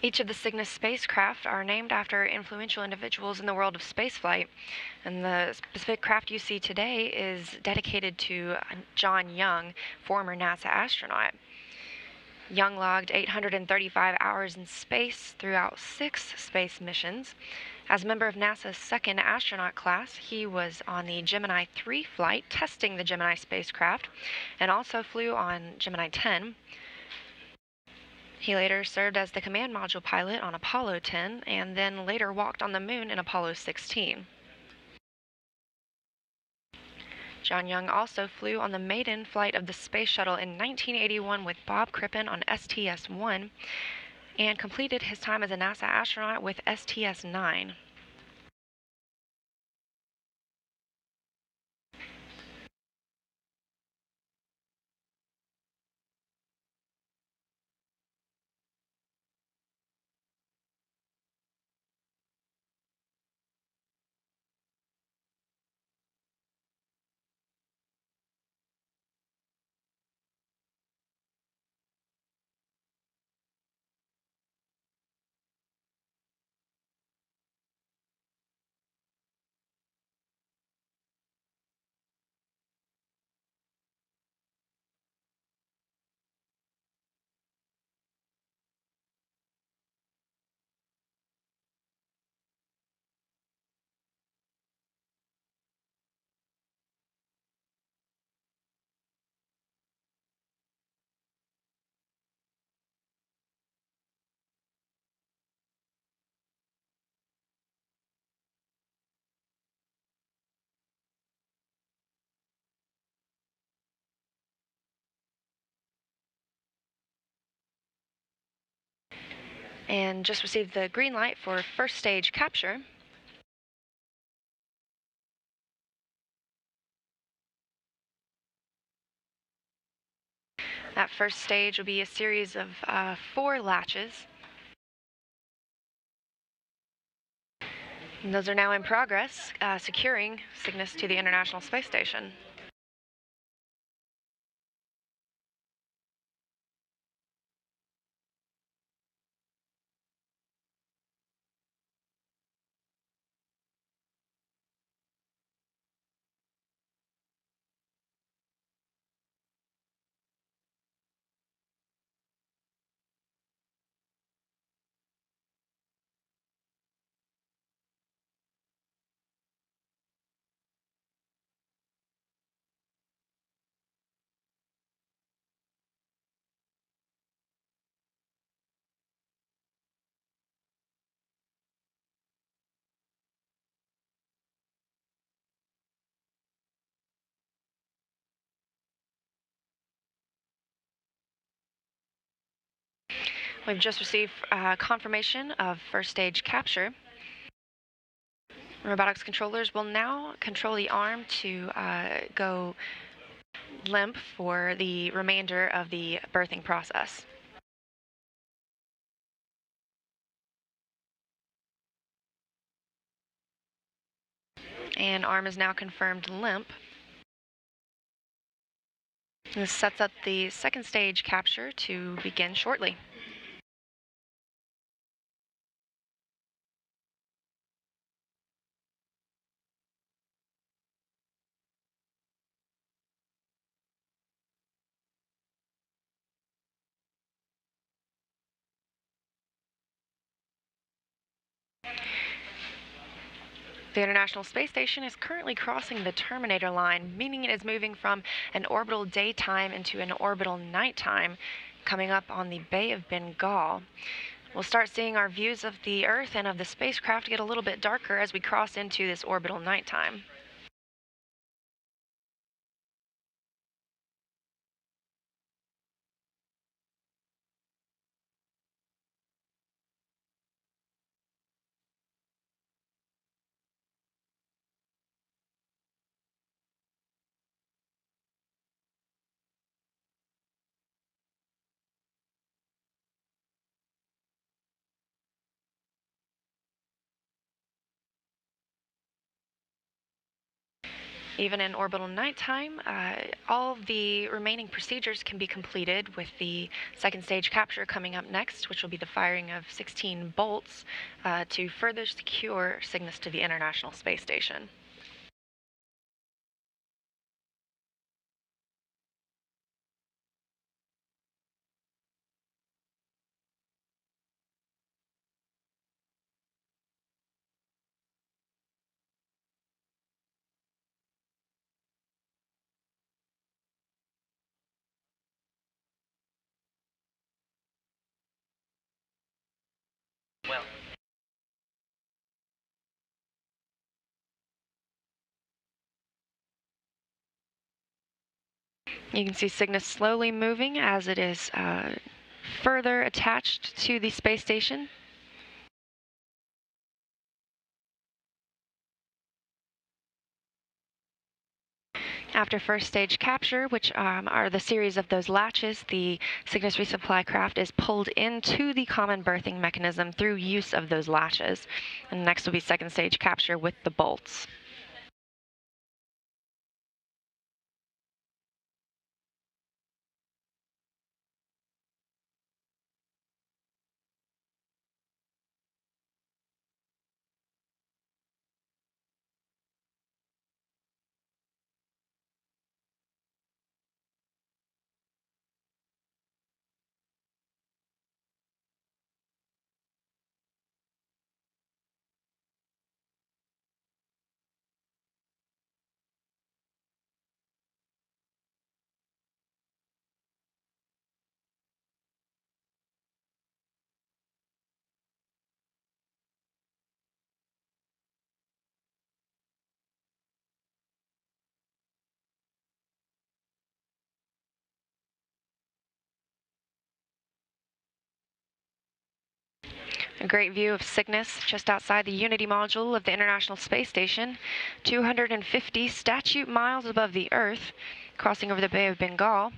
Each of the Cygnus spacecraft are named after influential individuals in the world of spaceflight, and the specific craft you see today is dedicated to John Young, former NASA astronaut. Young logged 835 hours in space throughout 6 space missions. As a member of NASA's second astronaut class, he was on the Gemini 3 flight testing the Gemini spacecraft and also flew on Gemini 10. He later served as the command module pilot on Apollo 10 and then later walked on the moon in Apollo 16. John Young also flew on the maiden flight of the space shuttle in 1981 with Bob Crippen on STS-1 and completed his time as a NASA astronaut with STS-9. And just received the green light for first stage capture. That first stage will be a series of 4 latches. And those are now in progress, securing Cygnus to the International Space Station. We've just received confirmation of first stage capture. Robotics controllers will now control the arm to go limp for the remainder of the birthing process. And arm is now confirmed limp. This sets up the second stage capture to begin shortly. The International Space Station is currently crossing the terminator line, meaning it is moving from an orbital daytime into an orbital nighttime, coming up on the Bay of Bengal. We'll start seeing our views of the Earth and of the spacecraft get a little bit darker as we cross into this orbital nighttime. Even in orbital nighttime, all of the remaining procedures can be completed with the second stage capture coming up next, which will be the firing of 16 bolts to further secure Cygnus to the International Space Station. You can see Cygnus slowly moving as it is further attached to the space station. After first stage capture, which are the series of those latches, the Cygnus resupply craft is pulled into the common berthing mechanism through use of those latches. And next will be second stage capture with the bolts. A great view of Cygnus just outside the Unity module of the International Space Station, 250 statute miles above the Earth, crossing over the Bay of Bengal.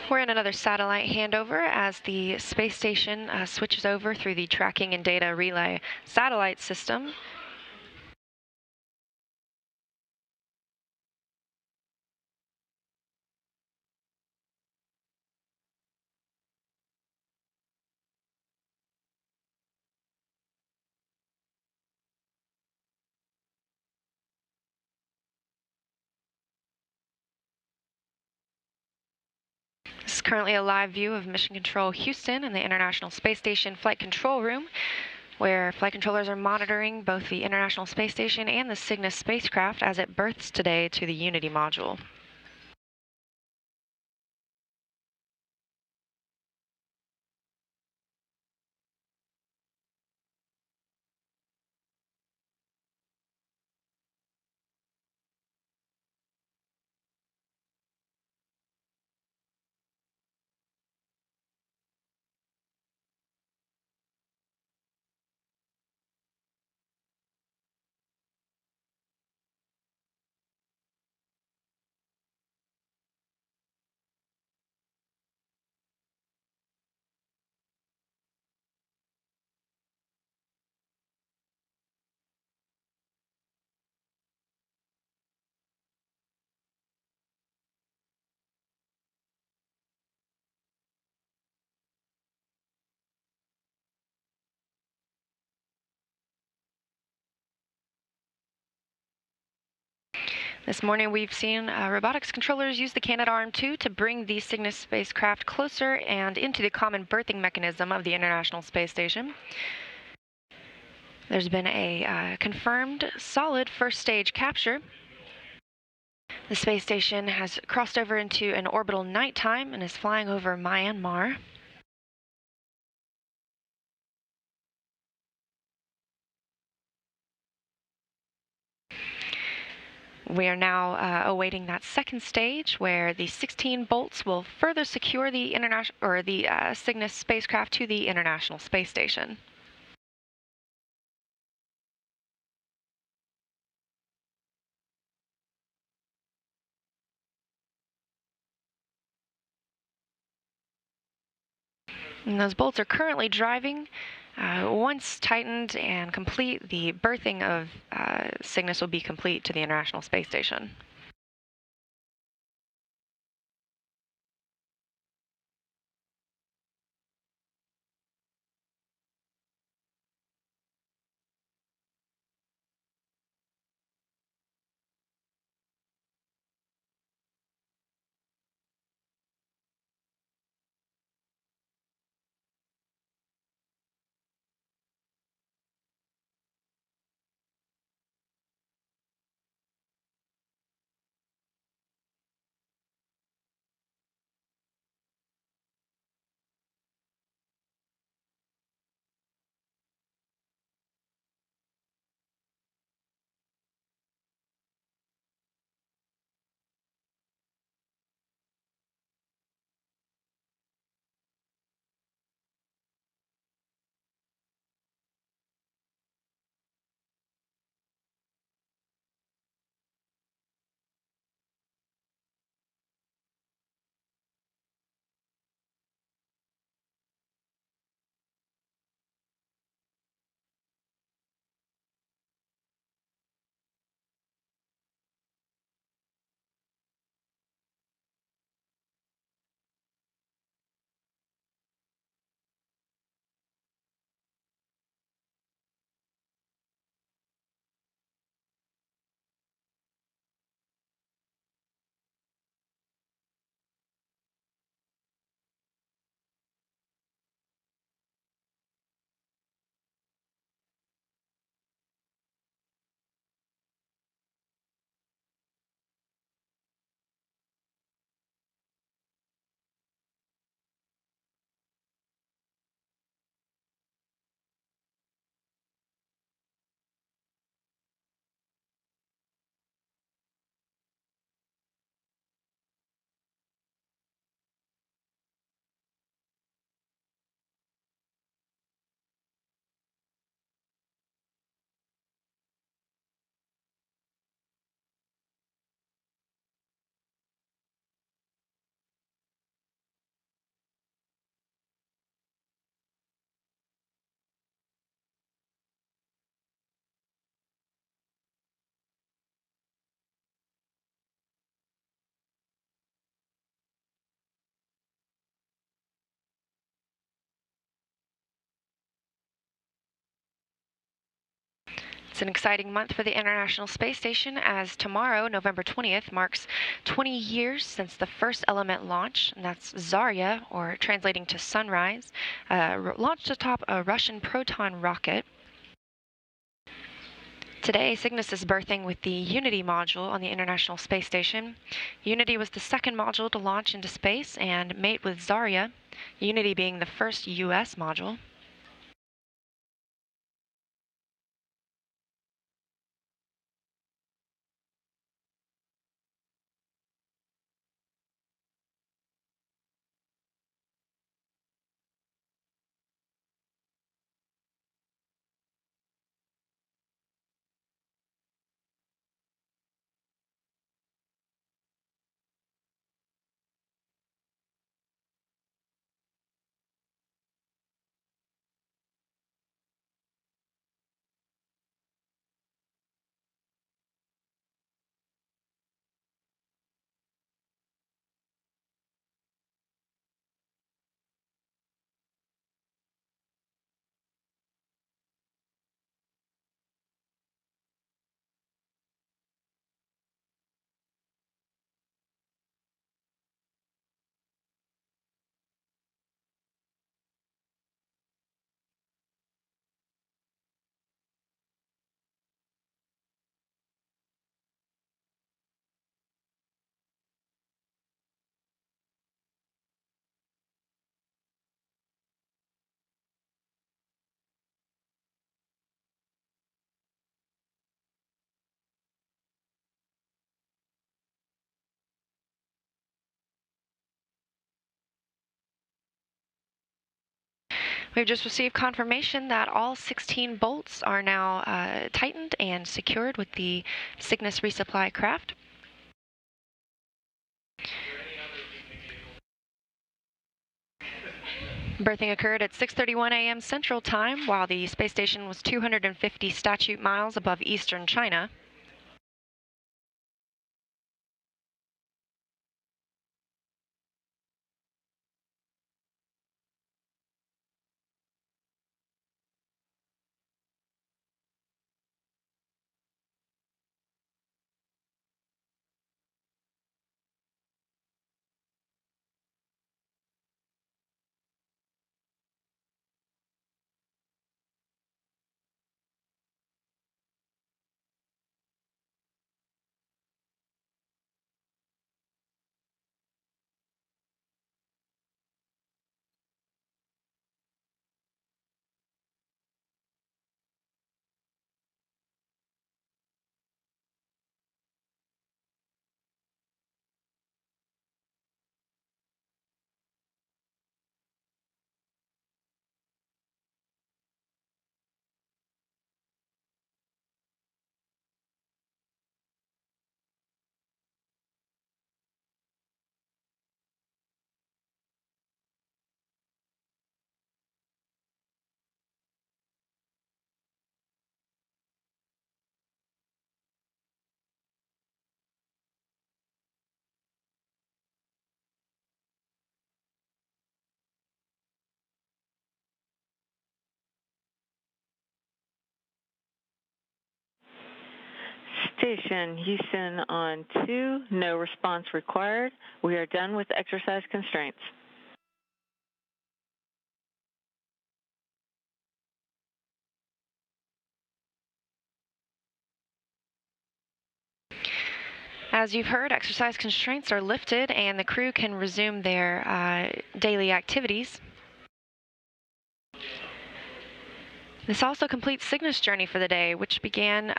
We're in another satellite handover as the space station switches over through the tracking and data relay satellite system. This is currently a live view of Mission Control Houston and the International Space Station Flight Control Room, where flight controllers are monitoring both the International Space Station and the Cygnus spacecraft as it berths today to the Unity module. This morning we've seen robotics controllers use the Canadarm2 to bring the Cygnus spacecraft closer and into the common berthing mechanism of the International Space Station. There's been a confirmed solid first stage capture. The space station has crossed over into an orbital nighttime and is flying over Myanmar. We are now awaiting that second stage, where the 16 bolts will further secure the Cygnus spacecraft to the International Space Station. And those bolts are currently driving. Once tightened and complete, the berthing of Cygnus will be complete to the International Space Station. It's an exciting month for the International Space Station, as tomorrow, November 20th, marks 20 years since the first Element launch, and that's Zarya, or translating to sunrise, launched atop a Russian Proton rocket. Today, Cygnus is berthing with the Unity module on the International Space Station. Unity was the second module to launch into space and mate with Zarya, Unity being the first U.S. module. We've just received confirmation that all 16 bolts are now tightened and secured with the Cygnus resupply craft. Berthing occurred at 6:31 a.m. Central Time, while the space station was 250 statute miles above eastern China. Station Houston on 2, no response required. We are done with exercise constraints. As you've heard, exercise constraints are lifted and the crew can resume their daily activities. This also completes Cygnus' journey for the day, which began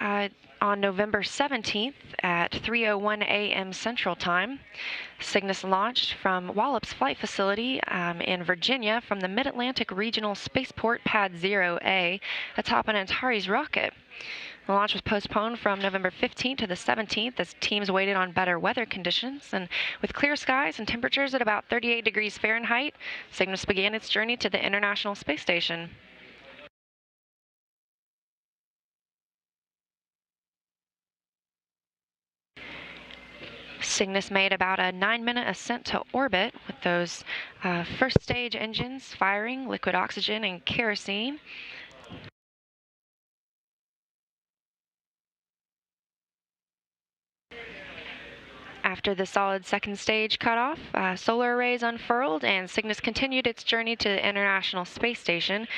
on November 17th at 3:01 a.m. Central Time. Cygnus launched from Wallops Flight Facility in Virginia from the Mid-Atlantic Regional Spaceport Pad 0A atop an Antares rocket. The launch was postponed from November 15th to the 17th as teams waited on better weather conditions, and with clear skies and temperatures at about 38 degrees Fahrenheit, Cygnus began its journey to the International Space Station. Cygnus made about a 9-minute ascent to orbit with those first stage engines firing liquid oxygen and kerosene. After the solid second stage cutoff, solar arrays unfurled and Cygnus continued its journey to the International Space Station.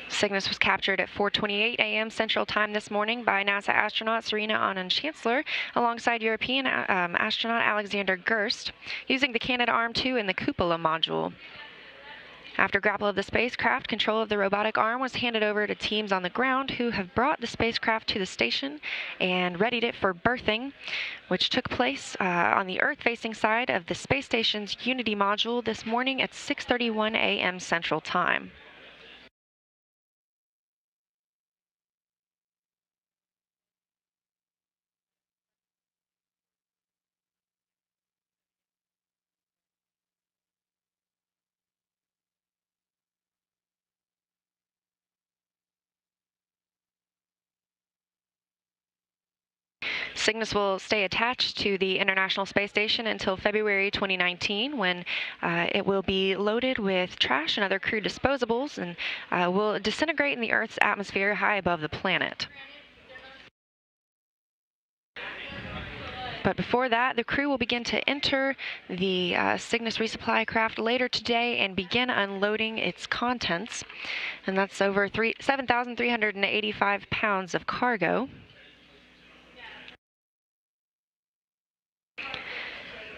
Cygnus was captured at 4:28 a.m. Central Time this morning by NASA astronaut Serena Auñón-Chancellor alongside European astronaut Alexander Gerst using the Canadarm2 and the Cupola module. After Grapple of the spacecraft, control of the robotic arm was handed over to teams on the ground who have brought the spacecraft to the station and readied it for berthing, which took place on the Earth-facing side of the space station's Unity module this morning at 6:31 a.m. Central Time. Cygnus will stay attached to the International Space Station until February 2019, when it will be loaded with trash and other crude disposables and will disintegrate in the Earth's atmosphere high above the planet. But before that, the crew will begin to enter the Cygnus resupply craft later today and begin unloading its contents. And that's over 7,385 pounds of cargo.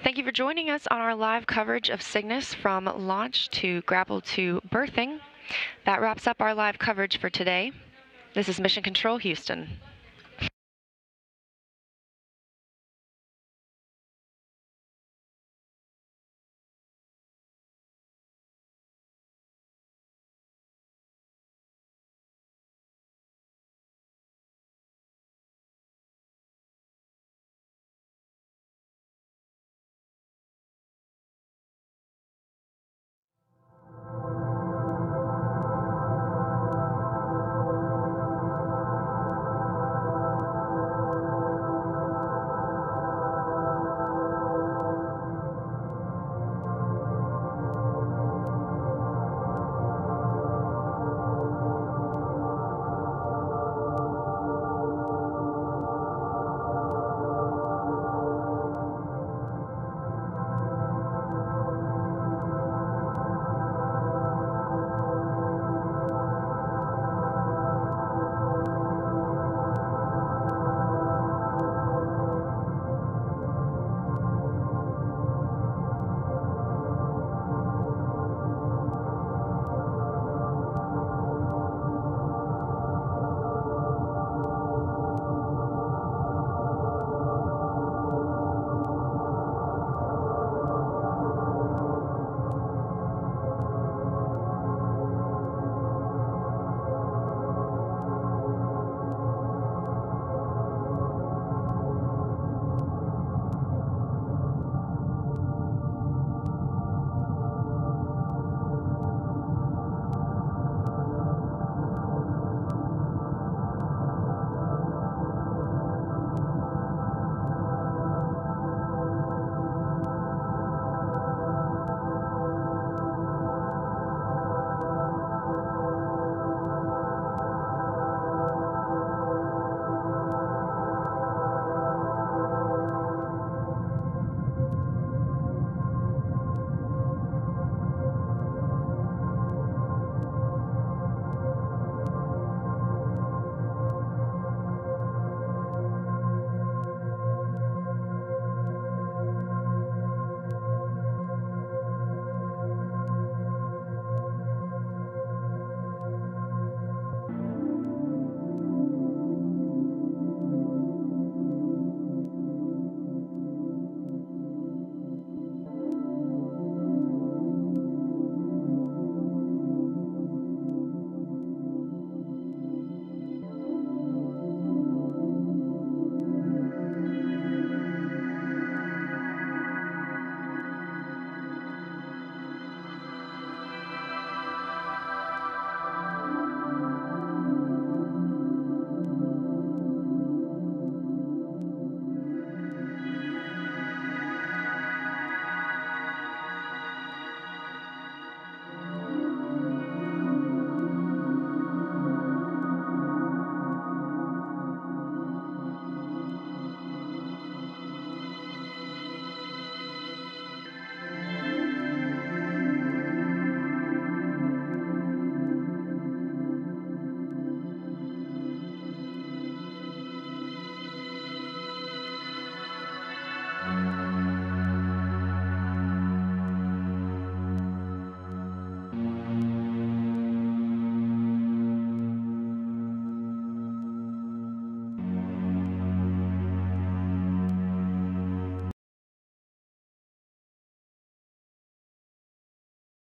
Thank you for joining us on our live coverage of Cygnus from launch to Grapple to berthing. That wraps up our live coverage for today. This is Mission Control, Houston.